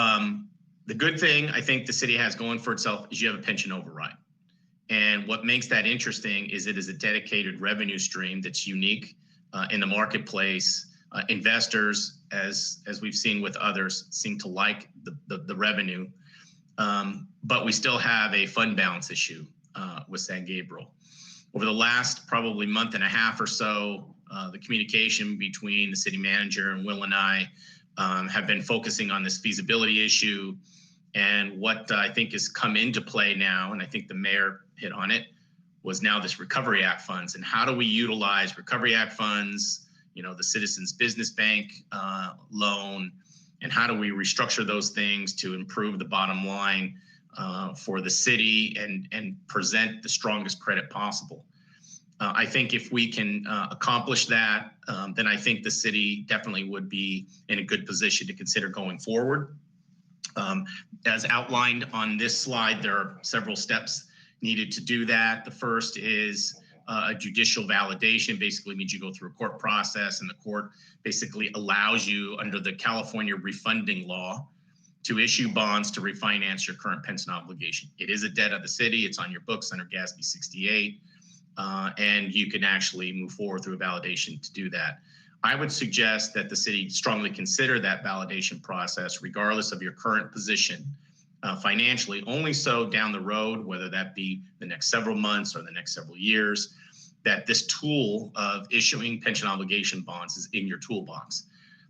the good thing I think the city has going for itself is you have a pension override. And what makes that interesting is it is a dedicated revenue stream that's unique in the marketplace. Investors, as we've seen with others, seem to like the revenue, but we still have a fund balance issue with San Gabriel. Over the last probably month and a half or so, the communication between the city manager and Will and I have been focusing on this feasibility issue. And what I think has come into play now, and I think the mayor hit on it, was now this Recovery Act funds. And how do we utilize Recovery Act funds, the Citizens Business Bank loan, and how do we restructure those things to improve the bottom line for the city and present the strongest credit possible. I think if we can accomplish that, then I think the city definitely would be in a good position to consider going forward. As outlined on this slide, there are several steps needed to do that. The first is a judicial validation. Basically means you go through a court process, and the court basically allows you under the California refunding law to issue bonds to refinance your current pension obligation. It is a debt of the city. It's on your books under GASB 68. And you can actually move forward through a validation to do that. I would suggest that the city strongly consider that validation process, regardless of your current position financially, only so down the road, whether that be the next several months or the next several years, that this tool of issuing pension obligation bonds is in your toolbox.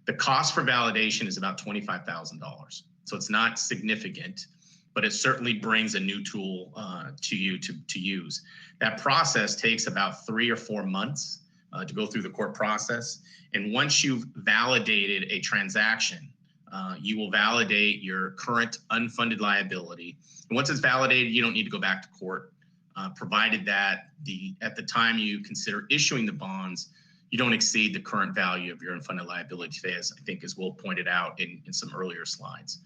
The cost for validation is about $25,000. So it's not significant, but it certainly brings a new tool to you to use. That process takes about 3 or 4 months to go through the court process. And once you've validated a transaction, you will validate your current unfunded liability. And once it's validated, you don't need to go back to court, provided that at the time you consider issuing the bonds, you don't exceed the current value of your unfunded liability today, as I think as Will pointed out in some earlier slides.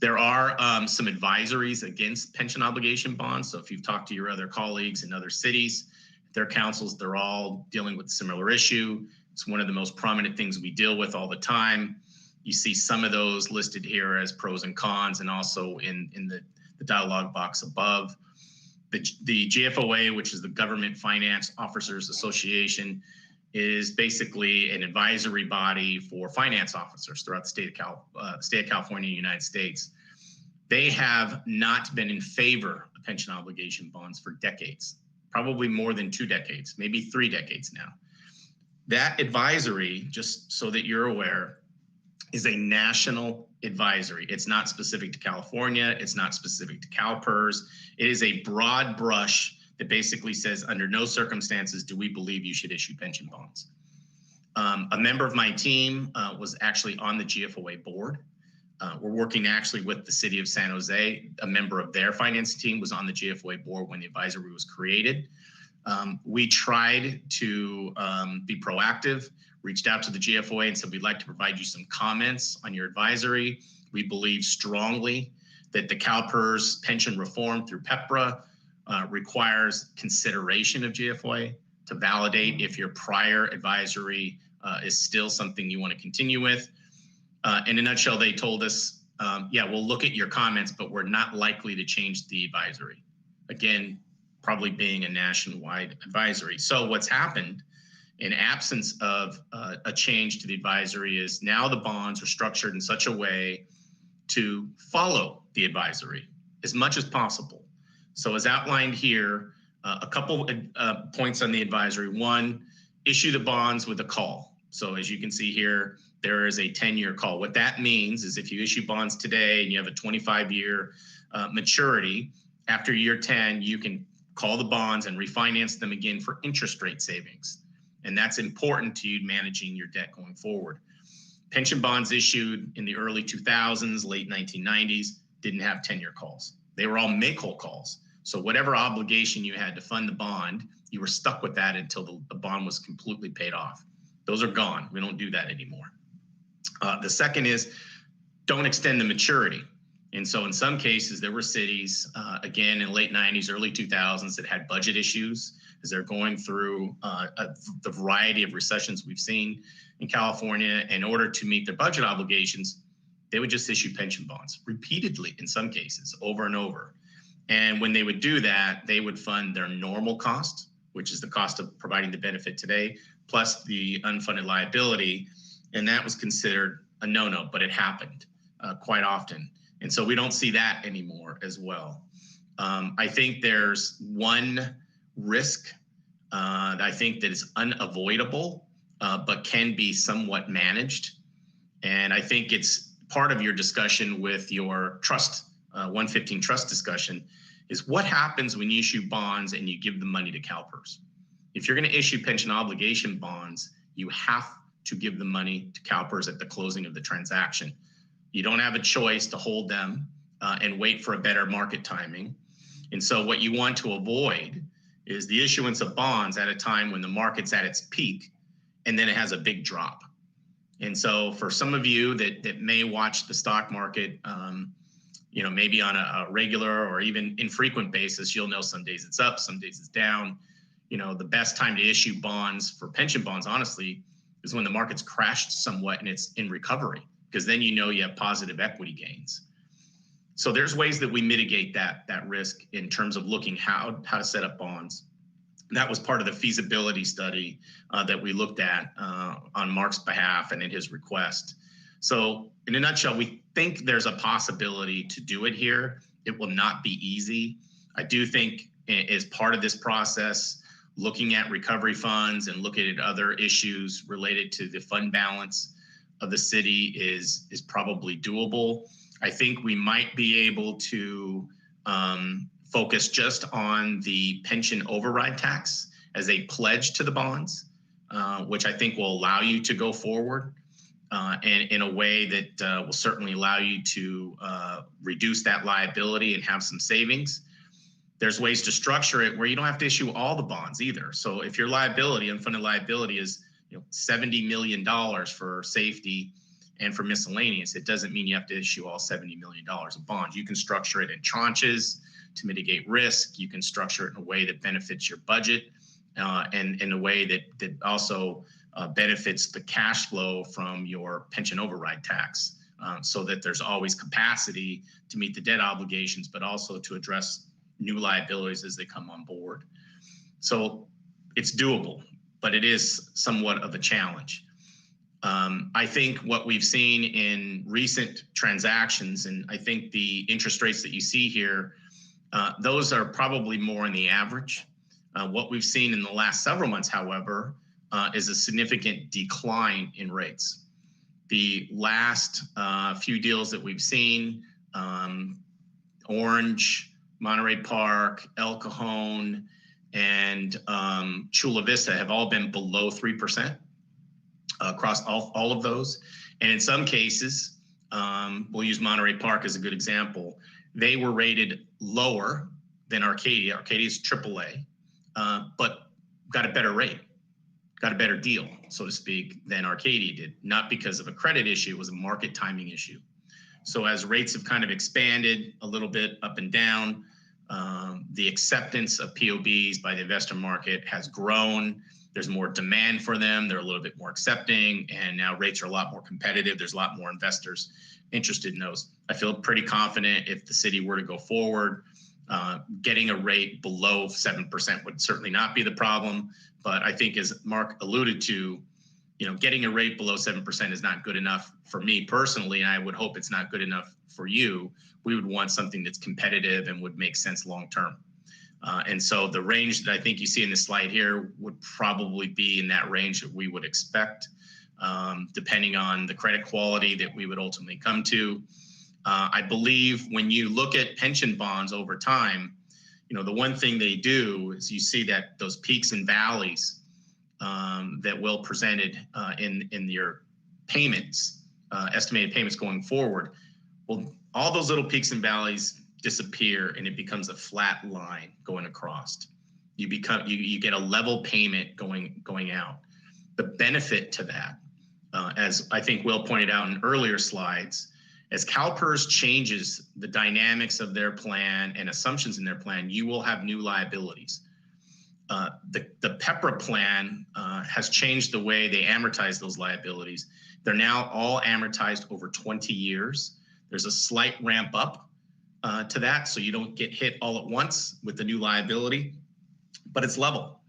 There are some advisories against pension obligation bonds. So if you've talked to your other colleagues in other cities, their councils, they're all dealing with a similar issue. It's one of the most prominent things we deal with all the time. You see some of those listed here as pros and cons, and also in the dialogue box above. The GFOA, which is the Government Finance Officers Association, is basically an advisory body for finance officers throughout the state of California, United States. They have not been in favor of pension obligation bonds for decades, probably more than 2 decades, maybe 3 decades now. That advisory, just so that you're aware, is a national advisory. It's not specific to California. It's not specific to CalPERS. It is a broad brush that basically says, under no circumstances do we believe you should issue pension bonds. A member of my team was actually on the GFOA board. We're working actually with the city of San Jose. A member of their finance team was on the GFOA board when the advisory was created. We tried to be proactive, reached out to the GFOA and said, we'd like to provide you some comments on your advisory. We believe strongly that the CalPERS pension reform through PEPRA requires consideration of GFOA to validate if your prior advisory is still something you want to continue with. In a nutshell, they told us, yeah, we'll look at your comments, but we're not likely to change the advisory. Again, probably being a nationwide advisory. So what's happened in absence of a change to the advisory is now the bonds are structured in such a way to follow the advisory as much as possible. So as outlined here, a couple points on the advisory. One, issue the bonds with a call. So as you can see here, there is a 10-year call. What that means is if you issue bonds today and you have a 25-year maturity, after year 10, you can call the bonds and refinance them again for interest rate savings. And that's important to you managing your debt going forward. Pension bonds issued in the early 2000s, late 1990s, didn't have 10-year calls. They were all make-whole calls. So whatever obligation you had to fund the bond, you were stuck with that until the bond was completely paid off. Those are gone. We don't do that anymore. The second is don't extend the maturity. And so in some cases, there were cities, again, in late 90s, early 2000s that had budget issues as they're going through the variety of recessions we've seen in California. In order to meet their budget obligations, they would just issue pension bonds repeatedly, in some cases, over and over. And when they would do that, they would fund their normal cost, which is the cost of providing the benefit today, plus the unfunded liability. And that was considered a no-no, but it happened quite often. And so we don't see that anymore as well. I think there's one risk I think that is unavoidable, but can be somewhat managed. And I think it's part of your discussion with your trust, 115 trust discussion, is what happens when you issue bonds and you give the money to CalPERS. If you're going to issue pension obligation bonds, you have to give the money to CalPERS at the closing of the transaction. You don't have a choice to hold them and wait for a better market timing. And so what you want to avoid is the issuance of bonds at a time when the market's at its peak and then it has a big drop. And so for some of you that may watch the stock market, you know, maybe on a regular or even infrequent basis, you'll know some days it's up, some days it's down. You know, the best time to issue bonds for pension bonds, honestly, is when the market's crashed somewhat and it's in recovery, because then you know you have positive equity gains. So there's ways that we mitigate that risk in terms of looking how to set up bonds. That was part of the feasibility study that we looked at on Mark's behalf and in his request. So in a nutshell, we think there's a possibility to do it here. It will not be easy. I do think as part of this process, looking at recovery funds and looking at other issues related to the fund balance of the city is probably doable. I think we might be able to focus just on the pension override tax as a pledge to the bonds, which I think will allow you to go forward and in a way that will certainly allow you to reduce that liability and have some savings. There's ways to structure it where you don't have to issue all the bonds either. So if your liability, unfunded liability, is $70 million for safety and for miscellaneous, it doesn't mean you have to issue all $70 million of bonds. You can structure it in tranches to mitigate risk. You can structure it in a way that benefits your budget and in a way that also benefits the cash flow from your pension override tax, so that there's always capacity to meet the debt obligations, but also to address new liabilities as they come on board. So it's doable, but it is somewhat of a challenge. I think what we've seen in recent transactions, and I think the interest rates that you see here, those are probably more in the average. What we've seen in the last several months, however, is a significant decline in rates. The last few deals that we've seen, Orange, Monterey Park, El Cajon, and Chula Vista have all been below 3% across all of those. And in some cases, we'll use Monterey Park as a good example. They were rated lower than Arcadia. Arcadia's AAA, but got a better rate, got a better deal, so to speak, than Arcadia did. Not because of a credit issue, it was a market timing issue. So as rates have kind of expanded a little bit up and down, the acceptance of POBs by the investor market has grown. There's more demand for them. They're a little bit more accepting, and now rates are a lot more competitive. There's a lot more investors interested in those. I feel pretty confident if the city were to go forward, getting a rate below 7% would certainly not be the problem. But I think, as Mark alluded to, getting a rate below 7% is not good enough for me personally, and I would hope it's not good enough for you. We would want something that's competitive and would make sense long term. And so the range that I think you see in the slide here would probably be in that range that we would expect, depending on the credit quality that we would ultimately come to. I believe when you look at pension bonds over time, the one thing they do is you see that those peaks and valleys that Will presented in your payments, estimated payments going forward. Well, all those little peaks and valleys disappear, and it becomes a flat line going across. You get a level payment going out. The benefit to that, as I think Will pointed out in earlier slides, as CalPERS changes the dynamics of their plan and assumptions in their plan, you will have new liabilities. The PEPRA plan has changed the way they amortize those liabilities. They're now all amortized over 20 years. There's a slight ramp up to that, so you don't get hit all at once with the new liability, but it's level.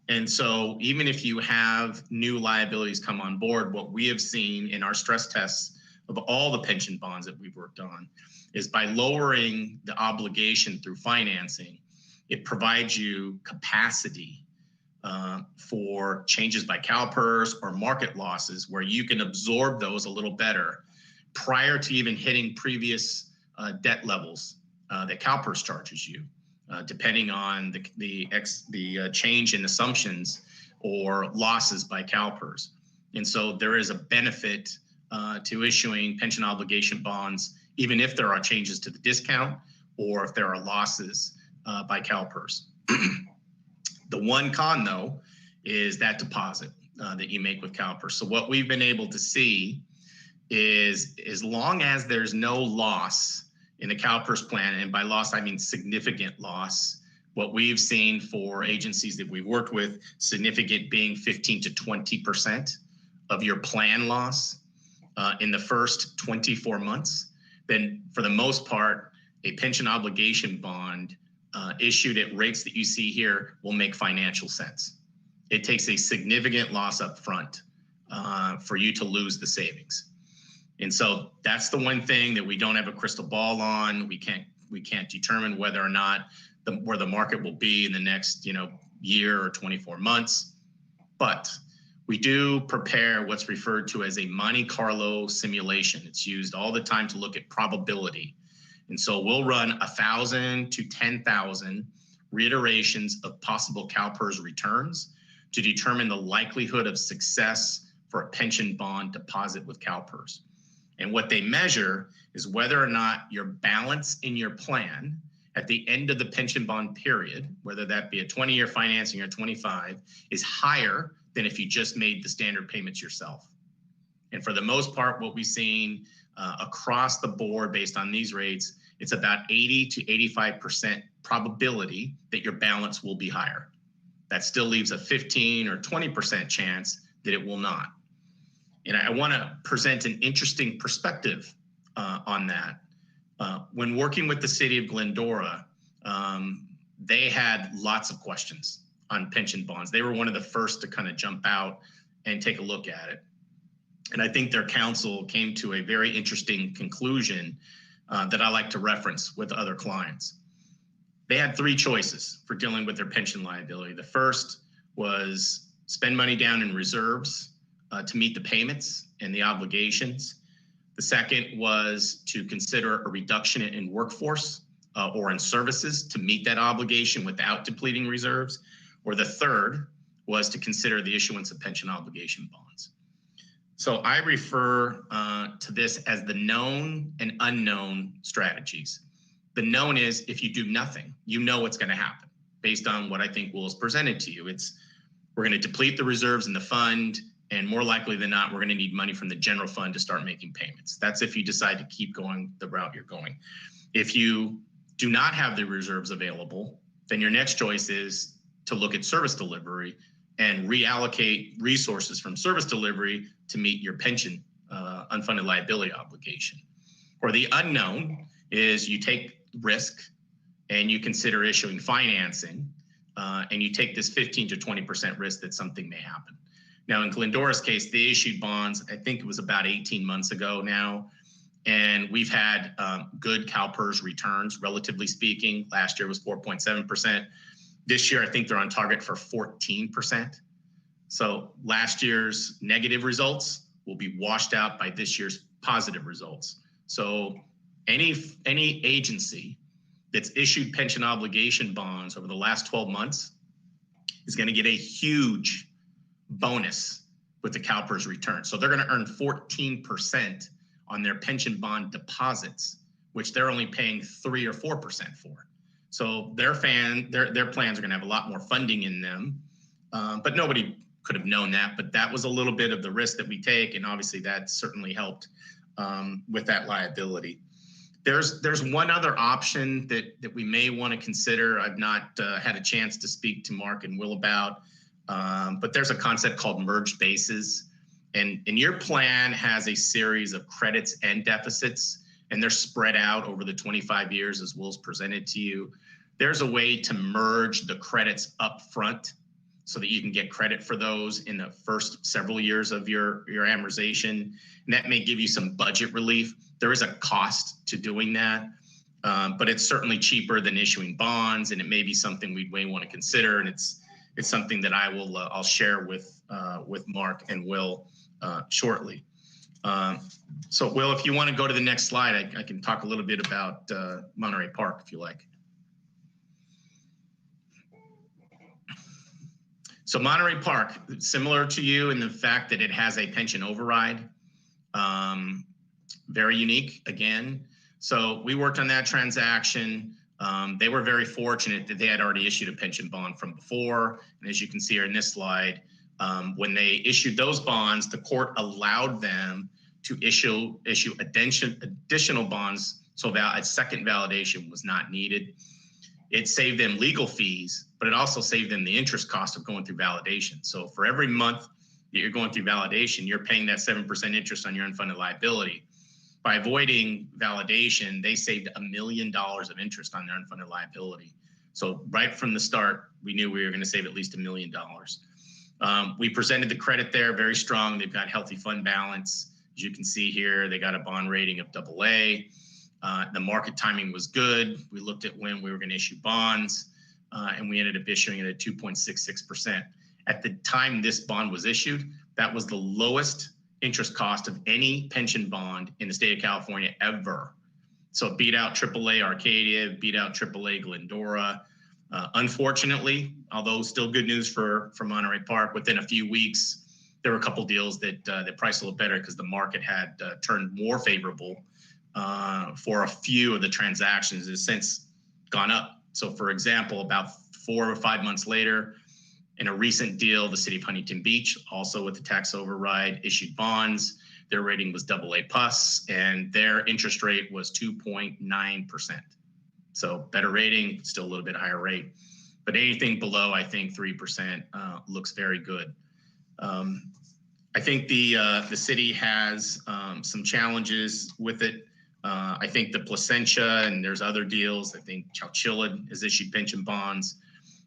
And so even if you have new liabilities come on board, what we have seen in our stress tests of all the pension bonds that we've worked on is by lowering the obligation through financing, it provides you capacity for changes by CalPERS or market losses where you can absorb those a little better prior to even hitting previous debt levels that CalPERS charges you, depending on the change in assumptions or losses by CalPERS. And so there is a benefit to issuing pension obligation bonds, even if there are changes to the discount or if there are losses by CalPERS. The one con, though, is that deposit that you make with CalPERS. So what we've been able to see is, as long as there's no loss in the CalPERS plan, and by loss I mean significant loss, what we've seen for agencies that we've worked with, significant being 15 to 20% of your plan loss in the first 24 months, then for the most part, a pension obligation bond issued at rates that you see here will make financial sense. It takes a significant loss up front for you to lose the savings. And so that's the one thing that we don't have a crystal ball on. We can't determine whether or not where the market will be in the next year or 24 months. But we do prepare what's referred to as a Monte Carlo simulation. It's used all the time to look at probability. And so we'll run 1,000 to 10,000 reiterations of possible CalPERS returns to determine the likelihood of success for a pension bond deposit with CalPERS. And what they measure is whether or not your balance in your plan at the end of the pension bond period, whether that be a 20-year financing or 25, is higher than if you just made the standard payments yourself. And for the most part, what we've seen across the board based on these rates, it's about 80 to 85% probability that your balance will be higher. That still leaves a 15 or 20% chance that it will not. And I want to present an interesting perspective on that. When working with the city of Glendora, they had lots of questions on pension bonds. They were one of the first to kind of jump out and take a look at it. And I think their council came to a very interesting conclusion that I like to reference with other clients. They had three choices for dealing with their pension liability. The first was spend money down in reserves to meet the payments and the obligations. The second was to consider a reduction in workforce or in services to meet that obligation without depleting reserves. Or the third was to consider the issuance of pension obligation bonds. So I refer to this as the known and unknown strategies. The known is if you do nothing, you know what's going to happen based on what I think Will has presented to you. We're going to deplete the reserves in the fund, and more likely than not, we're going to need money from the general fund to start making payments. That's if you decide to keep going the route you're going. If you do not have the reserves available, then your next choice is to look at service delivery and reallocate resources from service delivery to meet your pension unfunded liability obligation. Or the unknown is you take risk and you consider issuing financing and you take this 15 to 20% risk that something may happen. Now, in Glendora's case, they issued bonds, I think it was about 18 months ago now, and we've had good CalPERS returns, relatively speaking. Last year was 4.7%. This year, I think they're on target for 14%. So last year's negative results will be washed out by this year's positive results. So any agency that's issued pension obligation bonds over the last 12 months is going to get a huge bonus with the CalPERS return. So they're going to earn 14% on their pension bond deposits, which they're only paying 3 or 4% for. So their plans are going to have a lot more funding in them, but nobody could have known that. But that was a little bit of the risk that we take, and obviously that certainly helped with that liability. There's one other option that we may want to consider. I've not had a chance to speak to Mark and Will about, but there's a concept called merged bases. And your plan has a series of credits and deficits, and they're spread out over the 25 years as Will's presented to you. There's a way to merge the credits up front so that you can get credit for those in the first several years of your amortization. And that may give you some budget relief. There is a cost to doing that, but it's certainly cheaper than issuing bonds, and it may be something we may want to consider. And it's something that I'll share with Mark and Will shortly. So Will, if you want to go to the next slide, I can talk a little bit about Monterey Park if you like. So Monterey Park, similar to you in the fact that it has a pension override. Very unique again. So we worked on that transaction. They were very fortunate that they had already issued a pension bond from before. And as you can see here in this slide, when they issued those bonds, the court allowed them to issue additional bonds, so a second validation was not needed. It saved them legal fees, but it also saved them the interest cost of going through validation. So for every month that you're going through validation, you're paying that 7% interest on your unfunded liability. By avoiding validation, they saved $1 million of interest on their unfunded liability. So right from the start, we knew we were going to save at least $1 million. We presented the credit there, very strong. They've got healthy fund balance. As you can see here, they got a bond rating of AA. The market timing was good. We looked at when we were going to issue bonds, and we ended up issuing it at 2.66%. At the time this bond was issued, that was the lowest interest cost of any pension bond in the state of California ever. So it beat out AAA Arcadia, beat out AAA Glendora. Unfortunately, although still good news for Monterey Park, within a few weeks, there were a couple deals that priced a little better because the market had turned more favorable for a few of the transactions. It has since gone up. So for example, about 4 or 5 months later, in a recent deal, the city of Huntington Beach, also with the tax override, issued bonds. Their rating was AA+, and their interest rate was 2.9%. So better rating, still a little bit higher rate. But anything below, I think 3% looks very good. I think the city has some challenges with it. I think the Placentia, and there's other deals. I think Chowchilla has issued pension bonds.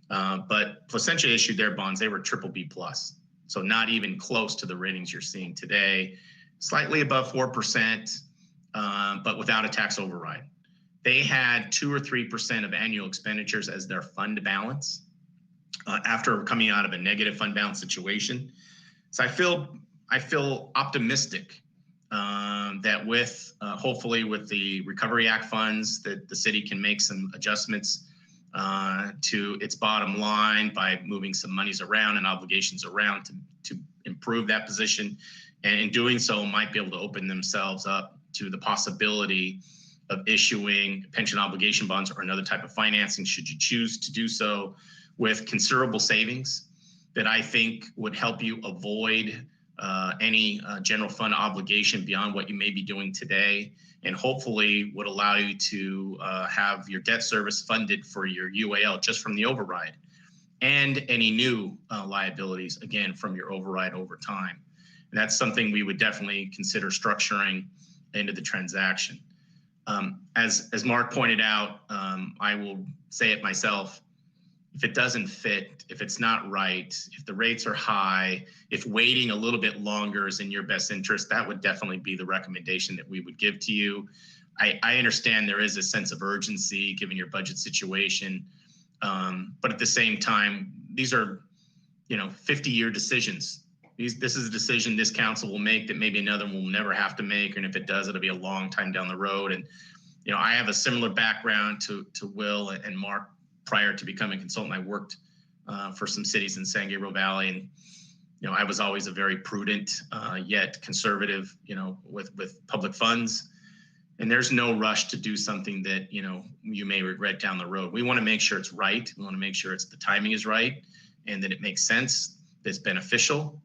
But Placentia issued their bonds, they were BBB+. So not even close to the ratings you're seeing today, slightly above 4%, but without a tax override. They had 2 or 3% of annual expenditures as their fund balance after coming out of a negative fund balance situation. So I feel optimistic that with hopefully with the Recovery Act funds, that the city can make some adjustments to its bottom line by moving some monies around and obligations around to improve that position. And in doing so, might be able to open themselves up to the possibility of issuing pension obligation bonds or another type of financing, should you choose to do so, with considerable savings that I think would help you avoid any general fund obligation beyond what you may be doing today, and hopefully would allow you to have your debt service funded for your UAL just from the override, and any new liabilities, again, from your override over time. And that's something we would definitely consider structuring into the transaction. As Mark pointed out, I will say it myself, if it doesn't fit, if it's not right, if the rates are high, if waiting a little bit longer is in your best interest, that would definitely be the recommendation that we would give to you. I understand there is a sense of urgency given your budget situation, but at the same time, these are 50-year decisions. This is a decision this council will make that maybe another one will never have to make, and if it does, it'll be a long time down the road. And I have a similar background to Will and Mark. Prior to becoming a consultant, I worked for some cities in San Gabriel Valley, and I was always a very prudent yet conservative, with public funds. And there's no rush to do something that you may regret down the road. We want to make sure it's right. We want to make sure the timing is right, and that it makes sense, that it's beneficial,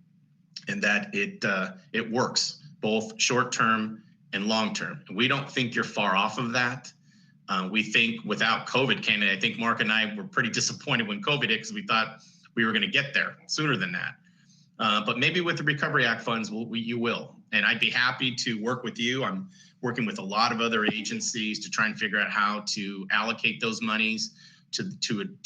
and that it works both short term and long term. And we don't think you're far off of that. We think without COVID came in, I think Mark and I were pretty disappointed when COVID hit, because we thought we were going to get there sooner than that. But maybe with the Recovery Act funds, you will. And I'd be happy to work with you. I'm working with a lot of other agencies to try and figure out how to allocate those monies to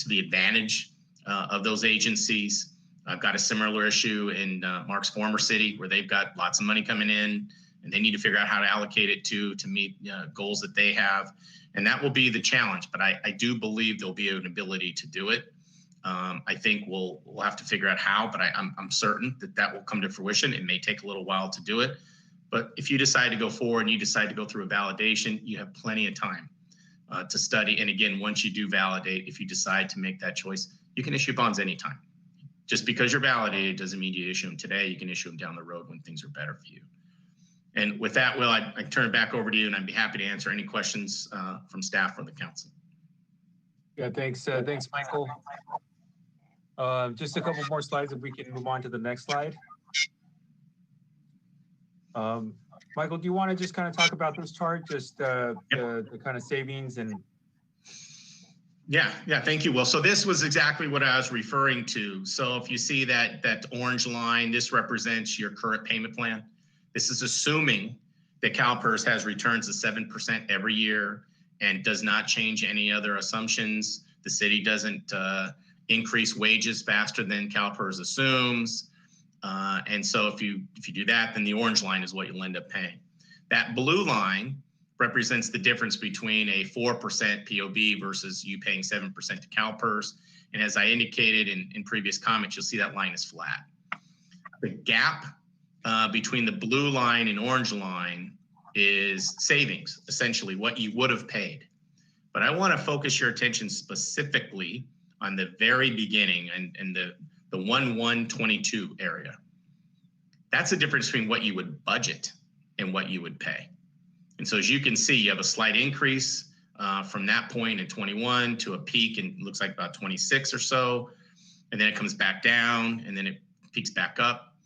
the advantage of those agencies. I've got a similar issue in Mark's former city, where they've got lots of money coming in, and they need to figure out how to allocate it to meet goals that they have. And that will be the challenge, but I do believe there'll be an ability to do it. I think we'll have to figure out how, but I'm certain that will come to fruition. It may take a little while to do it, but if you decide to go forward and you decide to go through a validation, you have plenty of time to study. And again, once you do validate, if you decide to make that choice, you can issue bonds anytime. Just because you're validated doesn't mean you issue them today. You can issue them down the road when things are better for you. And with that, Will, I turn it back over to you, and I'd be happy to answer any questions from staff or the council. Yeah, thanks, Michael. Just a couple more slides if we can move on to the next slide. Michael, do you want to just kind of talk about this chart, just the kind of savings and? Yeah, thank you, Will. So this was exactly what I was referring to. So if you see that orange line, this represents your current payment plan. This is assuming that CalPERS has returns of 7% every year and does not change any other assumptions. The city doesn't increase wages faster than CalPERS assumes. And so if you do that, then the orange line is what you'll end up paying. That blue line represents the difference between a 4% POB versus you paying 7% to CalPERS. And as I indicated in previous comments, you'll see that line is flat. The gap between the blue line and orange line is savings, essentially what you would have paid. But I want to focus your attention specifically on the very beginning and the 1/1/22 area. That's the difference between what you would budget and what you would pay. And so as you can see, you have a slight increase from that point in 21 to a peak in looks like about 26 or so. And then it comes back down and then it peaks back up.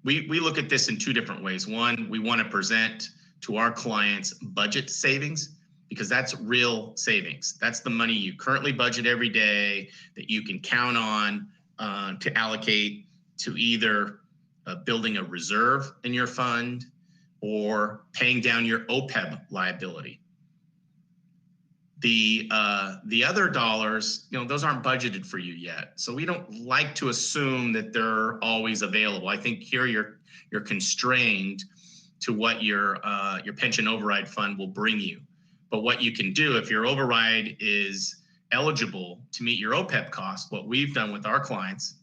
We look at this in two different ways. One, we want to present to our clients budget savings because that's real savings. That's the money you currently budget every day that you can count on to allocate to either building a reserve in your fund or paying down your OPEB liability. The other dollars, those aren't budgeted for you yet. So we don't like to assume that they're always available. I think here you're constrained to what your pension override fund will bring you. But what you can do if your override is eligible to meet your OPEB costs, what we've done with our clients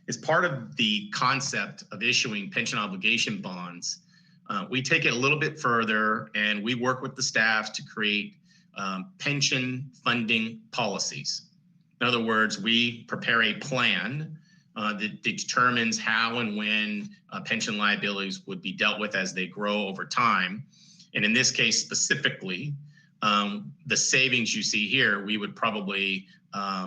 is part of the concept of issuing pension obligation bonds. We take it a little bit further and we work with the staff to create pension funding policies. In other words, we prepare a plan that determines how and when pension liabilities would be dealt with as they grow over time. And in this case specifically, the savings you see here, we would probably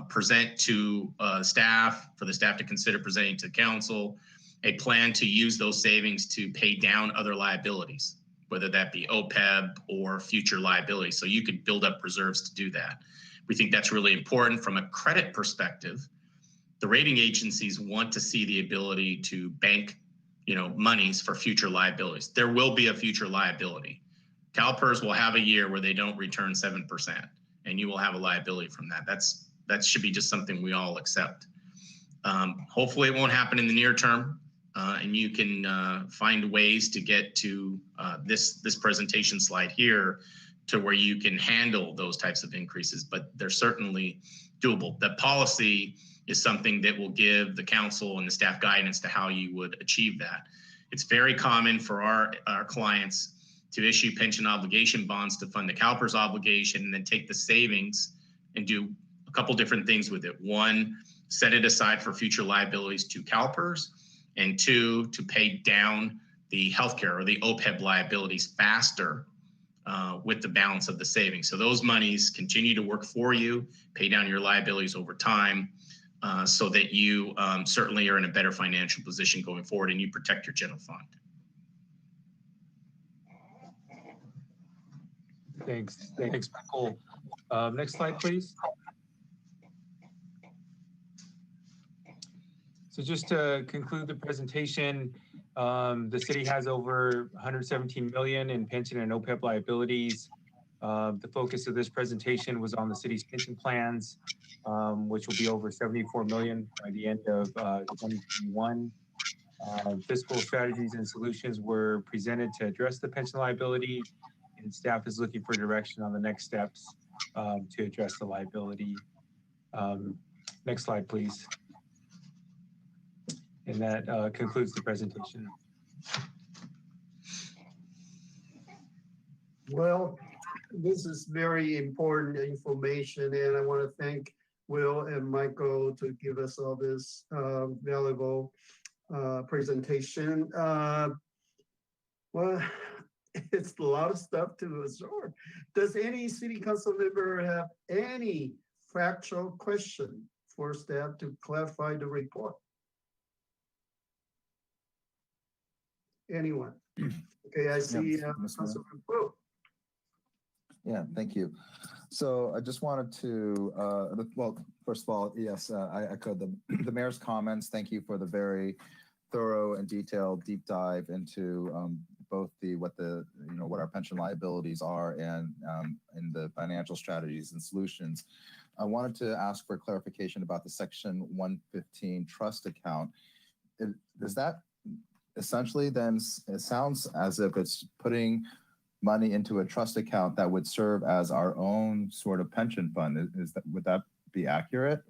present to staff, for the staff to consider presenting to council, a plan to use those savings to pay down other liabilities, whether that be OPEB or future liabilities. So you could build up reserves to do that. We think that's really important from a credit perspective. The rating agencies want to see the ability to bank, monies for future liabilities. There will be a future liability. CalPERS will have a year where they don't return 7%, and you will have a liability from that. That should be just something we all accept. Hopefully it won't happen in the near term. And you can find ways to get to this presentation slide here to where you can handle those types of increases, but they're certainly doable. The policy is something that will give the council and the staff guidance to how you would achieve that. It's very common for our clients to issue pension obligation bonds to fund the CalPERS obligation and then take the savings and do a couple different things with it. One, set it aside for future liabilities to CalPERS, and two, to pay down the healthcare or the OPEB liabilities faster with the balance of the savings. So those monies continue to work for you, pay down your liabilities over time, so that you certainly are in a better financial position going forward and you protect your general fund. Thanks, Michael. Next slide, please. So just to conclude the presentation, the city has over 117 million in pension and OPEB liabilities. The focus of this presentation was on the city's pension plans, which will be over 74 million by the end of 2021. Fiscal strategies and solutions were presented to address the pension liability, and staff is looking for direction on the next steps to address the liability. Next slide, please. And that concludes the presentation. Well, this is very important information, and I want to thank Will and Michael to give us all this valuable presentation. Well, it's a lot of stuff to absorb. Does any city council member have any factual question for staff to clarify the report? Anyone? Okay, I see Councilman Wu. Yeah, thank you. So I just wanted to, well, first of all, yes, I echo the mayor's comments. Thank you for the very thorough and detailed deep dive into both what our pension liabilities are and the financial strategies and solutions. I wanted to ask for clarification about the Section 115 trust account. Does that essentially then, it sounds as if it's putting money into a trust account that would serve as our own sort of pension fund. Would that be accurate?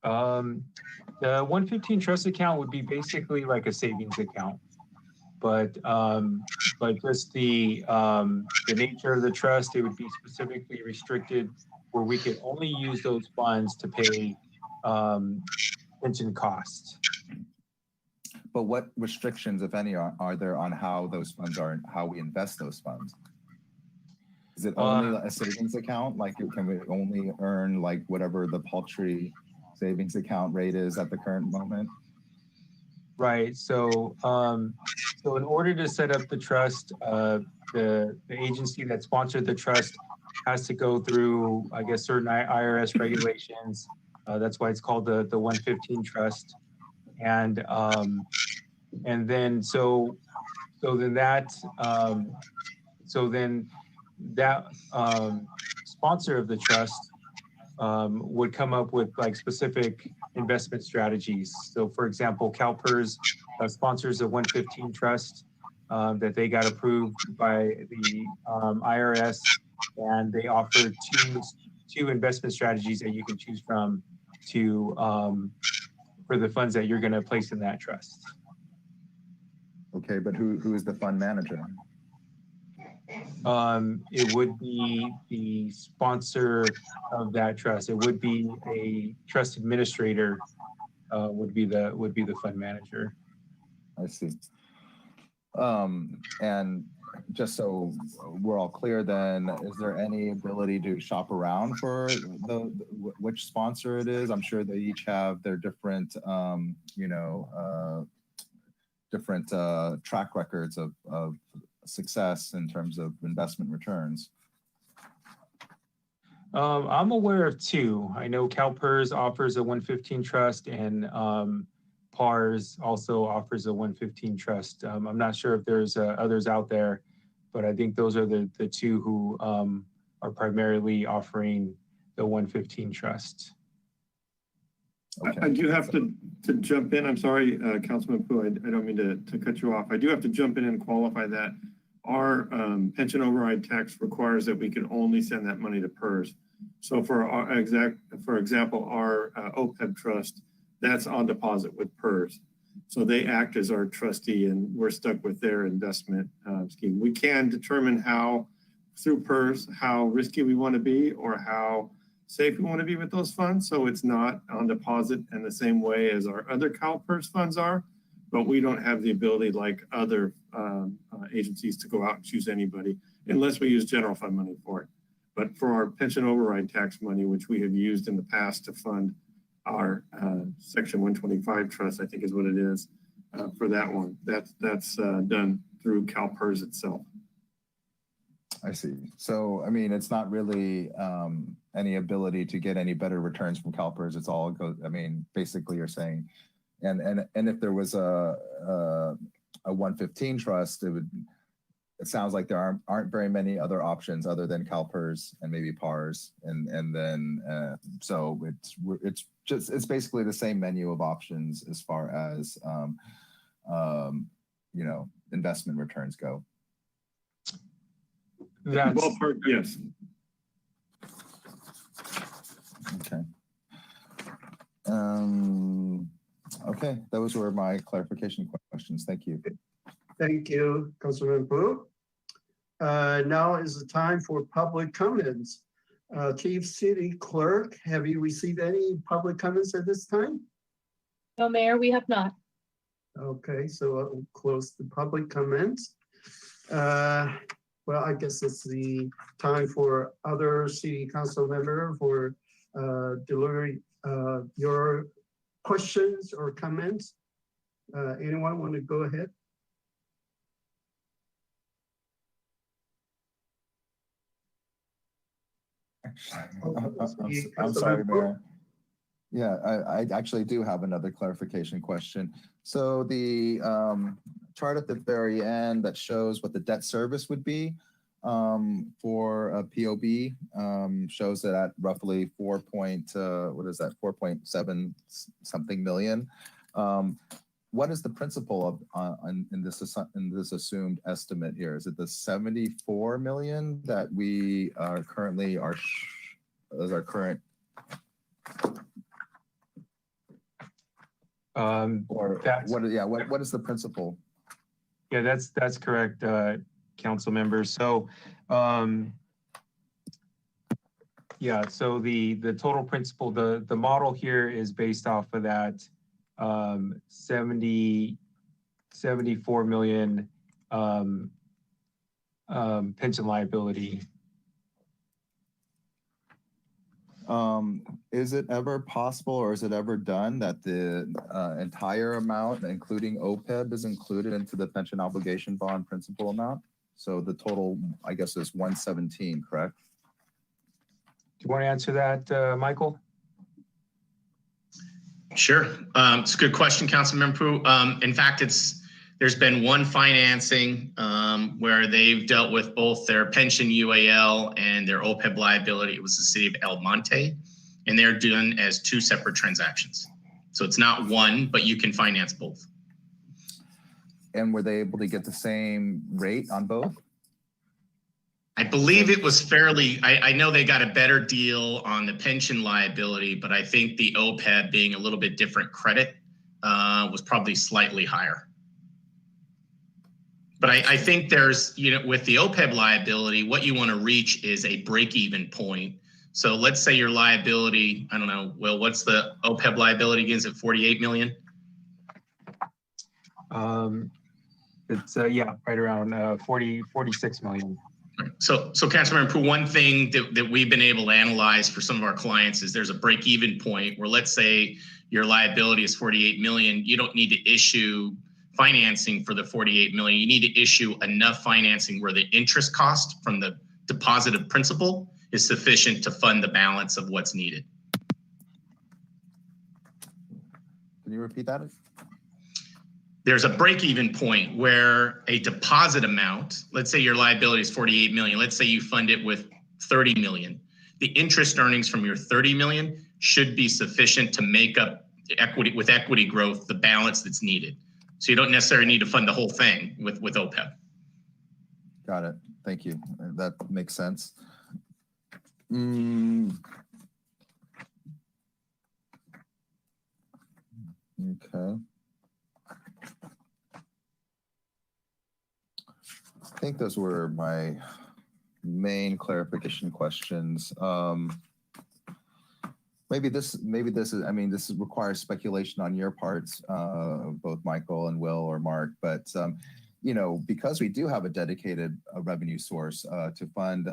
The 115 trust account would be basically like a savings account, but just the nature of the trust, it would be specifically restricted where we could only use those funds to pay pension costs. But what restrictions, if any, are there on how those funds are, how we invest those funds? Is it only a savings account? Like, can we only earn like whatever the paltry savings account rate is at the current moment? Right. So, so in order to set up the trust, the agency that sponsored the trust has to go through, I guess, certain IRS regulations. That's why it's called the 115 trust. And then so then that sponsor of the trust would come up with like specific investment strategies. So for example, CalPERS sponsors a 115 trust that they got approved by the IRS, and they offer two investment strategies that you can choose from to for the funds that you're going to place in that trust. Okay, but who is the fund manager? It would be the sponsor of that trust. It would be a trust administrator. Would be the fund manager. I see. And just so we're all clear, then, is there any ability to shop around for which sponsor it is? I'm sure they each have their different, different track records of success in terms of investment returns. I'm aware of two. I know CalPERS offers a 115 trust, and PARS also offers a 115 trust. I'm not sure if there's others out there, but I think those are the two who are primarily offering the 115 trust. Okay. I do have to jump in. I'm sorry, Councilman Pu, I don't mean to cut you off. I do have to jump in and qualify that our pension override tax requires that we can only send that money to PERS. So for example, our OPEB trust, that's on deposit with PERS. So they act as our trustee, and we're stuck with their investment scheme. We can determine how, through PERS, how risky we want to be or how safe we want to be with those funds. So it's not on deposit in the same way as our other CalPERS funds are, but we don't have the ability like other agencies to go out and choose anybody unless we use general fund money for it. But for our pension override tax money, which we have used in the past to fund our Section 125 trust, I think is what it is, for that one. That's done through CalPERS itself. I see. So, I mean, it's not really any ability to get any better returns from CalPERS. It's all goes. I mean, basically, you're saying, and if there was a 115 trust, it sounds like there aren't very many other options other than CalPERS and maybe PARS, and then so it's basically the same menu of options as far as investment returns go. Ballpark, yes. Okay. Okay, those were my clarification questions. Thank you. Thank you, Councilman Pu. Now is the time for public comments. Chief City Clerk, have you received any public comments at this time? No, Mayor, we have not. Okay, so I'll close the public comments. Well, I guess it's the time for other city council member for delivering your questions or comments. Anyone want to go ahead? I'm sorry, Mayor. Yeah, I actually do have another clarification question. So the chart at the very end that shows what the debt service would be for a POB shows that at roughly 4.7 something million. What is the principal of in this assumed estimate here? Is it the 74 million that we are currently as our current? Or what is the principal? Yeah, that's correct, council members. So yeah, so the total principal, the model here is based off of that 74 million pension liability. Is it ever possible, or is it ever done that the entire amount, including OPEB, is included into the pension obligation bond principal amount? So the total, I guess, is 117, correct? Do you want to answer that, Michael? Sure. It's a good question, Councilmember Pu. In fact, there's been one financing where they've dealt with both their pension UAL and their OPEB liability. It was the city of El Monte, and they're done as two separate transactions. So it's not one, but you can finance both. And were they able to get the same rate on both? I believe it was fairly, I know they got a better deal on the pension liability, but I think the OPEB, being a little bit different credit, was probably slightly higher. But I think there's, with the OPEB liability, what you want to reach is a break-even point. So let's say your liability, I don't know, Will, what's the OPEB liability again? Is it 48 million? It's yeah, right around 46 million. So Councilmember Pu, one thing that we've been able to analyze for some of our clients is there's a break-even point where, let's say your liability is 48 million. You don't need to issue financing for the 48 million. You need to issue enough financing where the interest cost from the deposit of principal is sufficient to fund the balance of what's needed. Can you repeat that? There's a break-even point where a deposit amount, let's say your liability is 48 million. Let's say you fund it with 30 million. The interest earnings from your 30 million should be sufficient to make up equity growth, the balance that's needed. So you don't necessarily need to fund the whole thing with OPEB. Got it. Thank you. That makes sense. Okay. I think those were my main clarification questions. Maybe this is, I mean, this requires speculation on your parts, both Michael and Will or Mark, but because we do have a dedicated revenue source to fund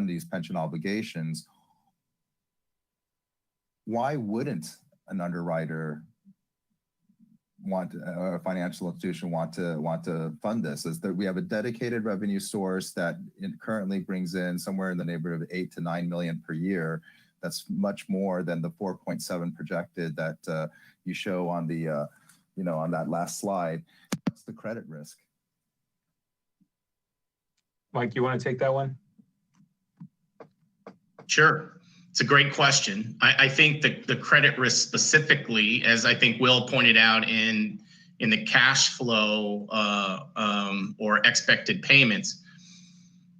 these pension obligations, why wouldn't an underwriter a financial institution want to fund this? Is that we have a dedicated revenue source that currently brings in somewhere in the neighborhood of 8 to 9 million per year. That's much more than the 4.7 projected that you show on the on that last slide. What's the credit risk? Mike, you want to take that one? Sure. It's a great question. I think the credit risk specifically, as I think Will pointed out in the cash flow or expected payments,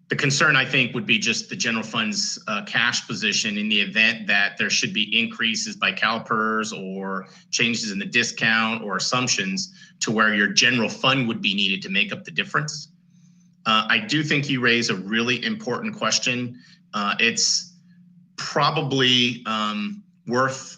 the concern I think would be just the general fund's cash position in the event that there should be increases by CalPERS or changes in the discount or assumptions to where your general fund would be needed to make up the difference. I do think you raise a really important question It's probably worth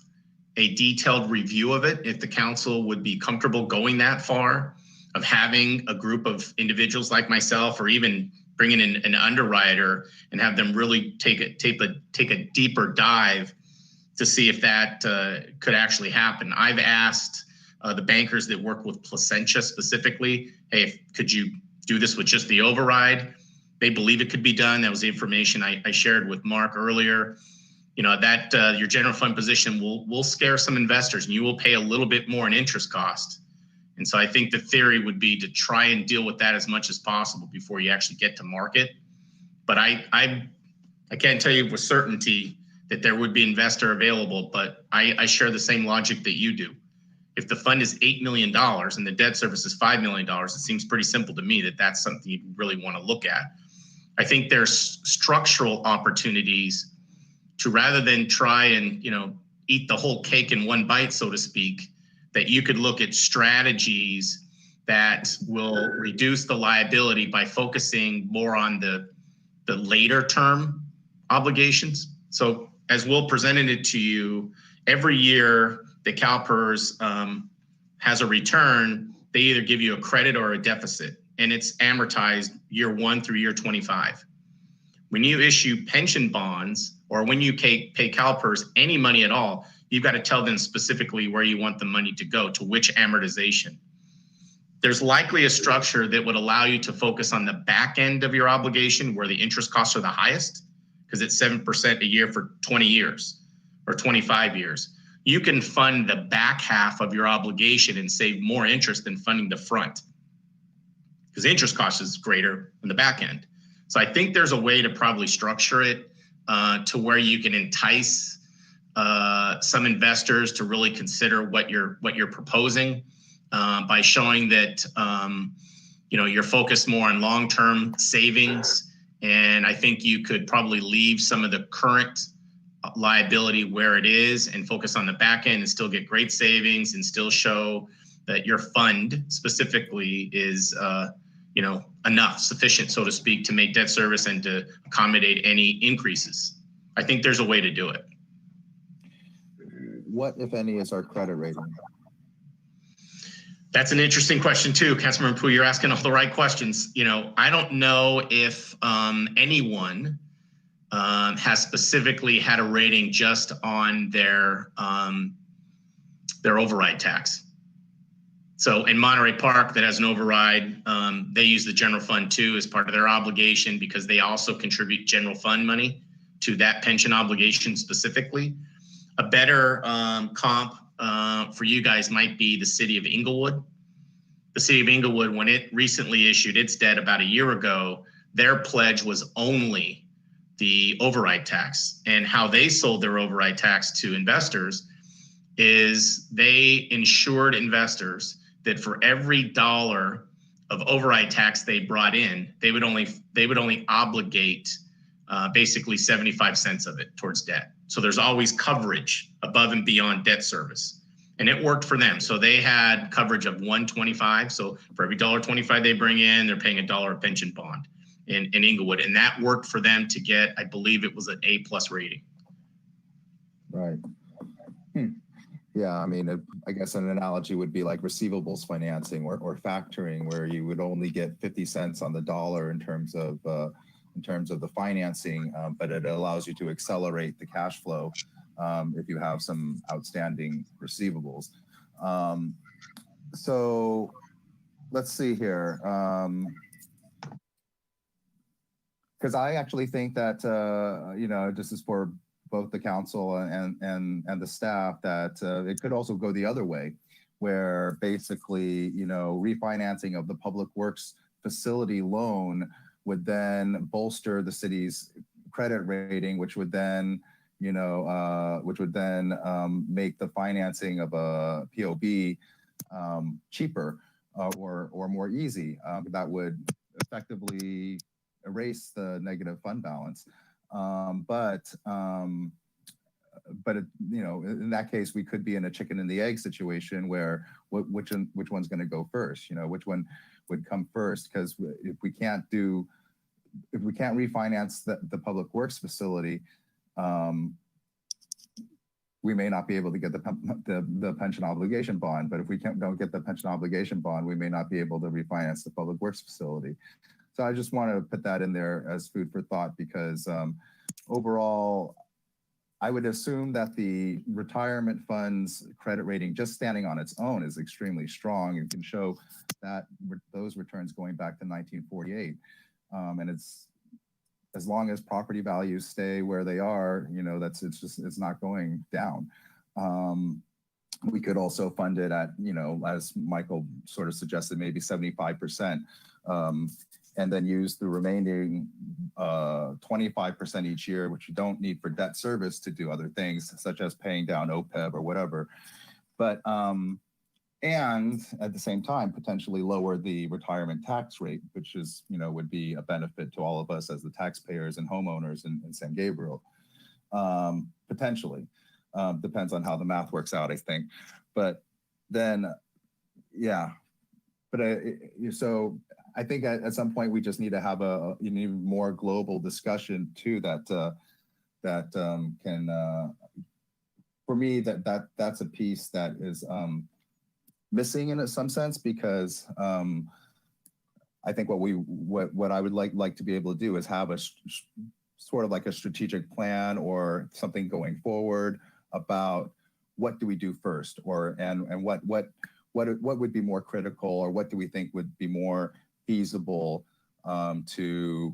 a detailed review of it if the council would be comfortable going that far, of having a group of individuals like myself, or even bringing in an underwriter and have them really take a deeper dive to see if that could actually happen. I've asked the bankers that work with Placentia specifically, hey, could you do this with just the override? They believe it could be done. That was the information I shared with Mark earlier. You know, that your general fund position will scare some investors, and you will pay a little bit more in interest cost. And so I think the theory would be to try and deal with that as much as possible before you actually get to market. But I can't tell you with certainty that there would be investor available, but I share the same logic that you do. If the fund is $8 million and the debt service is $5 million, it seems pretty simple to me that that's something you really want to look at. I think there's structural opportunities to, rather than try and, you know, eat the whole cake in one bite, so to speak, that you could look at strategies that will reduce the liability by focusing more on the later term obligations. So as Will presented it to you, every year the CalPERS has a return, they either give you a credit or a deficit, and it's amortized year 1 through year 25. When you issue pension bonds, or when you pay CalPERS any money at all, you've got to tell them specifically where you want the money to go, to which amortization. There's likely a structure that would allow you to focus on the back end of your obligation where the interest costs are the highest, because it's 7% a year for 20 years or 25 years. You can fund the back half of your obligation and save more interest than funding the front, because the interest cost is greater in the back end. So I think there's a way to probably structure it to where you can entice some investors to really consider what you're proposing by showing that you know, you're focused more on long-term savings. And I think you could probably leave some of the current liability where it is and focus on the back end and still get great savings and still show that your fund specifically is you know, enough, sufficient, so to speak, to make debt service and to accommodate any increases. I think there's a way to do it. What, if any, is our credit rating? That's an interesting question too, Councilmember Pooh. You're asking all the right questions. You know, I don't know if anyone has specifically had a rating just on their override tax. So in Monterey Park, that has an override, they use the general fund too as part of their obligation, because they also contribute general fund money to that pension obligation specifically. A better comp for you guys might be the city of Inglewood. The city of Inglewood, when it recently issued its debt about a year ago, their pledge was only the override tax. And how they sold their override tax to investors is they insured investors that for every dollar of override tax they brought in, they would only obligate basically 75 cents of it towards debt. So there's always coverage above and beyond debt service. And it worked for them. So they had coverage of 125. So for every $1.25 they bring in, they're paying $1 pension bond in Inglewood. And that worked for them to get, I believe it was an A+ rating. Right. Yeah, I mean, I guess an analogy would be like receivables financing or factoring, where you would only get 50 cents on the dollar in terms of the financing, but it allows you to accelerate the cash flow if you have some outstanding receivables. So let's see here. Because I actually think that, you know, this is for both the council and the staff, that it could also go the other way, where basically, you know, refinancing of the public works facility loan would then bolster the city's credit rating, which would then, you know, make the financing of a POB cheaper or more easy. That would effectively erase the negative fund balance. But it, you know, in that case, we could be in a chicken and the egg situation where which one's going to go first? You know, which one would come first? Because if we can't do if we can't refinance the public works facility, we may not be able to get the pension obligation bond. But if we don't get the pension obligation bond, we may not be able to refinance the public works facility. So I just want to put that in there as food for thought, because overall, I would assume that the retirement fund's credit rating, just standing on its own, is extremely strong. You can show that those returns going back to 1948. And it's, as long as property values stay where they are, you know, it's not going down. We could also fund it at, you know, as Michael sort of suggested, maybe 75%, and then use the remaining 25% each year, which you don't need for debt service, to do other things, such as paying down OPEB or whatever. But, and at the same time, potentially lower the retirement tax rate, which is, you know, would be a benefit to all of us as the taxpayers and homeowners in San Gabriel. Potentially, depends on how the math works out, I think. But then, yeah, but so I think at some point we just need to have a more global discussion too, that can, for me, that's a piece that is missing in some sense, because I think what I would like to be able to do is have a sort of like a strategic plan or something going forward about what do we do first, or and what would be more critical, or what do we think would be more feasible to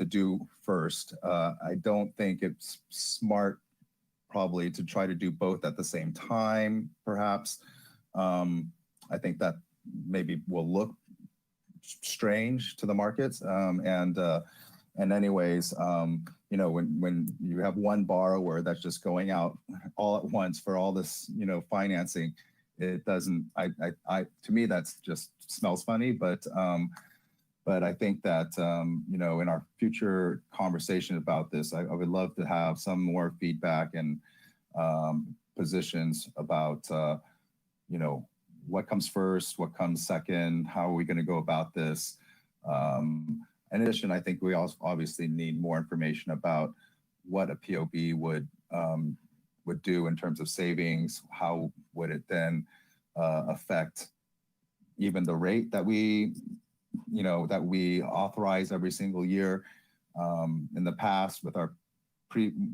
do first. I don't think it's smart probably to try to do both at the same time, perhaps. I think that maybe will look strange to the markets. And anyways, you know, when you have one borrower that's just going out all at once for all this, you know, financing, it doesn't, to me, that's just smells funny. But I think that, you know, in our future conversation about this, I would love to have some more feedback and positions about, you know, what comes first, what comes second, how are we going to go about this? In addition, I think we also obviously need more information about what a POB would do in terms of savings. How would it then affect even the rate that we authorize every single year? In the past, with our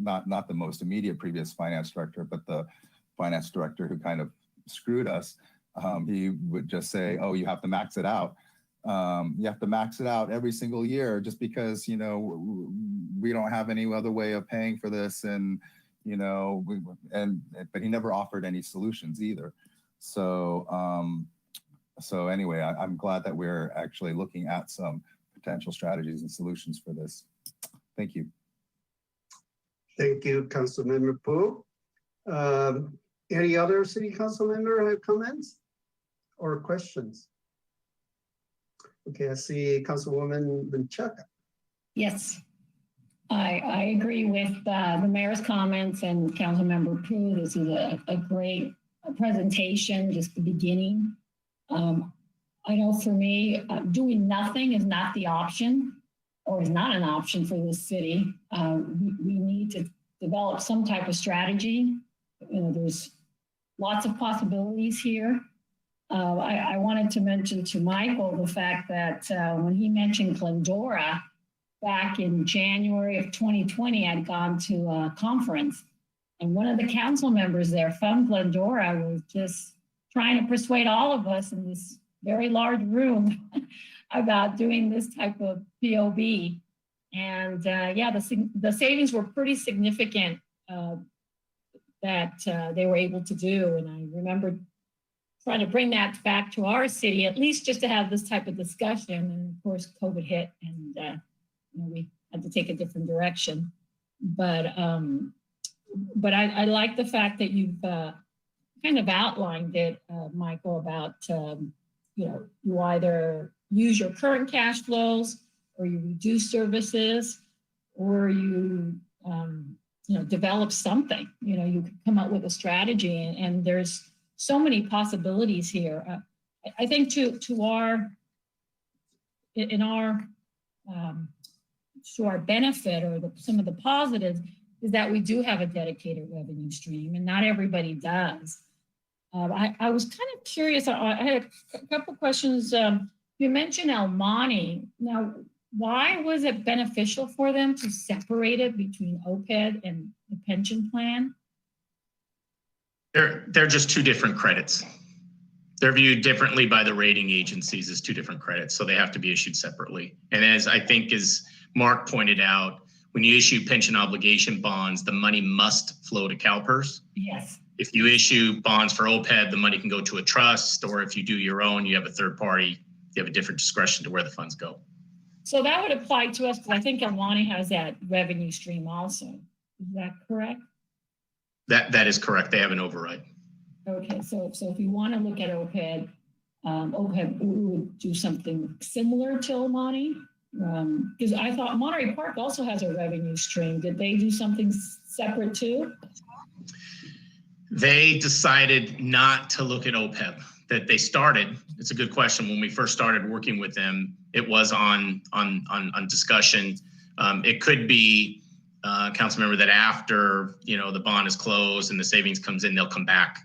not the most immediate previous finance director, but the finance director who kind of screwed us, he would just say, "Oh, you have to max it out. You have to max it out every single year, just because, you know, we don't have any other way of paying for this." And, you know, but he never offered any solutions either. So, so anyway, I'm glad that we're actually looking at some potential strategies and solutions for this. Thank you. Thank you, Councilmember Pu. Any other city council member have comments or questions? Okay, I see Councilwoman Menchaca. Yes, I agree with the mayor's comments and Councilmember Pu. This is a great presentation, just the beginning. I know for me, doing nothing is not the option, or is not an option for this city. We need to develop some type of strategy. You know, there's lots of possibilities here. I wanted to mention to Michael the fact that when he mentioned Glendora, back in January of 2020, I'd gone to a conference, and one of the council members there from Glendora was just trying to persuade all of us in this very large room about doing this type of POB. And yeah, the savings were pretty significant that they were able to do. And I remember trying to bring that back to our city, at least just to have this type of discussion. And of course, COVID hit, and you know, we had to take a different direction. But I like the fact that you've kind of outlined it, Michael, about you know, you either use your current cash flows, or you reduce services, or you you know, develop something. You know, you could come up with a strategy, and there's so many possibilities here. I think in our to our benefit, or some of the positives, is that we do have a dedicated revenue stream, and not everybody does. I was kind of curious. I had a couple questions. You mentioned Humane. Now, why was it beneficial for them to separate it between OPEB and the pension plan? They're just two different credits. They're viewed differently by the rating agencies as two different credits, so they have to be issued separately. And as Mark pointed out, when you issue pension obligation bonds, the money must flow to CalPERS. Yes. If you issue bonds for OPEB, the money can go to a trust, or if you do your own, you have a third party, you have a different discretion to where the funds go. So that would apply to us, because I think Humane has that revenue stream also. Is that correct? That is correct. They have an override. Okay, so if you want to look at OPEB, OPEB would do something similar to Humane? Because I thought Monterey Park also has a revenue stream. Did they do something separate too? They decided not to look at OPEB. That they started. It's a good question. When we first started working with them, it was on discussion. It could be, council member, that after the bond is closed and the savings comes in, they'll come back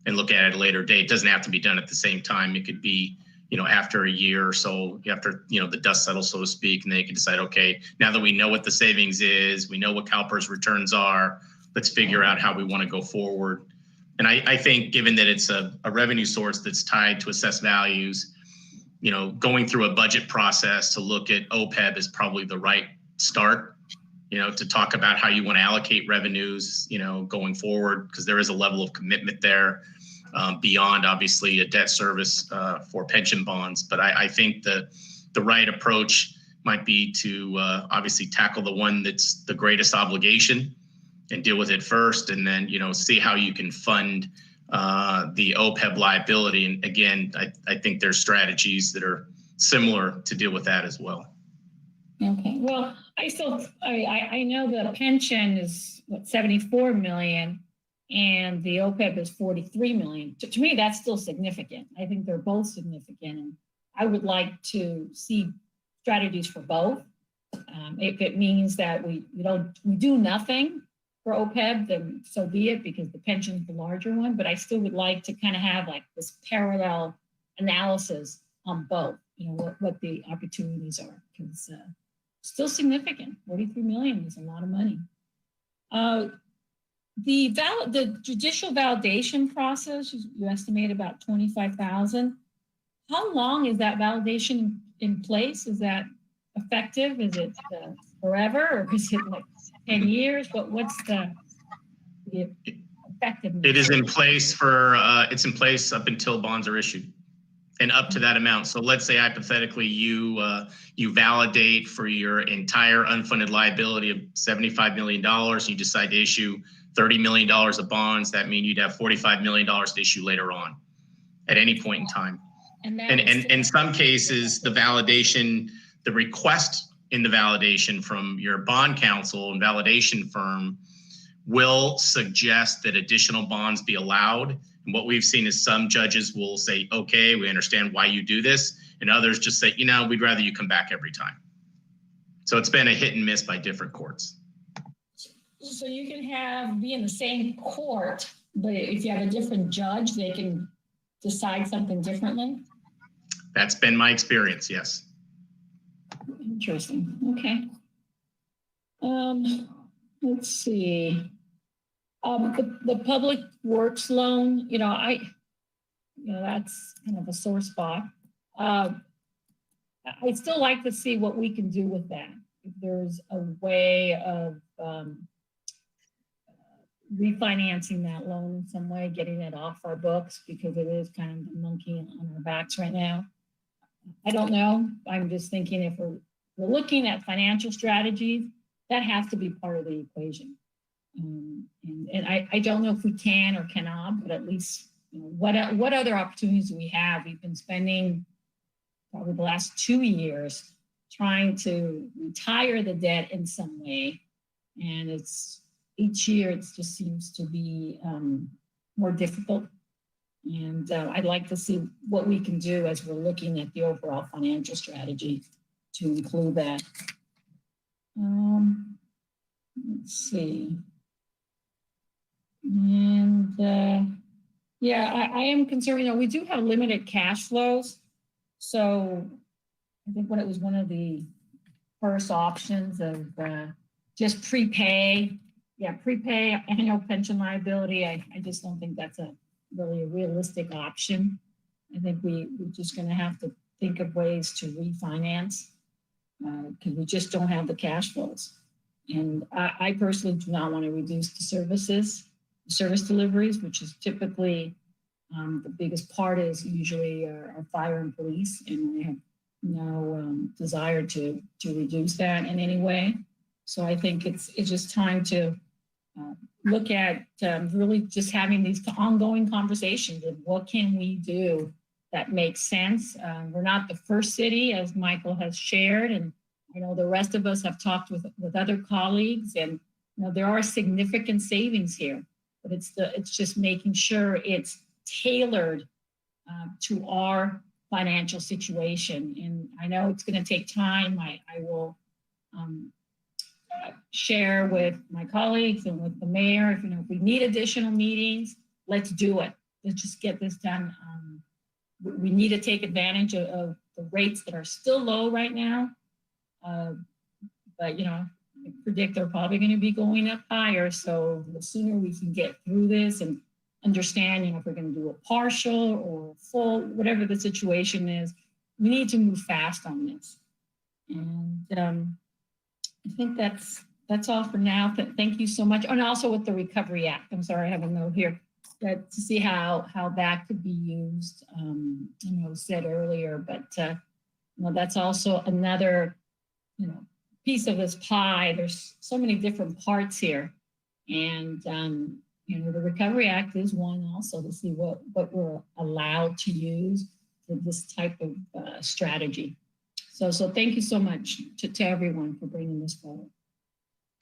and look at it at a later date. It doesn't have to be done at the same time. It could be after a year or so, after the dust settles, so to speak, and they can decide, okay, now that we know what the savings is, we know what CalPERS returns are, let's figure out how we want to go forward. And I think, given that it's a revenue source that's tied to assessed values, going through a budget process to look at OPEB is probably the right start, to talk about how you want to allocate revenues, going forward, because there is a level of commitment there beyond, obviously, a debt service for pension bonds. But I think the right approach might be to obviously tackle the one that's the greatest obligation and deal with it first, and then see how you can fund the OPEB liability. And again, I think there's strategies that are similar to deal with that as well. Okay. Well, I know the pension is 74 million, and the OPEB is 43 million. To me, that's still significant. I think they're both significant, and I would like to see strategies for both. If it means that we do nothing for OPEB, then so be it, because the pension is the larger one. But I still would like to kind of have like this parallel analysis on both, what the opportunities are, because still significant. 43 million is a lot of money. The judicial validation process, you estimate about 25,000. How long is that validation in place? Is that effective? Is it forever, or is it like 10 years? What's the effectiveness? It is in place it's in place up until bonds are issued, and up to that amount. So let's say hypothetically you validate for your entire unfunded liability of $75 million. You decide to issue $30 million of bonds. That means you'd have $45 million to issue later on at any point in time. And in some cases, the request in the validation from your bond counsel and validation firm will suggest that additional bonds be allowed. And what we've seen is some judges will say, okay, we understand why you do this. And others just say, we'd rather you come back every time. So it's been a hit and miss by different courts. So you can be in the same court, but if you have a different judge, they can decide something differently? That's been my experience, yes. Interesting. Okay. Let's see. The public works loan, that's kind of a sore spot. I'd still like to see what we can do with that. If there's a way of refinancing that loan in some way, getting it off our books, because it is kind of the monkey on our backs right now. I don't know. I'm just thinking, if we're looking at financial strategies, that has to be part of the equation. And I don't know if we can or cannot, but at least what other opportunities do we have? We've been spending probably the last 2 years trying to retire the debt in some way, and each year it just seems to be more difficult. And I'd like to see what we can do as we're looking at the overall financial strategy to include that. Let's see. And yeah, I am concerned, we do have limited cash flows. So I think when it was one of the first options of just prepay annual pension liability. I just don't think that's really a realistic option. I think we're just going to have to think of ways to refinance because we just don't have the cash flows. And I personally do not want to reduce the service deliveries, which is typically the biggest part is usually our fire and police, and I have no desire to reduce that in any way. So I think it's just time to look at really just having these ongoing conversations of what can we do that makes sense. We're not the first city, as Michael has shared, and I know the rest of us have talked with other colleagues, and there are significant savings here, but it's just making sure it's tailored to our financial situation. And I know it's going to take time. I will share with my colleagues and with the mayor, if we need additional meetings, let's do it. Let's just get this done. We need to take advantage of the rates that are still low right now. But I predict they're probably going to be going up higher. So the sooner we can get through this and understand, if we're going to do a partial or full, whatever the situation is, we need to move fast on this. And I think that's all for now. Thank you so much. And also with the Recovery Act, I'm sorry, I have a note here to see how that could be used. Said earlier, but that's also another piece of this pie. There's so many different parts here, and the Recovery Act is one also to see what we're allowed to use for this type of strategy. So thank you so much to everyone for bringing this forward.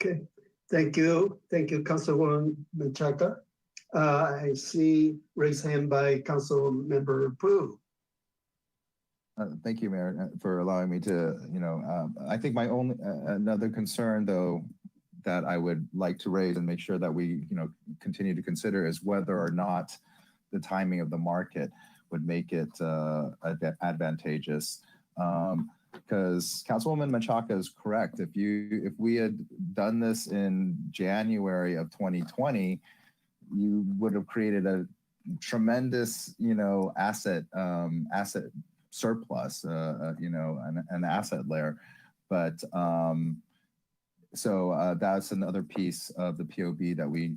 Okay, thank you, Councilwoman Menchaca. I see raised hand by Councilmember Pooh. Thank you, Mayor, for allowing me to, I think my only, another concern though, that I would like to raise and make sure that we, continue to consider is whether or not the timing of the market would make it advantageous. Because Councilwoman Menchaca is correct. If we had done this in January of 2020, you would have created a tremendous, asset surplus, an asset layer. But so that's another piece of the POB that we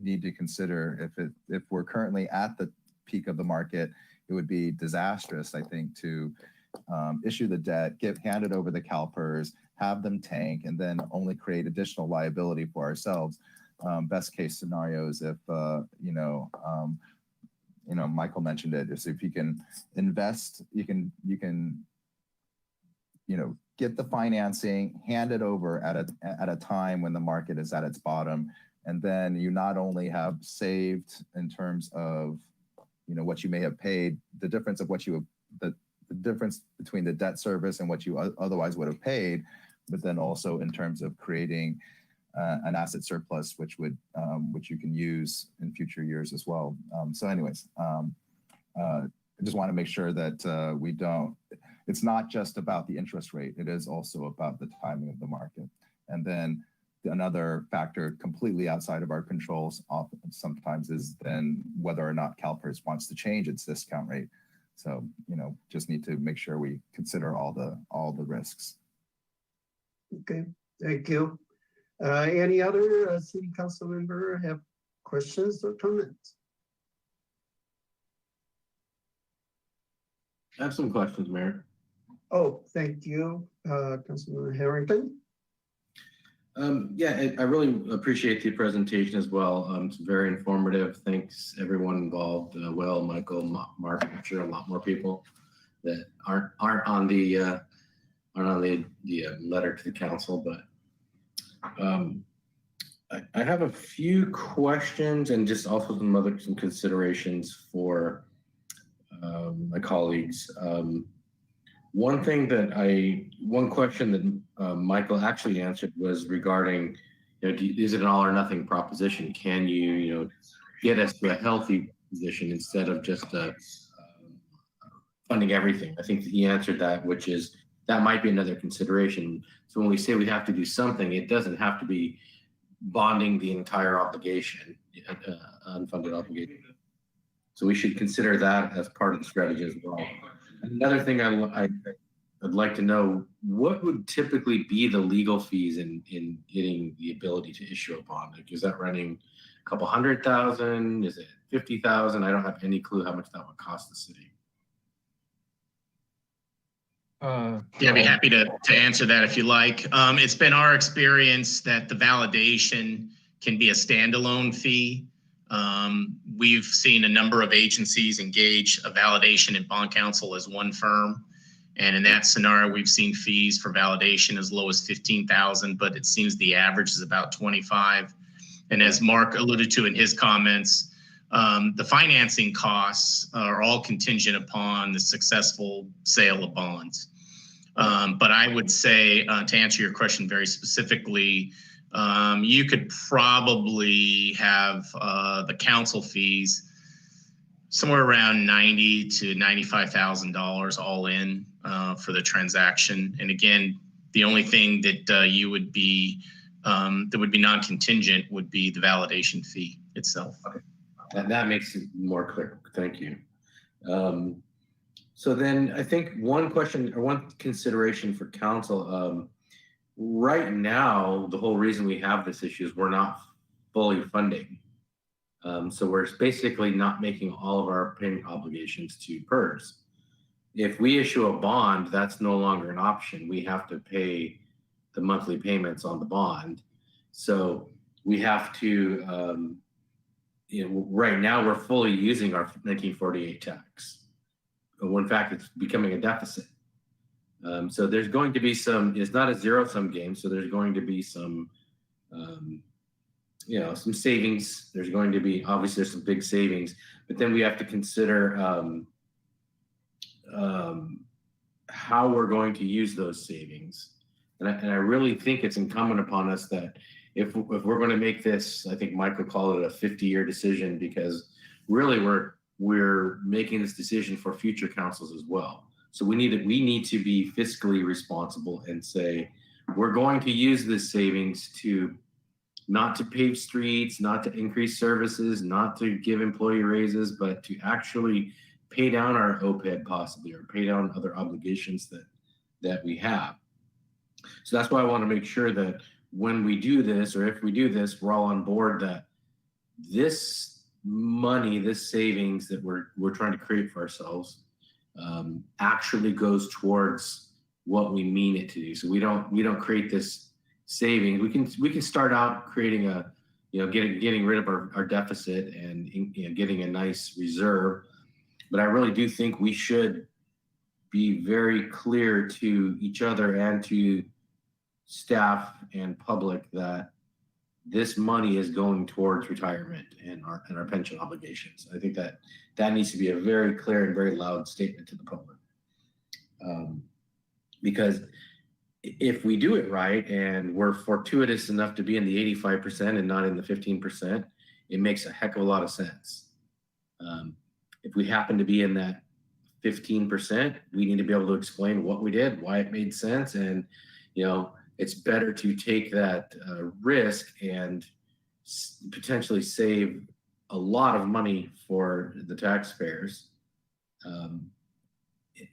need to consider. If we're currently at the peak of the market, it would be disastrous, I think, to issue the debt, hand it over the CalPERS, have them tank, and then only create additional liability for ourselves. Best case scenarios, if Michael mentioned it, is if you can invest, you can get the financing, hand it over at a time when the market is at its bottom, and then you not only have saved in terms of what you may have paid, the difference of the difference between the debt service and what you otherwise would have paid, but then also in terms of creating an asset surplus, which you can use in future years as well. So anyways, I just want to make sure that it's not just about the interest rate, it is also about the timing of the market. And then another factor completely outside of our controls sometimes is then whether or not CalPERS wants to change its discount rate. So, just need to make sure we consider all the risks. Okay, thank you. Any other city council member have questions or comments? I have some questions, Mayor. Oh, thank you, Councilman Harrington. Yeah, I really appreciate the presentation as well. It's very informative. Thanks everyone involved. Will, Michael, Mark, I'm sure a lot more people that aren't on the letter to the council, but I have a few questions and just also some considerations for my colleagues. One question that Michael actually answered was regarding, is it an all or nothing proposition? Can you, get us to a healthy position instead of just funding everything? I think that he answered that, which is that might be another consideration. So when we say we have to do something, it doesn't have to be bonding the entire obligation, unfunded obligation. So we should consider that as part of the strategy as well. Another thing I'd like to know, what would typically be the legal fees in getting the ability to issue a bond? Like, is that running a couple $100,000? Is it 50,000? I don't have any clue how much that would cost the city. Yeah, I'd be happy to answer that if you like. It's been our experience that the validation can be a standalone fee. We've seen a number of agencies engage a validation and bond counsel as one firm. And in that scenario, we've seen fees for validation as low as 15,000, but it seems the average is about 25. And as Mark alluded to in his comments, the financing costs are all contingent upon the successful sale of bonds. But I would say, to answer your question very specifically, you could probably have the counsel fees somewhere around $90,000 to $95,000 all in for the transaction. And again, the only thing that you would be that would be non-contingent would be the validation fee itself. Okay. That makes it more clear. Thank you. So then I think one question or one consideration for council, right now, the whole reason we have this issue is we're not fully funding. So we're basically not making all of our payment obligations to PERS. If we issue a bond, that's no longer an option. We have to pay the monthly payments on the bond. So we have to, right now we're fully using our 1948 tax. When in fact, it's becoming a deficit. So there's going to be it's not a zero-sum game. So there's going to be some, some savings. There's going to be, obviously there's some big savings, but then we have to consider how we're going to use those savings. And I really think it's incumbent upon us that if we're going to make this, I think Michael called it a 50-year decision, because really we're making this decision for future councils as well. So we need to be fiscally responsible and say, we're going to use this savings not to pave streets, not to increase services, not to give employee raises, but to actually pay down our OPEB possibly, or pay down other obligations that we have. So that's why I want to make sure that when we do this, or if we do this, we're all on board that this money, this savings that we're trying to create for ourselves, actually goes towards what we mean it to do. So we don't create this saving. We can start out creating getting rid of our deficit and getting a nice reserve. But I really do think we should be very clear to each other and to staff and public that this money is going towards retirement and our pension obligations. I think that needs to be a very clear and very loud statement to the public. Because if we do it right and we're fortuitous enough to be in the 85% and not in the 15%, it makes a heck of a lot of sense. If we happen to be in that 15%, we need to be able to explain what we did, why it made sense, and it's better to take that risk and potentially save a lot of money for the taxpayers.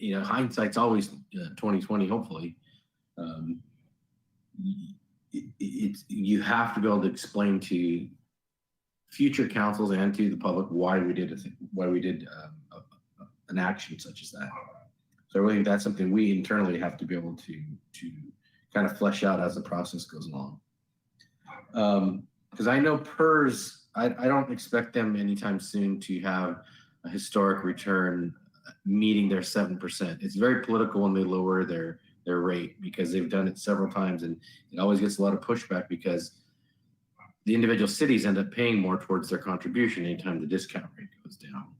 Hindsight's always 20/20, hopefully. You have to be able to explain to future councils and to the public why we did an action such as that. So I really think that's something we internally have to be able to kind of flesh out as the process goes along. Because I know PERS, I don't expect them anytime soon to have a historic return meeting their 7%. It's very political when they lower their rate, because they've done it several times, and it always gets a lot of pushback because the individual cities end up paying more towards their contribution anytime the discount rate goes down.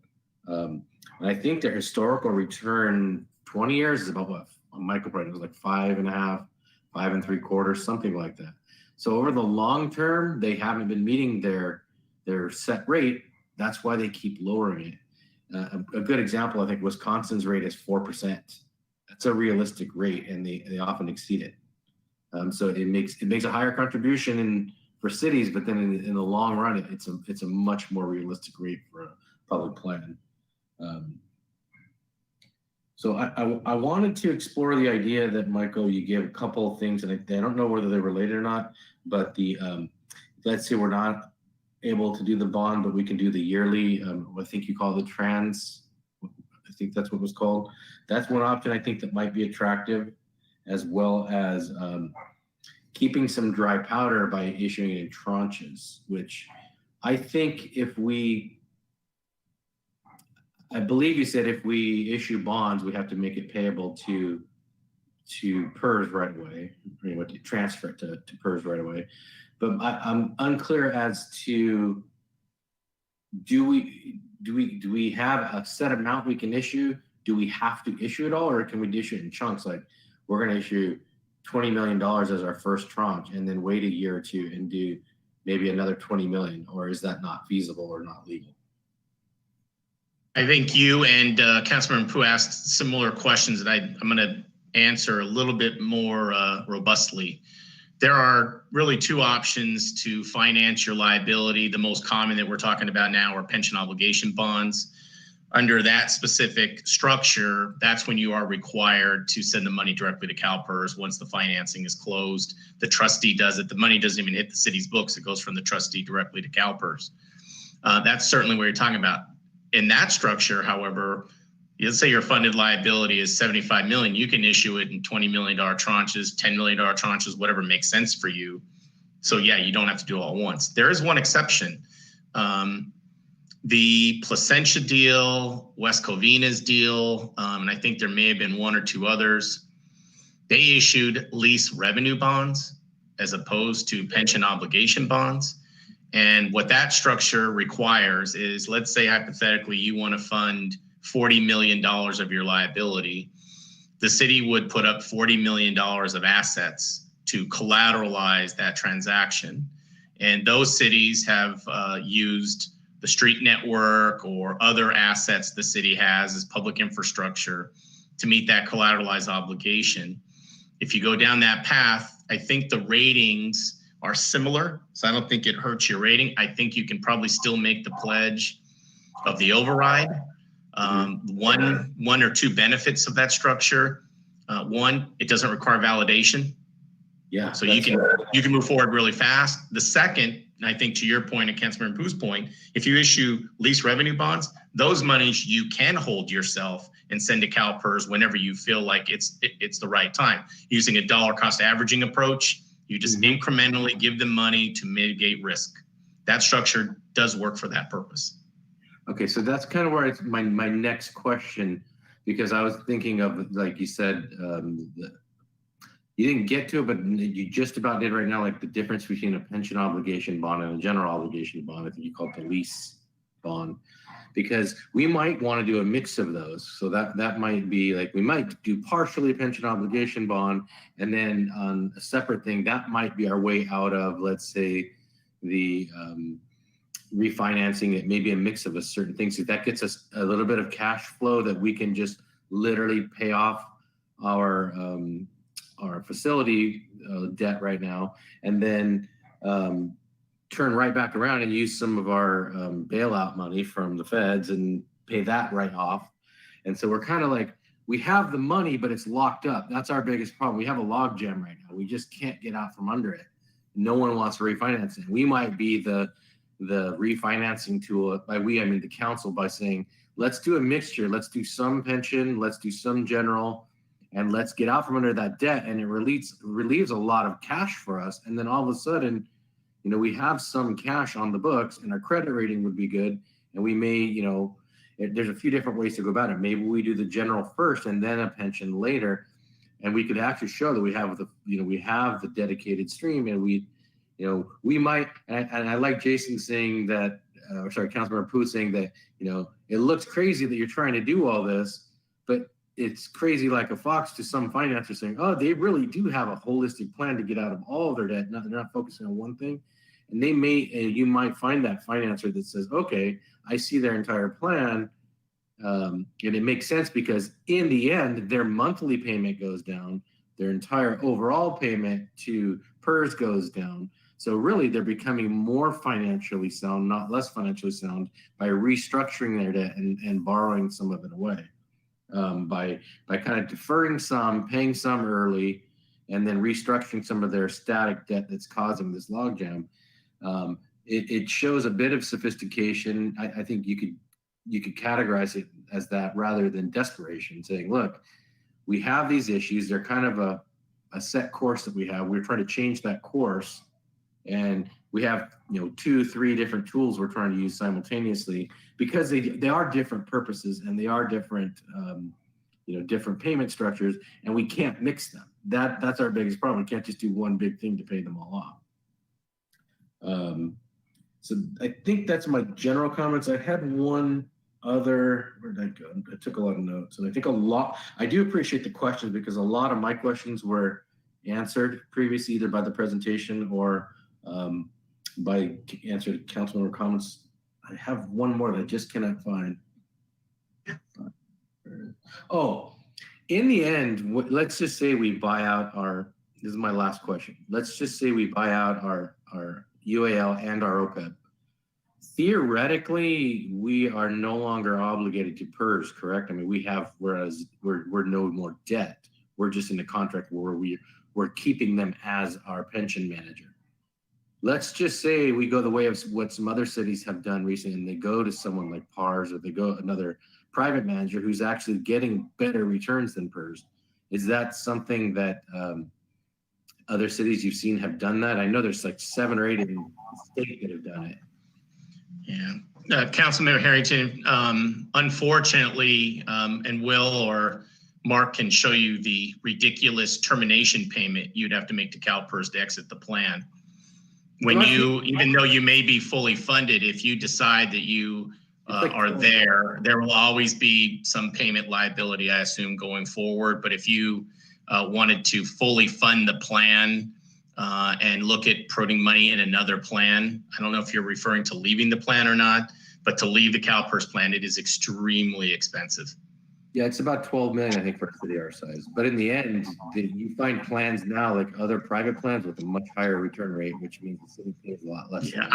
And I think their historical return 20 years is about what Michael Bright was like 5.5, 5 3/4, something like that. So over the long term, they haven't been meeting their set rate. That's why they keep lowering it. A good example, I think Wisconsin's rate is 4%. That's a realistic rate, and they often exceed it. So it makes a higher contribution for cities, but then in the long run, it's a much more realistic rate for a public plan. So I wanted to explore the idea that, Michael, you gave a couple of things, and I don't know whether they're related or not, but let's say we're not able to do the bond, but we can do the yearly, I think you call it I think that's what it was called. That's one option I think that might be attractive, as well as keeping some dry powder by issuing it in tranches, which I think I believe you said if we issue bonds, we have to make it payable to PERS right away, transfer it to PERS right away. But I'm unclear as to do we have a set amount we can issue? Do we have to issue it all, or can we issue it in chunks? Like we're going to issue $20 million as our first tranche, and then wait a year or two and do maybe another 20 million, or is that not feasible or not legal? I think you and Councilmember Pooh asked similar questions that I'm going to answer a little bit more robustly. There are really two options to finance your liability. The most common that we're talking about now are pension obligation bonds. Under that specific structure, that's when you are required to send the money directly to CalPERS once the financing is closed. The trustee does it. The money doesn't even hit the city's books. It goes from the trustee directly to CalPERS. That's certainly what you're talking about. In that structure, however, let's say your funded liability is 75 million, you can issue it in $20 million tranches, $10 million tranches, whatever makes sense for you. So yeah, you don't have to do it all at once. There is one exception. The Placentia deal, West Covina's deal, and I think there may have been one or two others, they issued lease revenue bonds as opposed to pension obligation bonds. And what that structure requires is, let's say hypothetically you want to fund $40 million of your liability. The city would put up $40 million of assets to collateralize that transaction. And those cities have used the street network or other assets the city has as public infrastructure to meet that collateralized obligation. If you go down that path, I think the ratings are similar, so I don't think it hurts your rating. I think you can probably still make the pledge of the override. One or two benefits of that structure. One, it doesn't require validation. Yeah. So you can move forward really fast. The second, and I think to your point and Councilmember Pooh's point, if you issue lease revenue bonds, those monies you can hold yourself and send to CalPERS whenever you feel like it's the right time. Using a dollar cost averaging approach, you just incrementally give them money to mitigate risk. That structure does work for that purpose. Okay, so that's kind of where it's my next question, because I was thinking of, like you said, you didn't get to it, but you just about did right now, like the difference between a pension obligation bond and a general obligation bond. I think you call it the lease bond, because we might want to do a mix of those. So that might be like, we might do partially a pension obligation bond, and then on a separate thing, that might be our way out of, let's say, the refinancing it, maybe a mix of a certain thing. So that gets us a little bit of cash flow that we can just literally pay off our facility debt right now, and then turn right back around and use some of our bailout money from the feds and pay that right off. And so we're kind of like, we have the money, but it's locked up. That's our biggest problem. We have a log jam right now. We just can't get out from under it. No one wants to refinance it. We might be the refinancing tool. By we, I mean the council, by saying, let's do a mixture. Let's do some pension, let's do some general, and let's get out from under that debt. And it relieves a lot of cash for us. And then all of a sudden, you know, we have some cash on the books, and our credit rating would be good. And we may, you know, there's a few different ways to go about it. Maybe we do the general first and then a pension later. And we could actually show that we have the dedicated stream, and we might, and I like Jason saying that, Councilmember Pooh saying that, you know, it looks crazy that you're trying to do all this, but it's crazy like a fox to some financiers saying, oh, they really do have a holistic plan to get out of all of their debt. They're not focusing on one thing. And you might find that financer that says, okay, I see their entire plan. And it makes sense because in the end, their monthly payment goes down. Their entire overall payment to PERS goes down. So really, they're becoming more financially sound, not less financially sound, by restructuring their debt and borrowing some of it away. By kind of deferring some, paying some early, and then restructuring some of their static debt that's causing this logjam. It shows a bit of sophistication. I think you could categorize it as that rather than desperation, saying, look, we have these issues. They're kind of a set course that we have. We're trying to change that course. And we have, 2-3 different tools we're trying to use simultaneously because they are different purposes and they are different, different payment structures, and we can't mix them. That's our biggest problem. We can't just do one big thing to pay them all off. So I think that's my general comments. I had one other, where did I go? I took a lot of notes, and I think I do appreciate the questions because a lot of my questions were answered previously either by the presentation or by answered council member comments. I have one more that I just cannot find. Oh, in the end, let's just say we buy out this is my last question. Let's just say we buy out our UAL and our OPEB. Theoretically, we are no longer obligated to PERS, correct? I mean, whereas we're no more debt. We're just in the contract where we're keeping them as our pension manager. Let's just say we go the way of what some other cities have done recently, and they go to someone like PARS or they go another private manager who's actually getting better returns than PERS. Is that something that other cities you've seen have done that? I know there's like 7 or 8 in the state that have done it. Yeah, Councilmember Harrington, unfortunately, and Will or Mark can show you the ridiculous termination payment you'd have to make to CalPERS to exit the plan. When even though you may be fully funded, if you decide that you are there will always be some payment liability, I assume, going forward. But if you wanted to fully fund the plan and look at putting money in another plan, I don't know if you're referring to leaving the plan or not, but to leave the CalPERS plan, it is extremely expensive. Yeah, it's about 12 million, I think, for a city our size. But in the end, you find plans now like other private plans with a much higher return rate, which means the city pays a lot less. Yeah,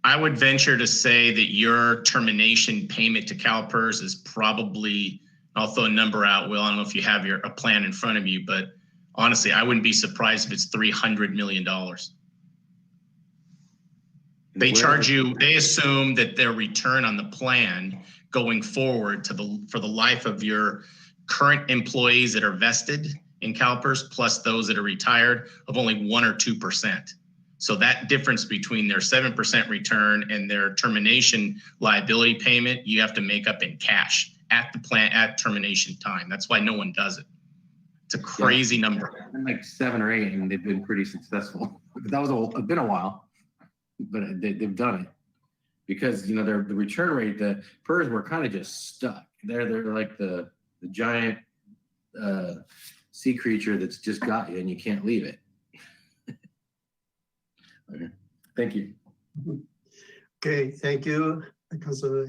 I would venture to say that your termination payment to CalPERS is probably, I'll throw a number out, Will. I don't know if you have a plan in front of you, but honestly, I wouldn't be surprised if it's $300 million. They charge you, they assume that their return on the plan going forward for the life of your current employees that are vested in CalPERS plus those that are retired of only 1 or 2%. So that difference between their 7% return and their termination liability payment, you have to make up in cash at the plan at termination time. That's why no one does it. It's a crazy number. Like 7 or 8, and they've been pretty successful. That was been a while, but they've done it because the return rate, the PERS were kind of just stuck. They're like the giant sea creature that's just got you and you can't leave it. Okay. Thank you. Okay, thank you, Councilor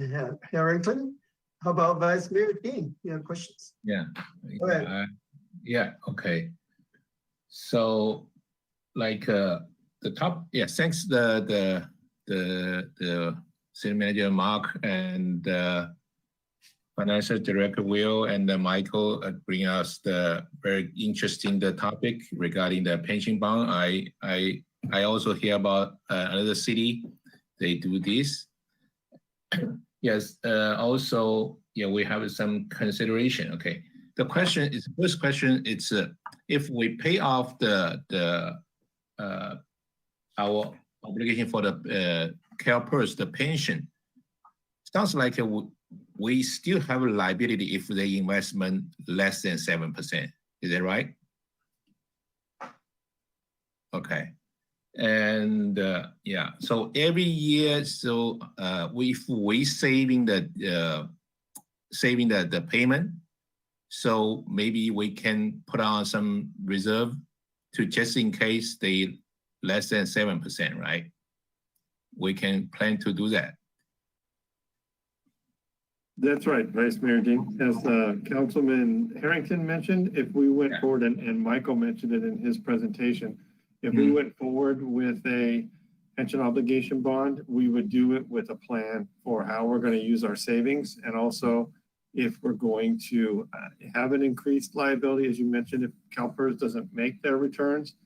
Harrington. How about Vice Mayor Dean? You have questions? Yeah. Go ahead. Okay. So like the top, thanks the city manager Mark and financial director Will and Michael bring us the very interesting topic regarding the pension bond. I also hear about another city, they do this. Yes, also, we have some consideration. Okay, the first question is if we pay off our obligation for the CalPERS, the pension, sounds like we still have a liability if the investment less than 7%. Is that right? Okay. And so every year, so if we saving the payment, So maybe we can put on some reserve to just in case they less than 7%, right? We can plan to do that. That's right, Vice Mayor Ding. As Councilman Harrington mentioned, if we went forward, and Michael mentioned it in his presentation, if we went forward with a pension obligation bond, we would do it with a plan for how we're going to use our savings. And also, if we're going to have an increased liability, as you mentioned, if CalPERS doesn't make their returns,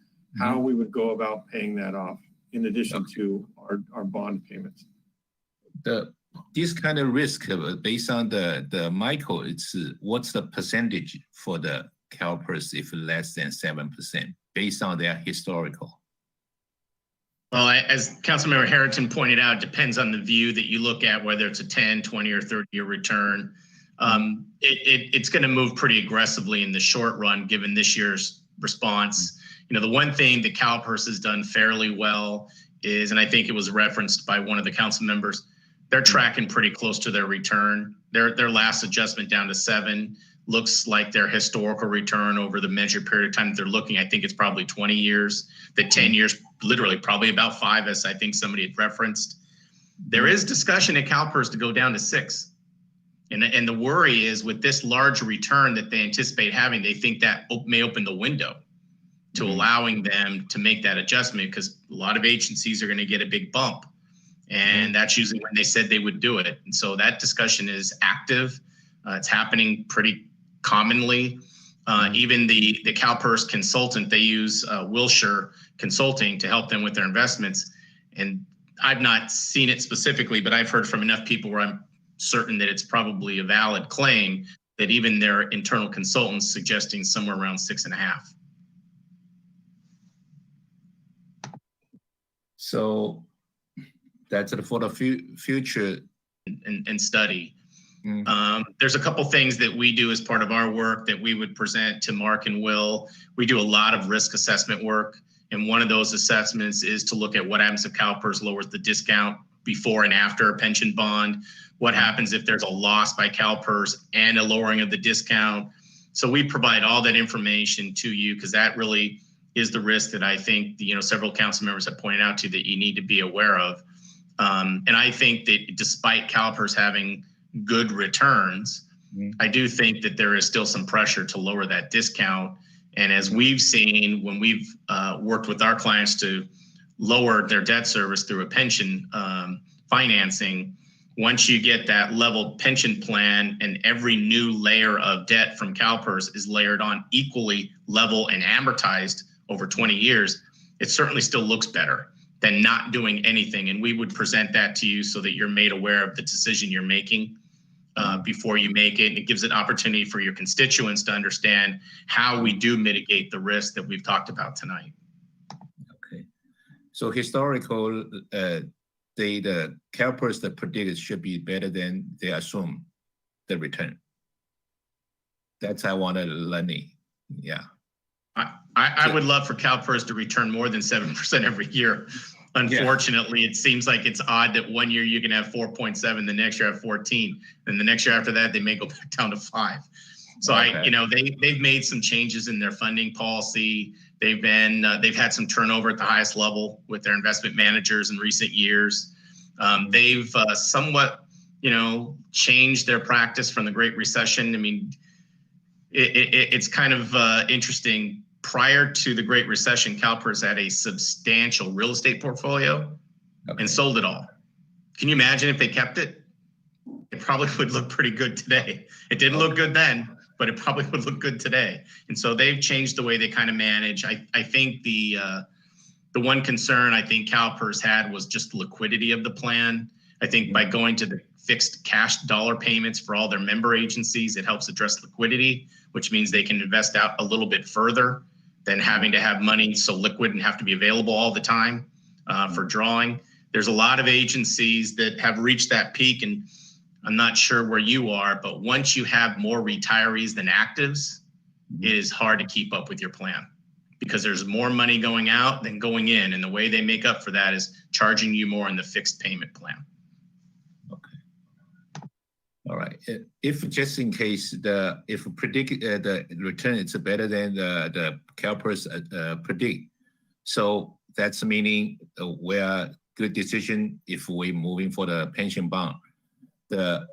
how we would go about paying that off in addition to our bond payments. This kind of risk based on the Michael, it's what's the percentage for the CalPERS if less than 7% based on their historical? Well, as Councilmember Harrington pointed out, it depends on the view that you look at, whether it's a 10, 20, or 30-year return. It's going to move pretty aggressively in the short run, given this year's response. You know, the one thing that CalPERS has done fairly well is, and I think it was referenced by one of the council members, they're tracking pretty close to their return. Their last adjustment down to 7 looks like their historical return over the measured period of time that they're looking. I think it's probably 20 years. The 10 years, literally probably about 5, as I think somebody had referenced. There is discussion at CalPERS to go down to 6. And the worry is with this large return that they anticipate having, they think that may open the window to allowing them to make that adjustment, because a lot of agencies are going to get a big bump. And that's usually when they said they would do it. And so that discussion is active. It's happening pretty commonly. Even the CalPERS consultant, they use Wilshire Consulting to help them with their investments. And I've not seen it specifically, but I've heard from enough people where I'm certain that it's probably a valid claim that even their internal consultants suggesting somewhere around 6.5. So that's for the future and study. There's a couple things that we do as part of our work that we would present to Mark and Will. We do a lot of risk assessment work. And one of those assessments is to look at what happens if CalPERS lowers the discount before and after a pension bond. What happens if there's a loss by CalPERS and a lowering of the discount? So we provide all that information to you, because that really is the risk that I think several council members have pointed out to you that you need to be aware of. And I think that despite CalPERS having good returns, I do think that there is still some pressure to lower that discount. And as we've seen when we've worked with our clients to lower their debt service through a pension financing, once you get that level pension plan and every new layer of debt from CalPERS is layered on equally level and amortized over 20 years, it certainly still looks better than not doing anything. And we would present that to you so that you're made aware of the decision you're making before you make it. And it gives an opportunity for your constituents to understand how we do mitigate the risk that we've talked about tonight. Okay. So historical the CalPERS that predicted should be better than they assume the return. That's I want to learn it. Yeah. I would love for CalPERS to return more than 7% every year. Unfortunately, it seems like it's odd that one year you can have 4.7, the next year have 14, and the next year after that they may go back down to 5. So they've made some changes in their funding policy. They've had some turnover at the highest level with their investment managers in recent years. They've somewhat changed their practice from the Great Recession. I mean, it's kind of interesting. Prior to the Great Recession, CalPERS had a substantial real estate portfolio and sold it all. Can you imagine if they kept it? It probably would look pretty good today. It didn't look good then, but it probably would look good today. And so they've changed the way they kind of manage. I think the one concern I think CalPERS had was just the liquidity of the plan. I think by going to the fixed cash dollar payments for all their member agencies, it helps address liquidity, which means they can invest out a little bit further than having to have money so liquid and have to be available all the time for drawing. There's a lot of agencies that have reached that peak, and I'm not sure where you are, but once you have more retirees than actives, it is hard to keep up with your plan because there's more money going out than going in. And the way they make up for that is charging you more in the fixed payment plan. All right. If just in case if predict the return is better than the CalPERS predict, so that's meaning we are good decision if we moving for the pension bond. The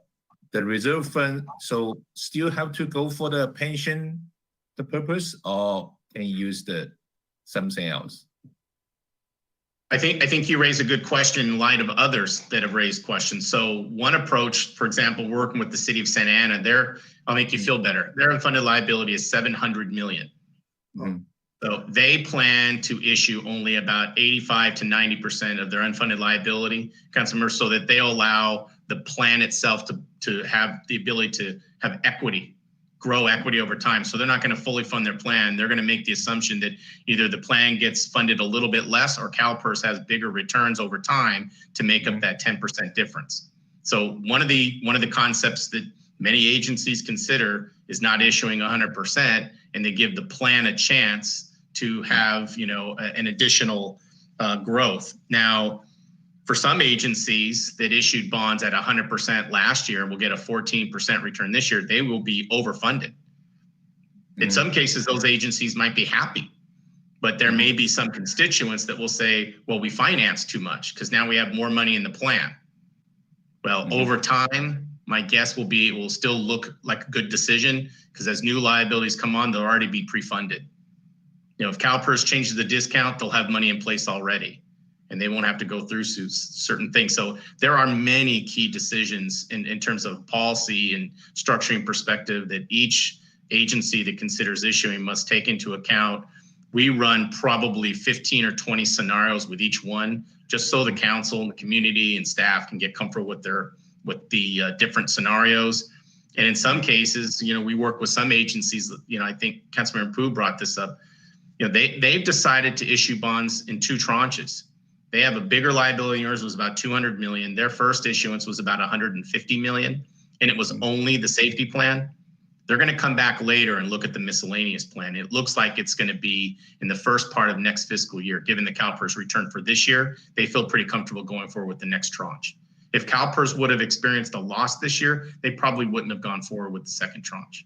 reserve fund, so still have to go for the pension, the purpose, or can you use something else? I think you raise a good question in light of others that have raised questions. So one approach, for example, working with the city of Santa Ana, I'll make you feel better. Their unfunded liability is $700 million. Mm-hmm. So they plan to issue only about 85 to 90% of their unfunded liability, Councilmember, so that they'll allow the plan itself to have the ability to have equity, grow equity over time. So they're not going to fully fund their plan. They're going to make the assumption that either the plan gets funded a little bit less or CalPERS has bigger returns over time to make up that 10% difference. So one of the concepts that many agencies consider is not issuing 100%, and they give the plan a chance to have, an additional growth. Now, for some agencies that issued bonds at 100% last year will get a 14% return this year, they will be overfunded. In some cases, those agencies might be happy, but there may be some constituents that will say, well, we financed too much because now we have more money in the plan. Well, over time, my guess will be it will still look like a good decision because as new liabilities come on, they'll already be pre-funded. If CalPERS changes the discount, they'll have money in place already, and they won't have to go through certain things. So there are many key decisions in terms of policy and structuring perspective that each agency that considers issuing must take into account. We run probably 15 or 20 scenarios with each one, just so the council and the community and staff can get comfortable with the different scenarios. And in some cases, we work with some agencies, I think Councilmember Pooh brought this up. They've decided to issue bonds in 2 tranches. They have a bigger liability. Yours was about 200 million. Their first issuance was about 150 million, and it was only the safety plan. They're going to come back later and look at the miscellaneous plan. It looks like it's going to be in the first part of next fiscal year. Given the CalPERS return for this year, they feel pretty comfortable going forward with the next tranche. If CalPERS would have experienced a loss this year, they probably wouldn't have gone forward with the second tranche.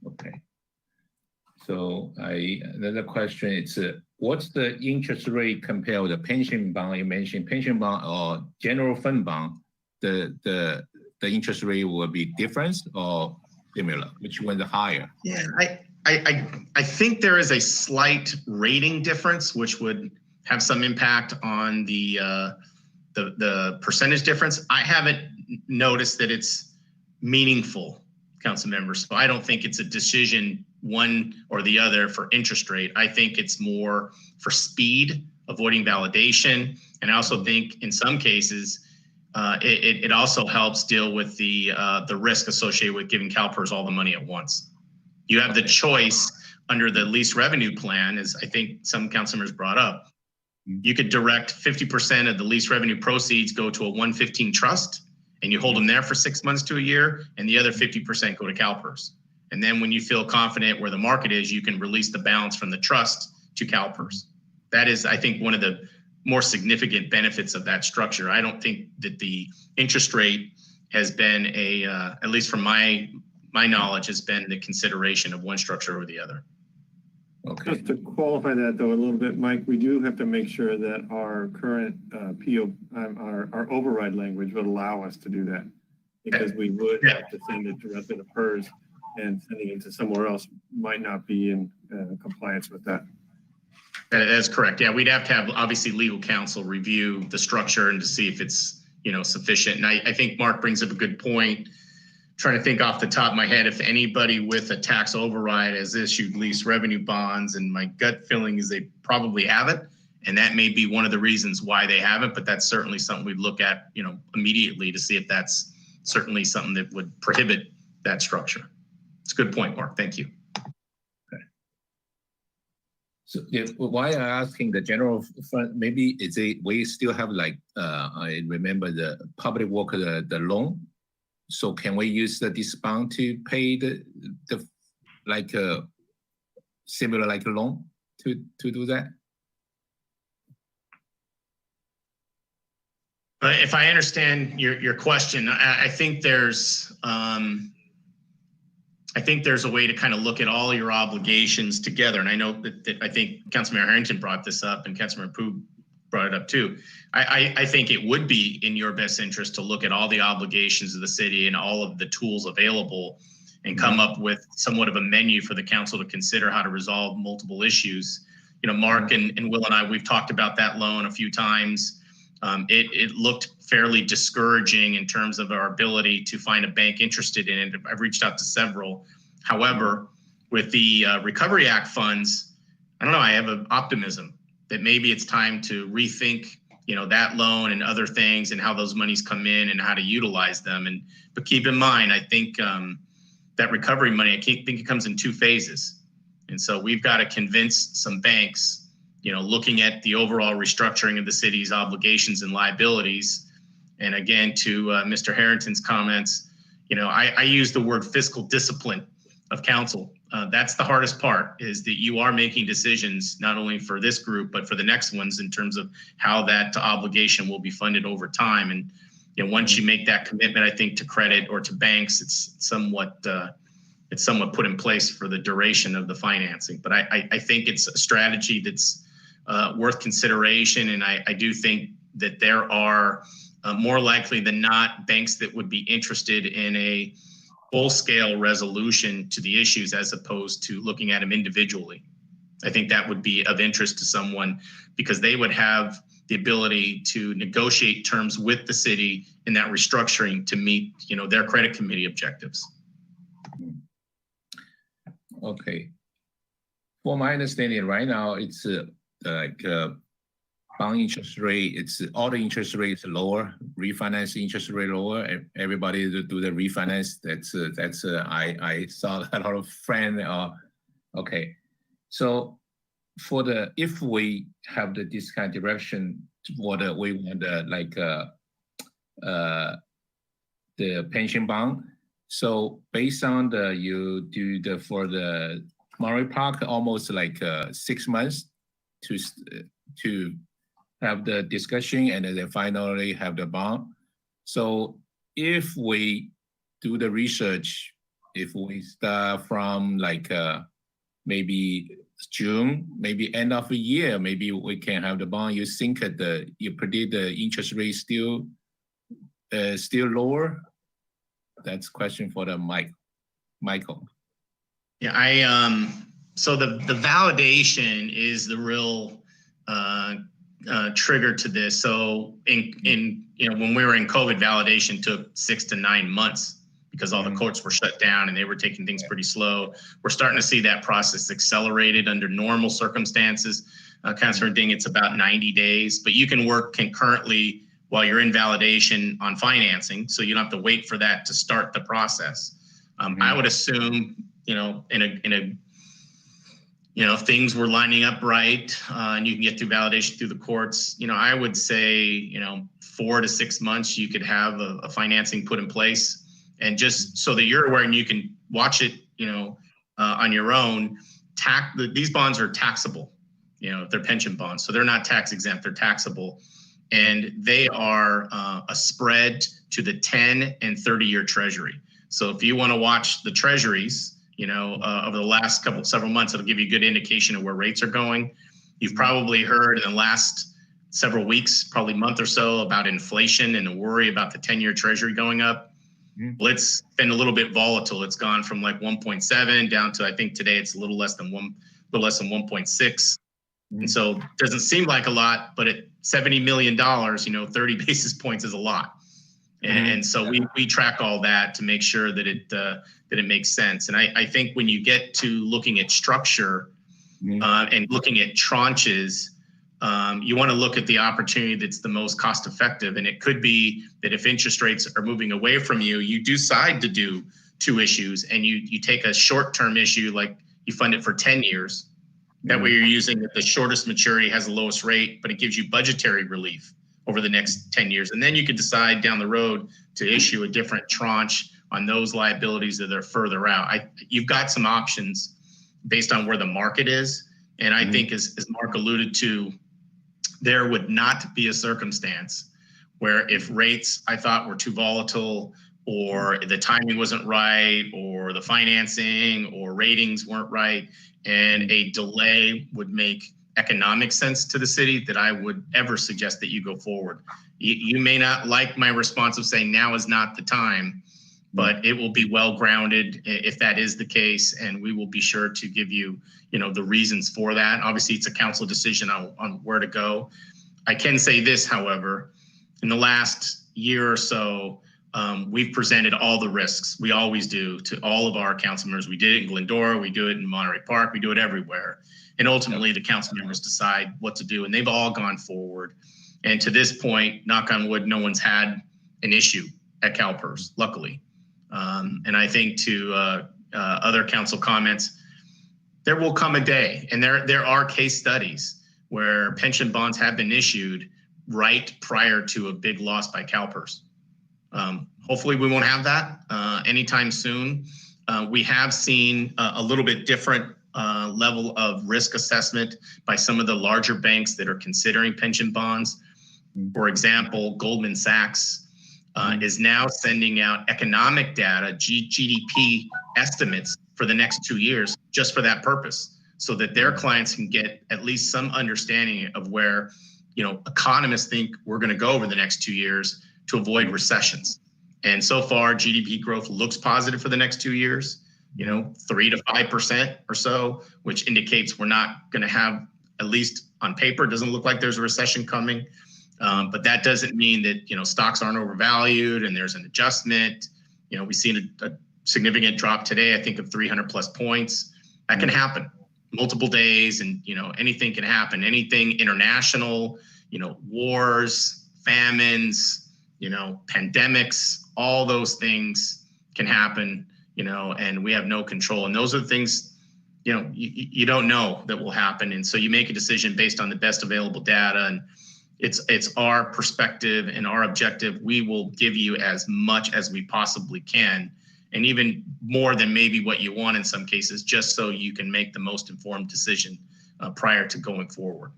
Okay. So another question is, what's the interest rate compared with the pension bond? You mentioned pension bond or general fund bond. The interest rate will be different or similar? Which one's higher? Yeah, I think there is a slight rating difference, which would have some impact on the percentage difference. I haven't noticed that it's meaningful, council members. So I don't think it's a decision one or the other for interest rate. I think it's more for speed, avoiding validation. And I also think in some cases, it also helps deal with the risk associated with giving CalPERS all the money at once. You have the choice under the lease revenue plan, as I think some council members brought up. You could direct 50% of the lease revenue proceeds go to a 115 trust, and you hold them there for 6 months to a year, and the other 50% go to CalPERS. And then when you feel confident where the market is, you can release the balance from the trust to CalPERS. That is, I think, one of the more significant benefits of that structure. I don't think that the interest rate has been at least from my knowledge, has been the consideration of one structure over the other. Okay. Just to qualify that though a little bit, Mike, we do have to make sure that our current our override language would allow us to do that, because we would have to send it directly to PERS, and sending it to somewhere else might not be in compliance with that. That's correct. Yeah, we'd have to have obviously legal counsel review the structure and to see if it's sufficient. And I think Mark brings up a good point. Trying to think off the top of my head if anybody with a tax override has issued lease revenue bonds, and my gut feeling is they probably haven't, and that may be one of the reasons why they haven't. But that's certainly something we'd look at immediately to see if that's certainly something that would prohibit that structure. It's a good point, Mark. Thank you. So why I'm asking the general fund, maybe we still have I remember the public worker, the loan. So can we use this bond to pay the similar like a loan to do that? If I understand your question, I think there's a way to kind of look at all your obligations together. And I know that I think Councilmember Harrington brought this up and Councilmember Pooh brought it up too. I think it would be in your best interest to look at all the obligations of the city and all of the tools available and come up with somewhat of a menu for the council to consider how to resolve multiple issues. You know, Mark and Will and I, we've talked about that loan a few times. It looked fairly discouraging in terms of our ability to find a bank interested in it. I've reached out to several. However, with the Recovery Act funds, I don't know, I have an optimism that maybe it's time to rethink, you know, that loan and other things and how those monies come in and how to utilize them. But keep in mind, I think that recovery money, I think it comes in 2 phases. And so we've got to convince some banks, you know, looking at the overall restructuring of the city's obligations and liabilities. And again, to Mr. Harrington's comments, you know, I use the word fiscal discipline of council. That's the hardest part, is that you are making decisions not only for this group, but for the next ones in terms of how that obligation will be funded over time. And you know, once you make that commitment, I think to credit or to banks, it's somewhat put in place for the duration of the financing. But I think it's a strategy that's worth consideration. And I do think that there are more likely than not banks that would be interested in a full-scale resolution to the issues as opposed to looking at them individually. I think that would be of interest to someone because they would have the ability to negotiate terms with the city in that restructuring to meet, you know, their credit committee objectives. Okay. For my understanding, right now it's bond interest rate. It's all the interest rates lower, refinance interest rate lower. And everybody to do the refinance. That's I saw a lot of friends. Okay, so for if we have this kind of direction for we want the pension bond. So based on you do for the Murray Park almost 6 months to have the discussion and then finally have the bond. So if we do the research, if we start from maybe June, maybe end of the year, maybe we can have the bond. You think you predict the interest rate still lower? That's a question for the Michael. Yeah, so the validation is the real trigger to this. So in you know, when we were in COVID, validation took 6 to 9 months because all the courts were shut down and they were taking things pretty slow. We're starting to see that process accelerated under normal circumstances. Councilor Ding, it's about 90 days, but you can work concurrently while you're in validation on financing, so you don't have to wait for that to start the process. I would assume, you know, if things were lining up right, and you can get through validation through the courts, you know, I would say, 4 to 6 months, you could have a financing put in place. And just so that you're aware and you can watch it, on your own, these bonds are taxable, if they're pension bonds. So they're not tax exempt, they're taxable. And they are a spread to the 10 and 30-year treasury. So if you want to watch the treasuries, over the last several months, it'll give you a good indication of where rates are going. You've probably heard in the last several weeks, probably month or so, about inflation and the worry about the 10-year treasury going up. Well, it's been a little bit volatile. It's gone from 1.7 down to, I think today it's a little less than 1.6. And so it doesn't seem like a lot, but at $70 million, 30 basis points is a lot. And so we track all that to make sure that it makes sense. And I think when you get to looking at structure and looking at tranches, you want to look at the opportunity that's the most cost effective. And it could be that if interest rates are moving away from you, you decide to do 2 issues and you take a short-term issue, like you fund it for 10 years. That way you're using the shortest maturity has the lowest rate, but it gives you budgetary relief over the next 10 years. And then you could decide down the road to issue a different tranche on those liabilities that are further out. You've got some options based on where the market is. And I think as Mark alluded to, there would not be a circumstance where if rates I thought were too volatile, or the timing wasn't right, or the financing or ratings weren't right, and a delay would make economic sense to the city, that I would ever suggest that you go forward. You may not like my response of saying now is not the time, but it will be well grounded if that is the case, and we will be sure to give you, the reasons for that. Obviously, it's a council decision on where to go. I can say this, however, in the last year or so, we've presented all the risks. We always do to all of our council members. We did it in Glendora, we do it in Monterey Park, we do it everywhere. And ultimately, the council members decide what to do, and they've all gone forward. And to this point, knock on wood, no one's had an issue at CalPERS, luckily. And I think to other council comments, there will come a day, and there are case studies where pension bonds have been issued right prior to a big loss by CalPERS. Hopefully we won't have that anytime soon. We have seen a little bit different level of risk assessment by some of the larger banks that are considering pension bonds. For example, Goldman Sachs is now sending out economic data, GDP estimates for the next 2 years, just for that purpose, so that their clients can get at least some understanding of where, economists think we're going to go over the next 2 years to avoid recessions. And so far, GDP growth looks positive for the next 2 years, 3 to 5% or so, which indicates we're not going to have, at least on paper, it doesn't look like there's a recession coming. But that doesn't mean that, stocks aren't overvalued and there's an adjustment. We've seen a significant drop today, I think, of 300 plus points. That can happen multiple days, and, anything can happen. Anything international, wars, famines, pandemics, all those things can happen, and we have no control. And those are the things, you don't know that will happen. And so you make a decision based on the best available data, and it's our perspective and our objective. We will give you as much as we possibly can, and even more than maybe what you want in some cases, just so you can make the most informed decision prior to going forward.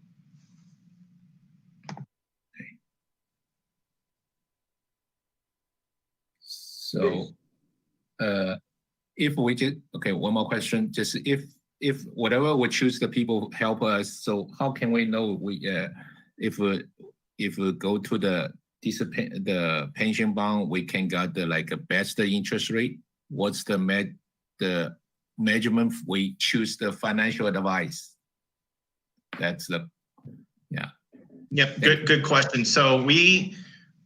So, if we just, one more question, just if whatever we choose, the people help us, so how can we know if we go to the pension bond, we can get the best interest rate? What's the measurement we choose the financial advice? That's Yep, good question. So we,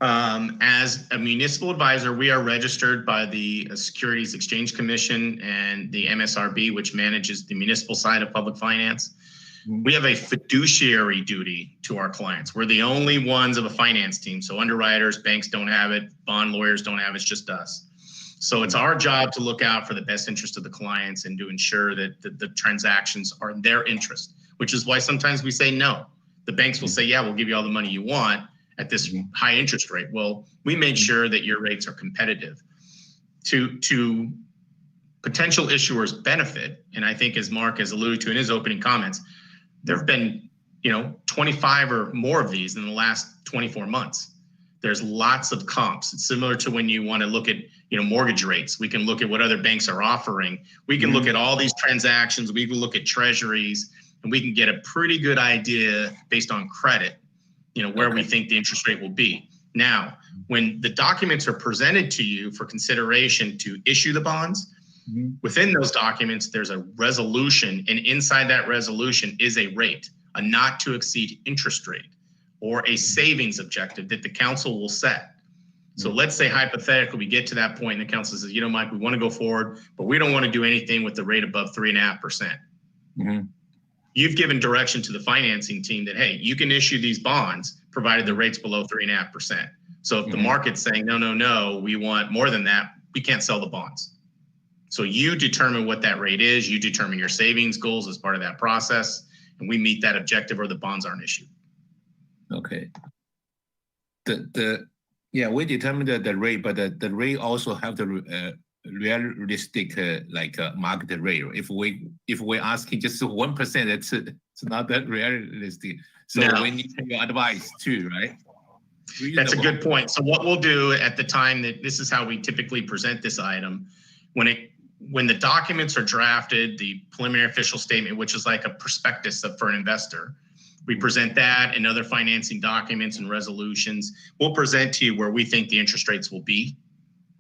as a municipal advisor, we are registered by the Securities Exchange Commission and the MSRB, which manages the municipal side of public finance. We have a fiduciary duty to our clients. We're the only ones of a finance team. So underwriters, banks don't have it, bond lawyers don't have it, it's just us. So it's our job to look out for the best interest of the clients and to ensure that the transactions are in their interest, which is why sometimes we say no. The banks will say, yeah, we'll give you all the money you want at this high interest rate. Well, we made sure that your rates are competitive. To potential issuers' benefit, and I think as Mark has alluded to in his opening comments, there have been 25 or more of these in the last 24 months. There's lots of comps. It's similar to when you want to look at mortgage rates. We can look at what other banks are offering. We can look at all these transactions. We can look at treasuries, and we can get a pretty good idea based on credit, where we think the interest rate will be. Now, when the documents are presented to you for consideration to issue the bonds, within those documents, there's a resolution, and inside that resolution is a rate, a not to exceed interest rate, or a savings objective that the council will set. So let's say hypothetically, we get to that point and the council says, Mike, we want to go forward, but we don't want to do anything with the rate above 3.5%. You've given direction to the financing team that, hey, you can issue these bonds provided the rate's below 3.5%. So if the market's saying, no, we want more than that, we can't sell the bonds. So you determine what that rate is, you determine your savings goals as part of that process, and we meet that objective or the bonds aren't issued. Okay. We determine the rate, but the rate also have the realistic market rate. If we asking just 1%, it's not that realistic. So we need your advice too, right? That's a good point. So what we'll do at the time that this is how we typically present this item, when the documents are drafted, the preliminary official statement, which is like a prospectus for an investor, we present that and other financing documents and resolutions. We'll present to you where we think the interest rates will be.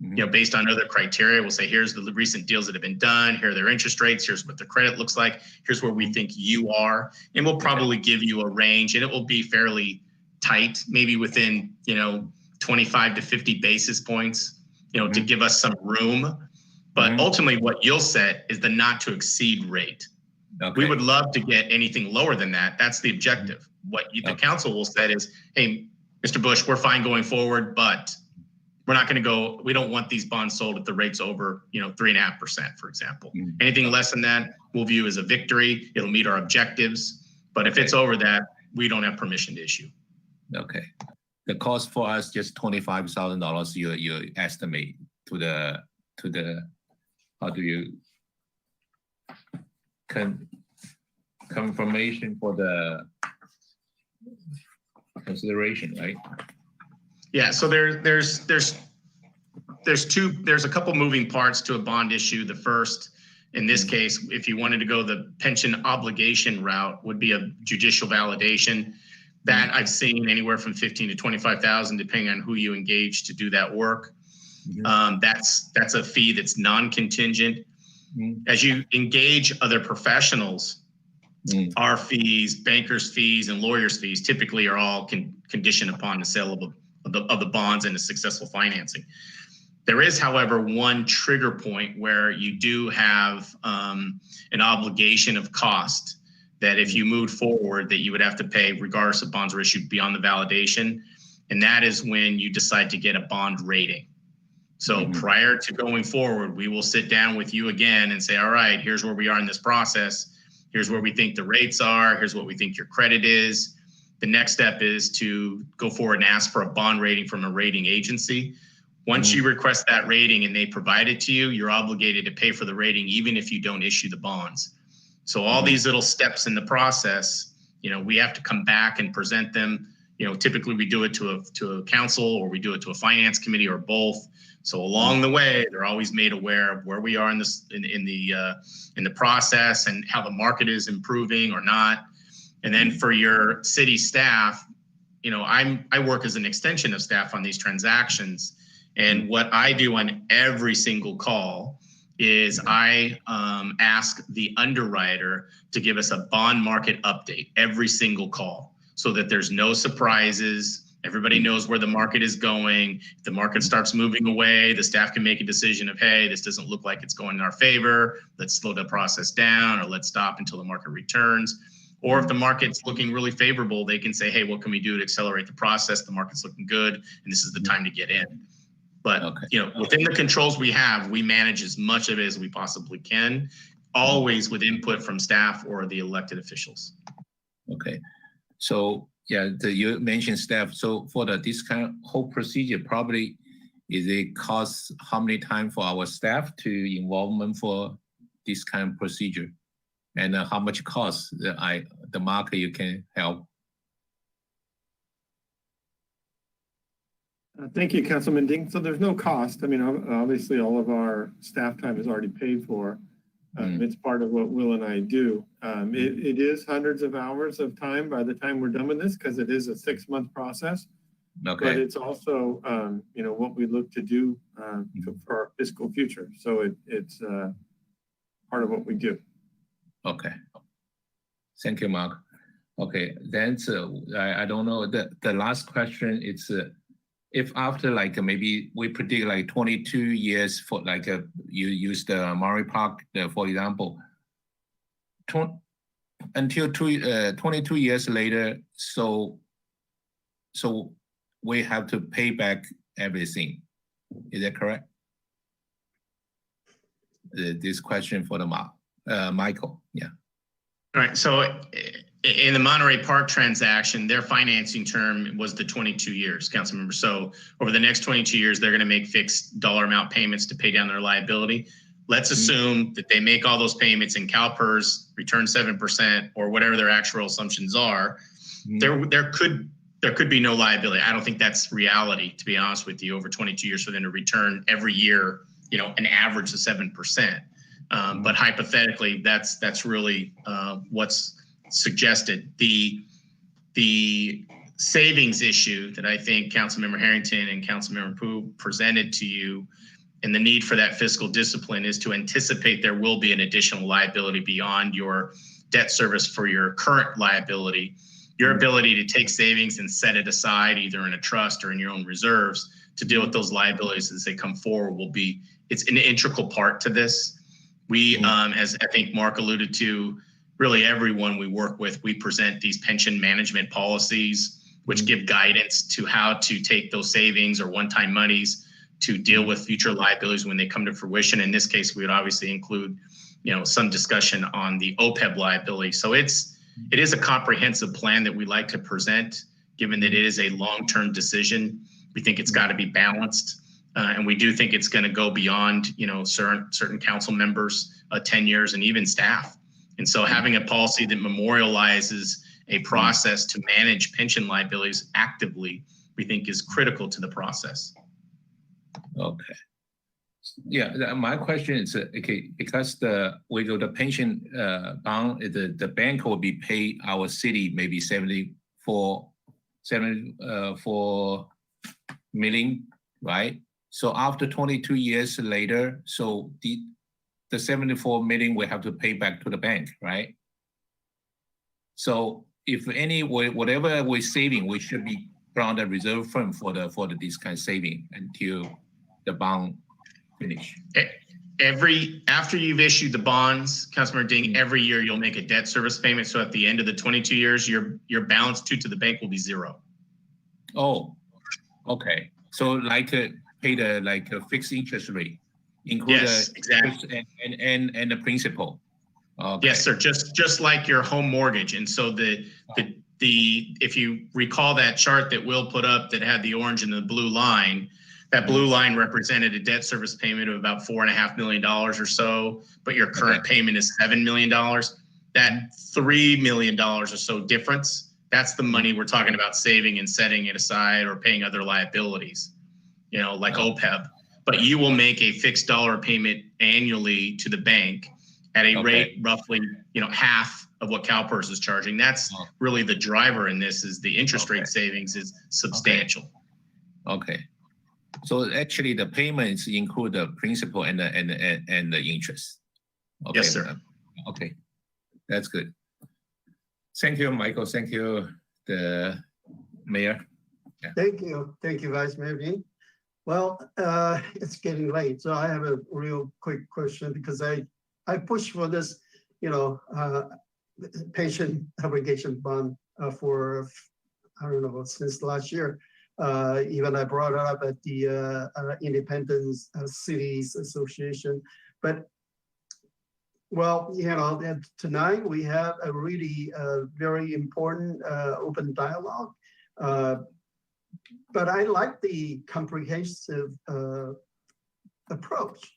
You know, based on other criteria, we'll say, here's the recent deals that have been done. Here are their interest rates. Here's what the credit looks like. Here's where we think you are. And we'll probably give you a range, and it will be fairly tight, maybe within, 25 to 50 basis points, to give us some room. But ultimately what you'll set is the not to exceed rate. We would love to get anything lower than that. That's the objective. What the council will set is, hey, Mr. Bush, we're fine going forward, but we're not going to we don't want these bonds sold at the rates over, 3.5%, for example. Anything less than that, we'll view as a victory. It'll meet our objectives. But if it's over that, we don't have permission to issue. Okay. The cost for us just $25,000. You estimate to the how do you confirmation for the consideration, right? Yeah, so there's a couple moving parts to a bond issue. The first, in this case, if you wanted to go the pension obligation route, would be a judicial validation. That I've seen anywhere from 15 to 25,000, depending on who you engage to do that work. That's a fee that's non-contingent. As you engage other professionals, our fees, bankers' fees, and lawyers' fees typically are all conditioned upon the sale of the bonds and the successful financing. There is, however, one trigger point where you do have an obligation of cost that if you move forward that you would have to pay regardless of bonds were issued beyond the validation. And that is when you decide to get a bond rating. So prior to going forward, we will sit down with you again and say, all right, here's where we are in this process. Here's where we think the rates are. Here's what we think your credit is. The next step is to go forward and ask for a bond rating from a rating agency. Once you request that rating and they provide it to you, you're obligated to pay for the rating even if you don't issue the bonds. So all these little steps in the process, we have to come back and present them. Typically we do it to a council, or we do it to a finance committee, or both. So along the way, they're always made aware of where we are in the process and how the market is improving or not. And then for your city staff, I work as an extension of staff on these transactions. And what I do on every single call is I ask the underwriter to give us a bond market update every single call so that there's no surprises. Everybody knows where the market is going. If the market starts moving away, the staff can make a decision of, hey, this doesn't look like it's going in our favor. Let's slow the process down, or let's stop until the market returns. Or if the market's looking really favorable, they can say, hey, what can we do to accelerate the process? The market's looking good, and this is the time to get in. But within the controls we have, we manage as much of it as we possibly can, always with input from staff or the elected officials. Okay. So you mentioned staff. So for this kind of whole procedure, probably is it cost how many time for our staff to involvement for this kind of procedure, and how much cost the market you can help? Thank you, Councilman Ding. So there's no cost. I mean, obviously all of our staff time is already paid for. It's part of what Will and I do. It is hundreds of hours of time by the time we're done with this, because it is a 6-month process. But it's also, what we look to do for our fiscal future. So it's part of what we do. Okay. Thank you, Mark. Okay, then I don't know. The last question is, if after maybe we predict 22 years for you use the Murray Park for example, until 22 years later, so we have to pay back everything. Is that correct? This question for the Michael. Yeah. All right. So in the Monterey Park transaction, their financing term was the 22 years, council member. So over the next 22 years, they're going to make fixed dollar amount payments to pay down their liability. Let's assume that they make all those payments and CalPERS return 7% or whatever their actual assumptions are. There could there could be no liability. I don't think that's reality, to be honest with you, over 22 years for them to return every year, an average of 7%. But hypothetically, that's really what's suggested. The savings issue that I think Councilmember Harrington and Councilmember Pooh presented to you, and the need for that fiscal discipline is to anticipate there will be an additional liability beyond your debt service for your current liability. Your ability to take savings and set it aside either in a trust or in your own reserves to deal with those liabilities as they come forward it's an integral part to this. We, as I think Mark alluded to, really everyone we work with, we present these pension management policies, which give guidance to how to take those savings or one-time monies to deal with future liabilities when they come to fruition. In this case, we would obviously include, some discussion on the OPEB liability. So it is a comprehensive plan that we like to present, given that it is a long-term decision. We think it's got to be balanced. And we do think it's going to go beyond, certain council members' tenures and even staff. And so having a policy that memorializes a process to manage pension liabilities actively, we think is critical to the process. Okay. Yeah, my question is, okay, because the pension bond, the bank will be paid our city maybe 74 million, right? So after 22 years later, so the 74 million we have to pay back to the bank, right? So if whatever we're saving, we should be from the reserve fund for this kind of saving until the bond finish. After you've issued the bonds, Councilmember Ding, every year you'll make a debt service payment. So at the end of the 22 years, your balance due to the bank will be zero. Oh, okay. So pay a fixed interest rate, include exactly, and the principal. Okay. Yes, sir. Just like your home mortgage. And so if you recall that chart that Will put up that had the orange and the blue line, that blue line represented a debt service payment of about $4.5 million or so, but your current payment is $7 million. That $3 million or so difference, that's the money we're talking about saving and setting it aside or paying other liabilities, like OPEB. But you will make a fixed dollar payment annually to the bank at a rate roughly, half of what CalPERS is charging. That's really the driver in this, is the interest rate savings is substantial. Okay. So actually the payments include the principal and the interest. Okay. Yes, sir. Okay. That's good. Thank you, Michael. Thank you, the mayor. Yeah. Thank you. Thank you, Vice Mayor Dean. Well, it's getting late, so I have a real quick question because I pushed for this, pension obligation bond for, I don't know, since last year. Even I brought it up at the Independent Cities Association. But, well, tonight we have a really very important open dialogue. But I like the comprehensive approach.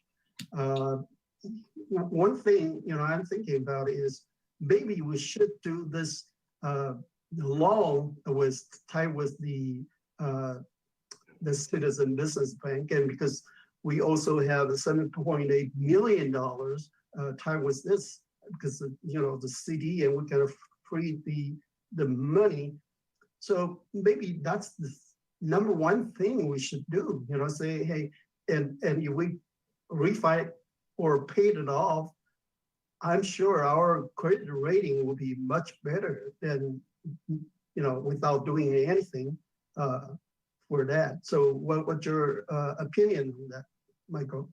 One thing, I'm thinking about is maybe we should do this loan tied with the Citizen Business Bank, and because we also have $7.8 million tied with this, because the CD, and we can free the money. So maybe that's the number one thing we should do. Say, hey, and if we refi or paid it off, I'm sure our credit rating will be much better than without doing anything for that. So what's your opinion on that, Michael?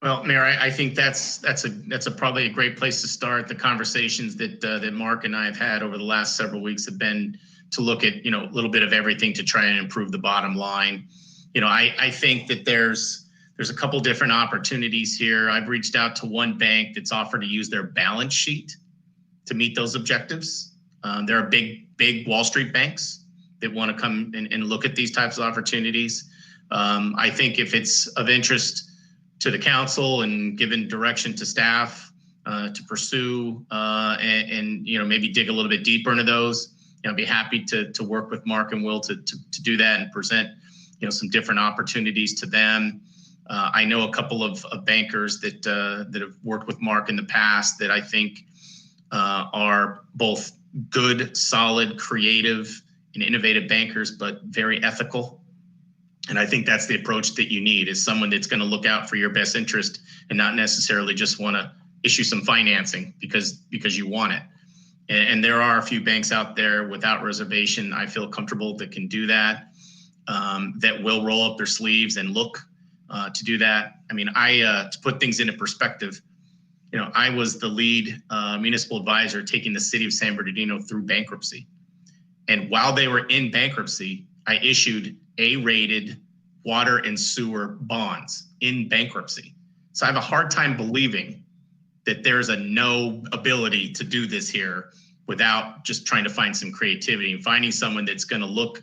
Well, Mayor, I think that's probably a great place to start. The conversations that Mark and I have had over the last several weeks have been to look at a little bit of everything to try and improve the bottom line. I think that there's a couple different opportunities here. I've reached out to one bank that's offered to use their balance sheet to meet those objectives. There are big Wall Street banks that want to come and look at these types of opportunities. I think if it's of interest to the council and given direction to staff, to pursue and maybe dig a little bit deeper into those, I'd be happy to work with Mark and Will to do that and present some different opportunities to them. I know a couple of bankers that have worked with Mark in the past that I think are both good, solid, creative, and innovative bankers, but very ethical. And I think that's the approach that you need, is someone that's going to look out for your best interest and not necessarily just want to issue some financing because you want it. And there are a few banks out there without reservation, I feel comfortable, that can do that, that will roll up their sleeves and look to do that. I mean, to put things into perspective, I was the lead municipal advisor taking the city of San Bernardino through bankruptcy. And while they were in bankruptcy, I issued A-rated water and sewer bonds in bankruptcy. So I have a hard time believing that there's a no ability to do this here without just trying to find some creativity and finding someone that's going to look,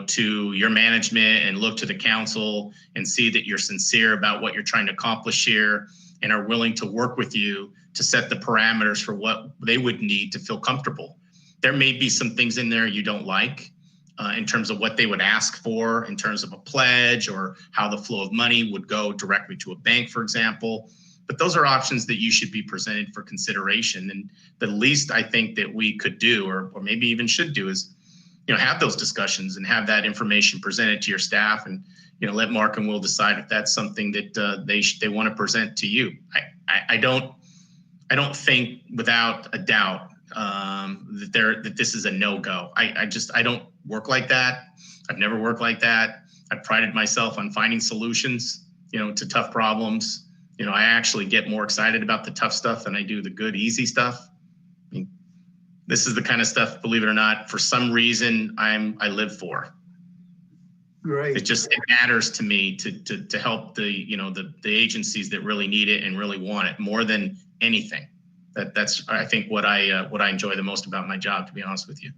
to your management and look to the council and see that you're sincere about what you're trying to accomplish here and are willing to work with you to set the parameters for what they would need to feel comfortable. There may be some things in there you don't like in terms of what they would ask for, in terms of a pledge or how the flow of money would go directly to a bank, for example. But those are options that you should be presented for consideration. And the least I think that we could do, or maybe even should do, is have those discussions and have that information presented to your staff, and let Mark and Will decide if that's something that they want to present to you. I don't think without a doubt that this is a no-go. I don't work like that. I've never worked like that. I've prided myself on finding solutions, to tough problems. I actually get more excited about the tough stuff than I do the good, easy stuff. I mean, this is the kind of stuff, believe it or not, for some reason I live for. Great. It matters to me to help the agencies that really need it and really want it more than anything. That's I think what I enjoy the most about my job, to be honest with you.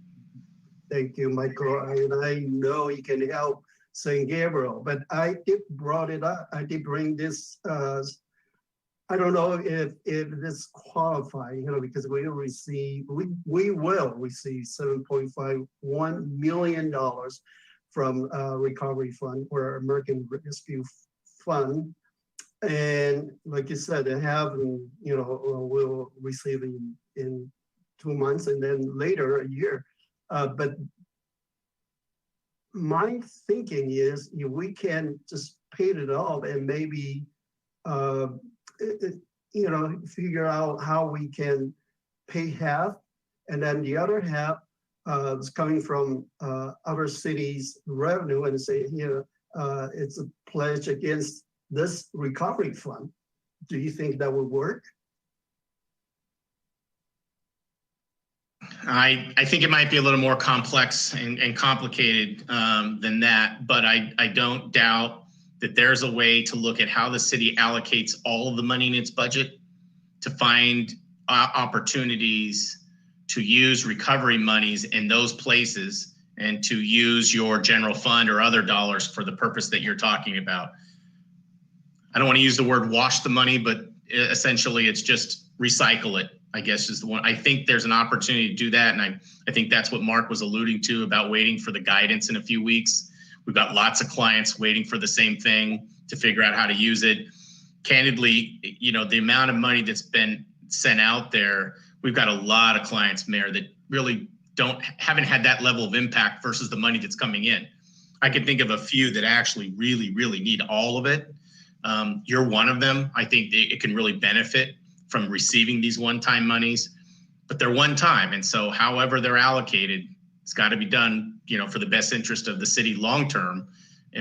Thank you, Michael. I know you can help St. Gabriel, but I did bring this. I don't know if this qualify, because we will receive $7.51 million from Recovery Fund or American Rescue Fund. And like you said, they have, we'll receive in 2 months and then later a year. But my thinking is we can just pay it off and maybe, figure out how we can pay half, and then the other half is coming from other cities' revenue, and say, it's a pledge against this recovery fund. Do you think that would work? I think it might be a little more complex and complicated than that, but I don't doubt that there's a way to look at how the city allocates all of the money in its budget to find opportunities to use recovery monies in those places and to use your general fund or other dollars for the purpose that you're talking about. I don't want to use the word wash the money, but essentially it's just recycle it, I guess, is the one. I think there's an opportunity to do that. And I think that's what Mark was alluding to about waiting for the guidance in a few weeks. We've got lots of clients waiting for the same thing to figure out how to use it. Candidly, the amount of money that's been sent out there, we've got a lot of clients, Mayor, that really haven't had that level of impact versus the money that's coming in. I can think of a few that actually really, really need all of it. You're one of them. I think it can really benefit from receiving these one-time monies, but they're one time. And so however they're allocated, it's got to be done, for the best interest of the city long-term,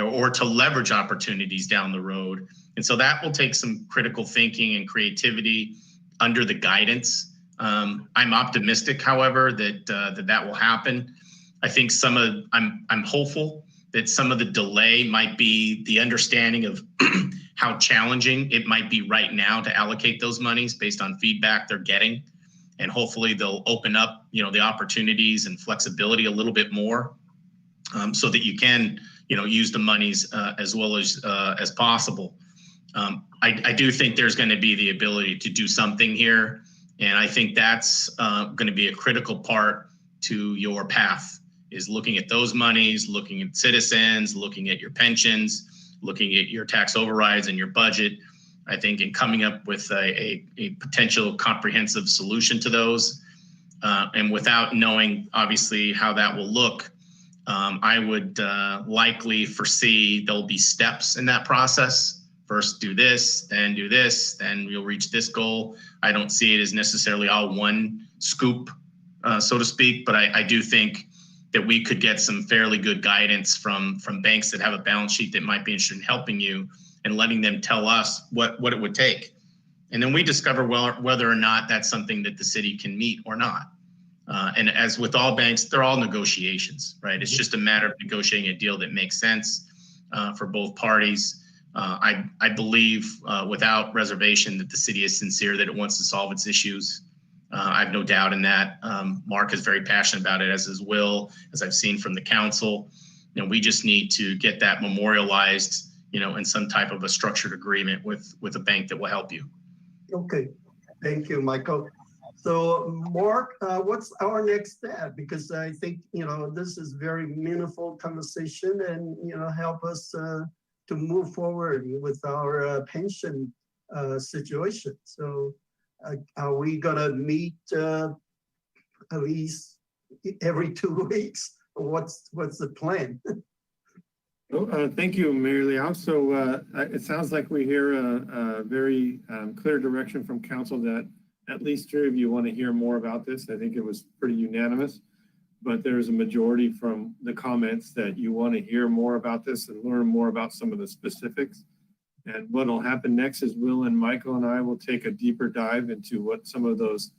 or to leverage opportunities down the road. And so that will take some critical thinking and creativity under the guidance. I'm optimistic, however, that will happen. I think I'm hopeful that some of the delay might be the understanding of how challenging it might be right now to allocate those monies based on feedback they're getting. And hopefully they'll open up, the opportunities and flexibility a little bit more, so that you can, use the monies as well as possible. I do think there's going to be the ability to do something here. And I think that's going to be a critical part to your path, is looking at those monies, looking at citizens, looking at your pensions, looking at your tax overrides and your budget. I think in coming up with a potential comprehensive solution to those, and without knowing obviously how that will look, I would likely foresee there'll be steps in that process. First do this, then you'll reach this goal. I don't see it as necessarily all one scoop, so to speak, but I do think that we could get some fairly good guidance from banks that have a balance sheet that might be interested in helping you and letting them tell us what it would take. And then we discover whether or not that's something that the city can meet or not. And as with all banks, they're all negotiations, right? It's just a matter of negotiating a deal that makes sense for both parties. I believe without reservation that the city is sincere, that it wants to solve its issues. I have no doubt in that. Mark is very passionate about it, as is Will, as I've seen from the council. We just need to get that memorialized, in some type of a structured agreement with a bank that will help you. Okay, thank you, Michael. So Mark, what's our next step? Because I think, this is very meaningful conversation and, help us to move forward with our pension situation. So are we gonna meet at least every 2 weeks? What's the plan? Thank you, Mayor Liao. So it sounds like we hear a very clear direction from council that at least 3 of you want to hear more about this. I think it was pretty unanimous, but there's a majority from the comments that you want to hear more about this and learn more about some of the specifics. And what will happen next is Will and Michael and I will take a deeper dive into what some of those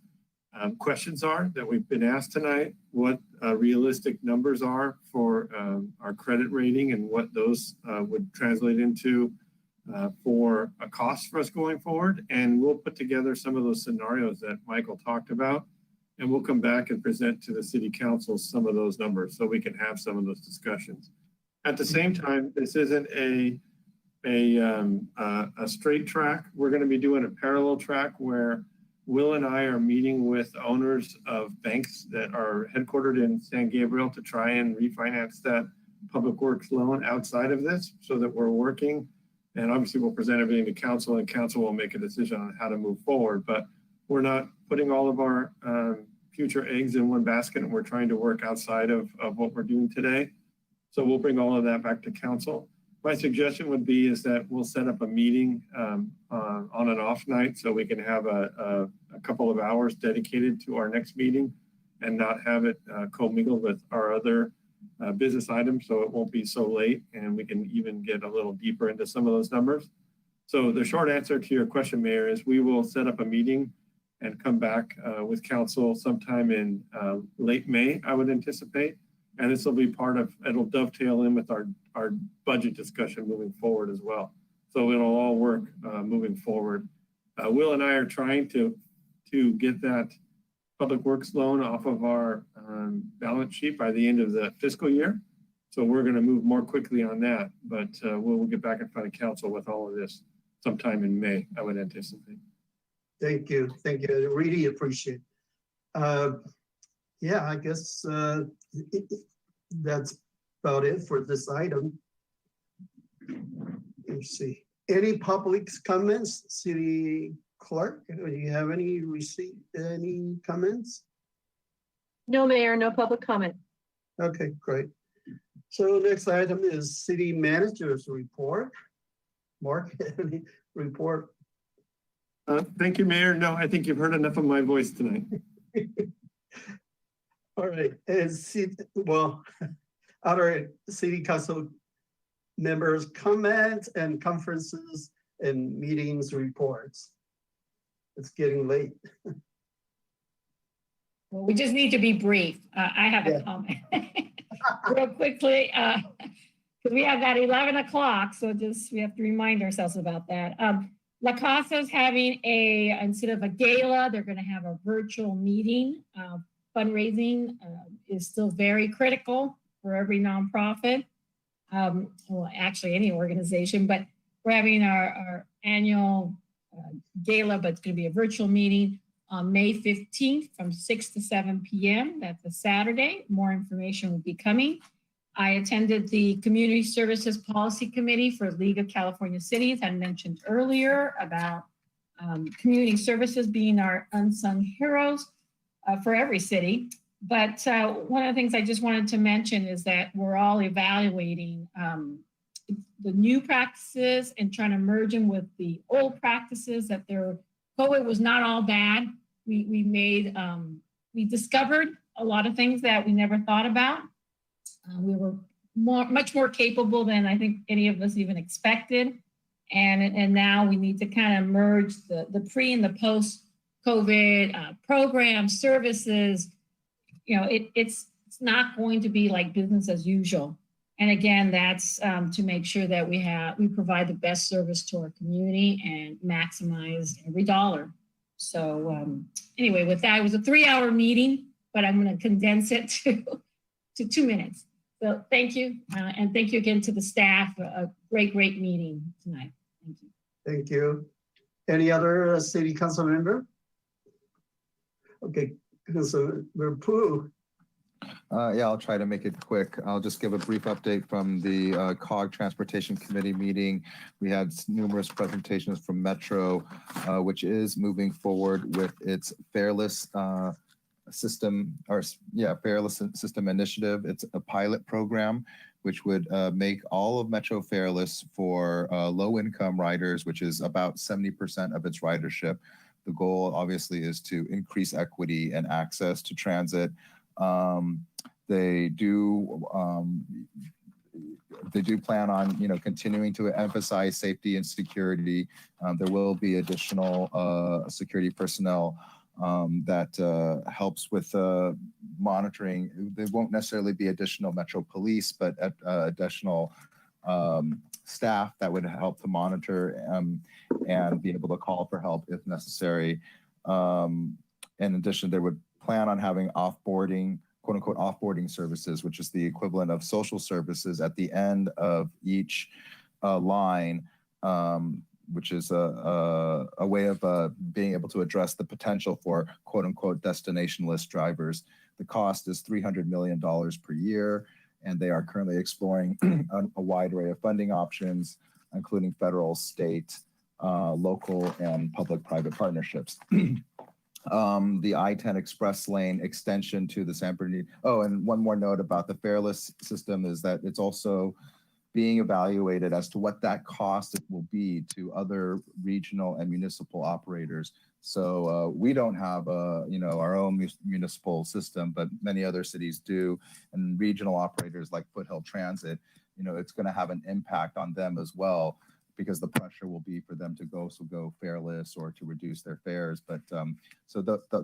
questions are that we've been asked tonight, what realistic numbers are for our credit rating and what those would translate into for a cost for us going forward. And we'll put together some of those scenarios that Michael talked about, and we'll come back and present to the city council some of those numbers so we can have some of those discussions. At the same time, this isn't a straight track. We're going to be doing a parallel track where Will and I are meeting with owners of banks that are headquartered in San Gabriel to try and refinance that public works loan outside of this, so that we're working. And obviously we'll present everything to council, and council will make a decision on how to move forward. But we're not putting all of our future eggs in one basket, and we're trying to work outside of what we're doing today. So we'll bring all of that back to council. My suggestion would be is that we'll set up a meeting on an off night so we can have a couple of hours dedicated to our next meeting and not have it commingled with our other business items, so it won't be so late and we can even get a little deeper into some of those numbers. So the short answer to your question, Mayor, is we will set up a meeting and come back with council sometime in late May, I would anticipate. And this will be part of, it'll dovetail in with our budget discussion moving forward as well. So it'll all work moving forward. Will and I are trying to get that public works loan off of our balance sheet by the end of the fiscal year. So we're going to move more quickly on that, but we'll get back in front of council with all of this sometime in May, I would anticipate. Thank you. Thank you. I really appreciate it. Yeah, I guess that's about it for this item. Let's see. Any public comments, City Clerk? Do you have any comments? No, Mayor, no public comment. Okay, great. So next item is City Manager's report. Mark, any report? Thank you, Mayor. No, I think you've heard enough of my voice tonight. All right, other city council members' comments and conferences and meetings reports. It's getting late. Well, we just need to be brief. I have a comment real quickly, because we have that 11 o'clock, so we have to remind ourselves about that. La Casa's having instead of a gala, they're going to have a virtual meeting. Fundraising is still very critical for every nonprofit, well, actually any organization, but we're having our annual gala, but it's going to be a virtual meeting on May 15th from 6 to 7 p.m. That's a Saturday. More information will be coming. I attended the Community Services Policy Committee for League of California Cities. I mentioned earlier about community services being our unsung heroes for every city. But one of the things I just wanted to mention is that we're all evaluating the new practices and trying to merge them with the old practices. That COVID was not all bad. We discovered a lot of things that we never thought about. We were much more capable than I think any of us even expected. And now we need to kind of merge the pre and the post COVID programs, services. You know, it's not going to be like business as usual. And again, that's to make sure that we provide the best service to our community and maximize every dollar. So anyway, with that, it was a 3-hour meeting, but I'm going to condense it to 2 minutes. So thank you. And thank you again to the staff. A great meeting tonight. Thank you. Thank you. Any other city council member? Okay, Councilmember Pu. Yeah, I'll try to make it quick. I'll just give a brief update from the COG Transportation Committee meeting. We had numerous presentations from Metro, which is moving forward with its fairless system, fairless system initiative. It's a pilot program which would make all of Metro fairless for low-income riders, which is about 70% of its ridership. The goal, obviously, is to increase equity and access to transit. They do plan on, continuing to emphasize safety and security. There will be additional security personnel that helps with monitoring. There won't necessarily be additional Metro Police, but additional staff that would help to monitor and be able to call for help if necessary. In addition, they would plan on having offboarding, quote unquote, offboarding services, which is the equivalent of social services at the end of each line, which is a way of being able to address the potential for quote unquote destination-less drivers. The cost is $300 million per year, and they are currently exploring a wide array of funding options, including federal, state, local, and public-private partnerships. The I-10 express lane extension to the San Bernardino. Oh, and one more note about the fairless system is that it's also being evaluated as to what that cost will be to other regional and municipal operators. So we don't have our own municipal system, but many other cities do, and regional operators like Foothill Transit. It's going to have an impact on them as well, because the pressure will be for them to go fairless or to reduce their fares. But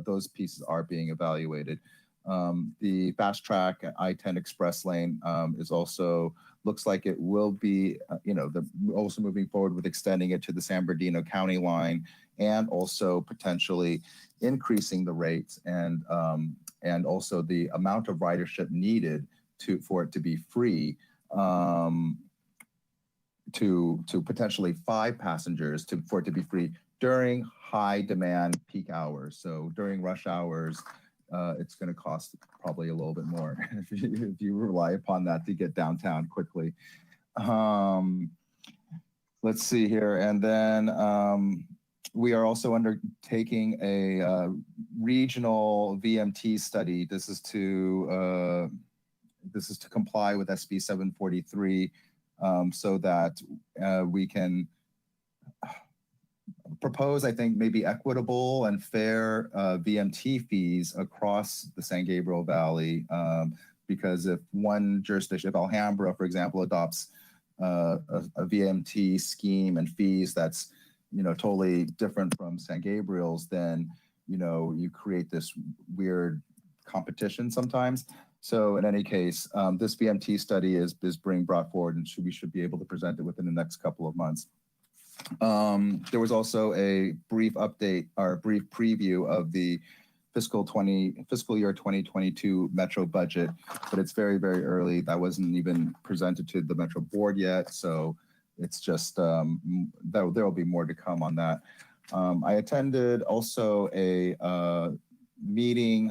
those pieces are being evaluated. The fast track I-10 express lane is also, looks like it will be, they're also moving forward with extending it to the San Bernardino County line, and also potentially increasing the rates and also the amount of ridership needed for it to be free. To potentially 5 passengers for it to be free during high demand peak hours. So during rush hours, it's going to cost probably a little bit more if you rely upon that to get downtown quickly. Let's see here. And then we are also undertaking a regional VMT study. This is to comply with SB 743. So that we can propose, I think, maybe equitable and fair VMT fees across the San Gabriel Valley. Because if one jurisdiction, if Alhambra, for example, adopts a VMT scheme and fees that's totally different from San Gabriel's, then you create this weird competition sometimes. So in any case, this VMT study is being brought forward, and we should be able to present it within the next couple of months. There was also a brief update or a brief preview of the fiscal year 2022 Metro budget, but it's very, very early. That wasn't even presented to the Metro board yet. So it's just there will be more to come on that. I attended also a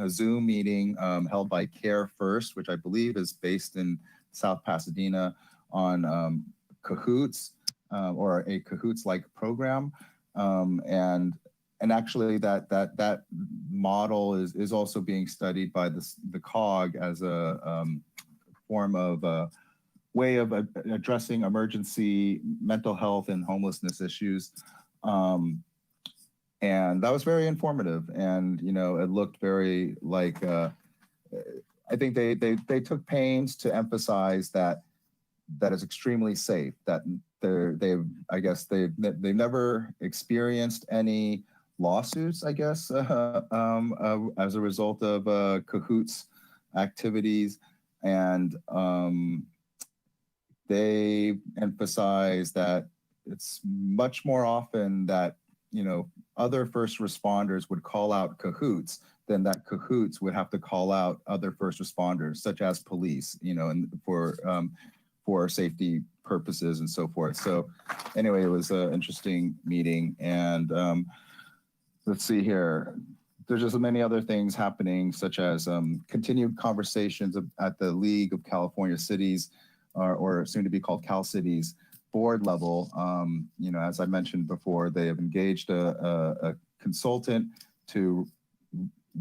Zoom meeting held by Care First, which I believe is based in South Pasadena, on Cahoots or a Cahoots-like program, and actually that model is also being studied by the COG as a form of way of addressing emergency mental health and homelessness issues. And that was very informative, and it looked very like I think they took pains to emphasize that is extremely safe, that they've never experienced any lawsuits, I guess, as a result of Cahoots activities, and they emphasize that it's much more often that other first responders would call out Cahoots than that Cahoots would have to call out other first responders, such as police, and for safety purposes and so forth. So anyway, it was an interesting meeting, and let's see here. There's just many other things happening, such as continued conversations at the League of California Cities, or soon to be called Cal Cities board level. As I mentioned before, they have engaged a consultant to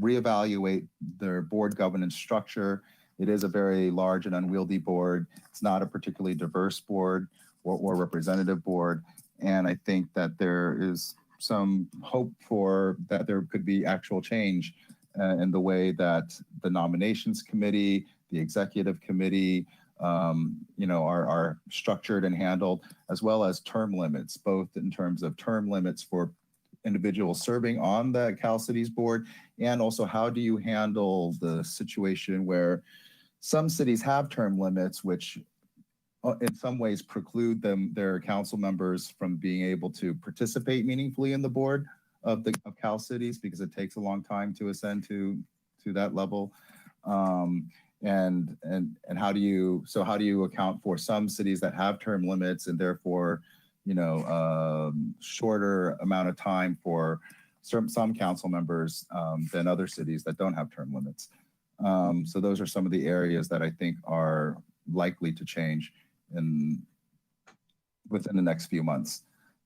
reevaluate their board governance structure. It is a very large and unwieldy board. It's not a particularly diverse board or representative board. And I think that there is some hope for that there could be actual change in the way that the nominations committee, the executive committee, are structured and handled, as well as term limits, both in terms of term limits for individuals serving on the Cal Cities board, and also how do you handle the situation where some cities have term limits, which in some ways preclude their council members from being able to participate meaningfully in the board of Cal Cities, because it takes a long time to ascend to that level. And how do you account for some cities that have term limits and therefore shorter amount of time for some council members than other cities that don't have term limits? So those are some of the areas that I think are likely to change within the next few months.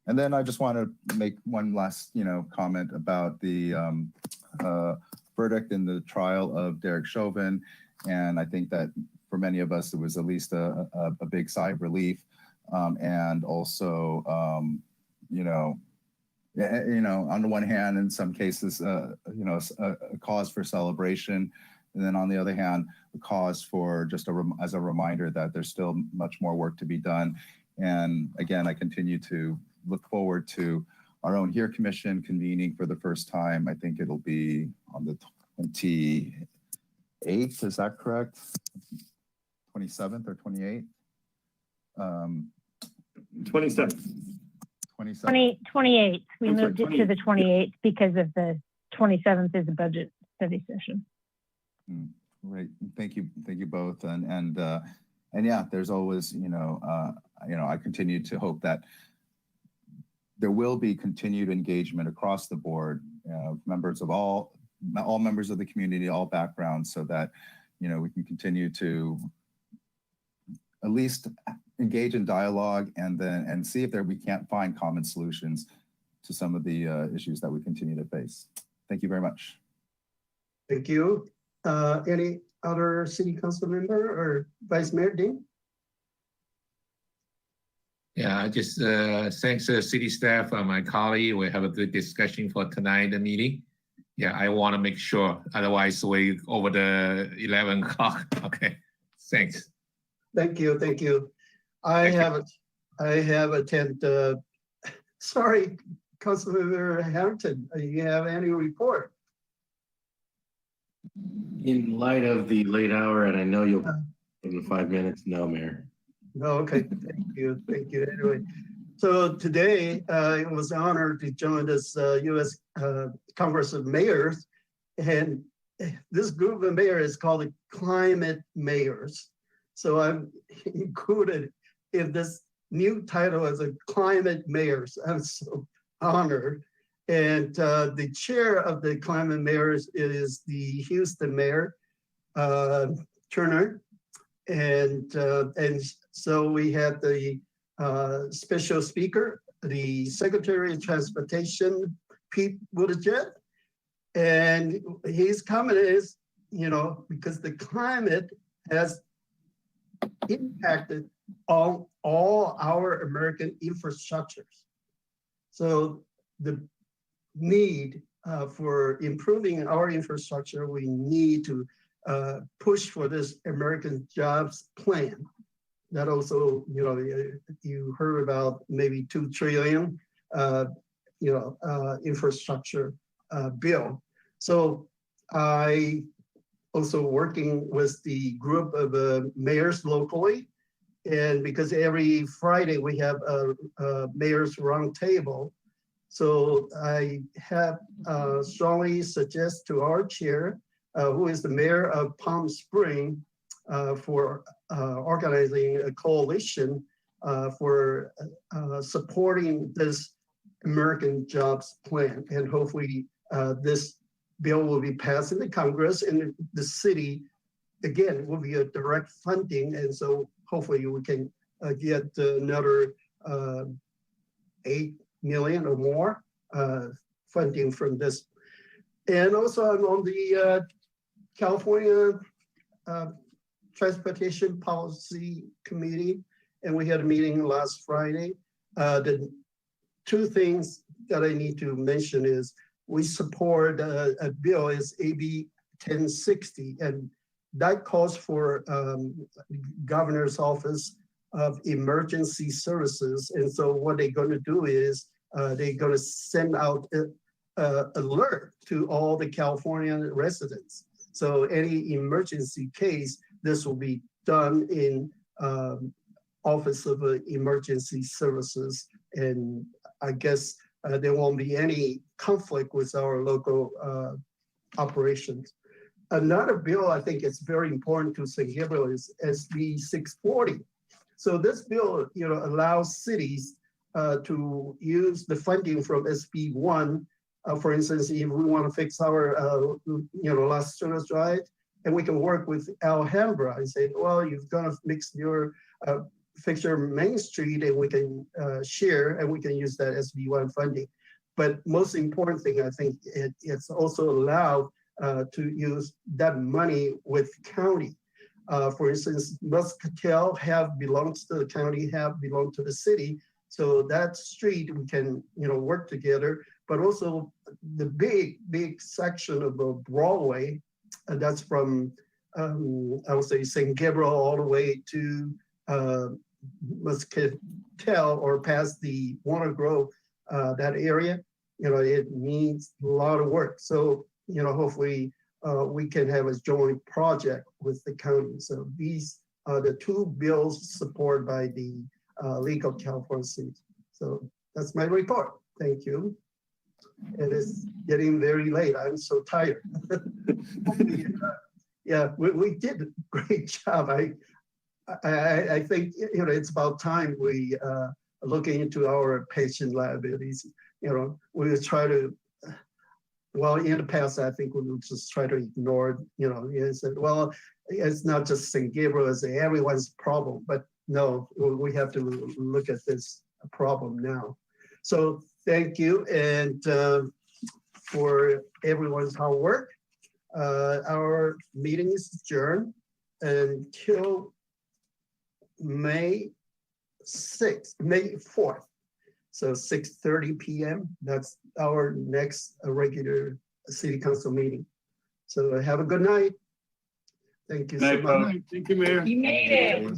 And then I just want to make one last comment about the verdict in the trial of Derek Chauvin. And I think that for many of us, it was at least a big sigh of relief, and also, on the one hand, in some cases, a cause for celebration, and then on the other hand, a cause for just as a reminder that there's still much more work to be done. And again, I continue to look forward to our own HERE Commission convening for the first time. I think it'll be on the 28th, is that correct? 27th or 28th? 27th. 28th. We I'm sorry, moved it to the 28th because of the 27th is a budget study session. Right. Thank you both. And yeah, there's always, I continue to hope that there will be continued engagement across the board, members of all members of the community, all backgrounds, so that, we can continue to at least engage in dialogue and see if we can't find common solutions to some of the issues that we continue to face. Thank you very much. Thank you. Any other city council member or Vice Mayor Dean? Yeah, I just thanks the city staff and my colleague. We have a good discussion for tonight, the meeting. Yeah, I want to make sure, otherwise we over the 11 o'clock. Okay, thanks. Thank you. I have attended, sorry, Councilmember Harrington, you have any report? In light of the late hour, and I know you'll in 5 minutes, no, Mayor. No, okay, thank you. Anyway, so today it was an honor to join this U.S. Congress of Mayors, and this group of mayors is called the Climate Mayors. So I'm included in this new title as a climate mayors. I'm so honored. And the chair of the climate mayors is the Houston mayor, Turner. And so we have the special speaker, the Secretary of Transportation, Pete Buttigieg. And his comment is, you know, because the climate has impacted all our American infrastructures. So the need for improving our infrastructure, we need to push for this American Jobs Plan. That also, you know, you heard about maybe 2 trillion, infrastructure bill. So I also working with the group of mayors locally, and because every Friday we have a mayor's roundtable. So I have strongly suggest to our chair, who is the mayor of Palm Springs, for organizing a coalition for supporting this American Jobs Plan. And hopefully this bill will be passed in the Congress, and the city, again, will be a direct funding. And so hopefully we can get another 8 million or more funding from this. And also I'm on the California Transportation Policy Committee, and we had a meeting last Friday. The 2 things that I need to mention is we support a bill is AB 1060, and that calls for Governor's Office of Emergency Services. And so what they're going to do is they're going to send out an alert to all the California residents. So any emergency case, this will be done in Office of Emergency Services. And I guess there won't be any conflict with our local operations. Another bill I think is very important to San Gabriel is SB 640. So this bill, you know, allows cities to use the funding from SB 1. For instance, if we want to fix our, Las Tunas Drive, and we can work with Alhambra and say, well, you've got to fix your Main Street, and we can share, and we can use that SB 1 funding. But most important thing, I think, it's also allowed to use that money with county. For instance, Muscatel belongs to the county, belong to the city. So that street we can, work together. But also the big section of Broadway, that's from I would say San Gabriel all the way to Muscatel or past the Warner Grove, that area. It needs a lot of work. So hopefully we can have a joint project with the county. So these are the 2 bills supported by the League of California Cities. So that's my report. Thank you. It is getting very late. I'm so tired. Yeah, we did a great job. I think it's about time we looking into our patient liabilities. We will try to. Well, in the past, I think we would just try to ignore. Said, well, it's not just San Gabriel; it's everyone's problem. But no, we have to look at this problem now. So thank you, and for everyone's hard work. Our meeting is adjourned until May 4th. So 6:30 p.m. That's our next regular city council meeting. So have a good night. Thank you so much. Thank you, Mayor. You made it.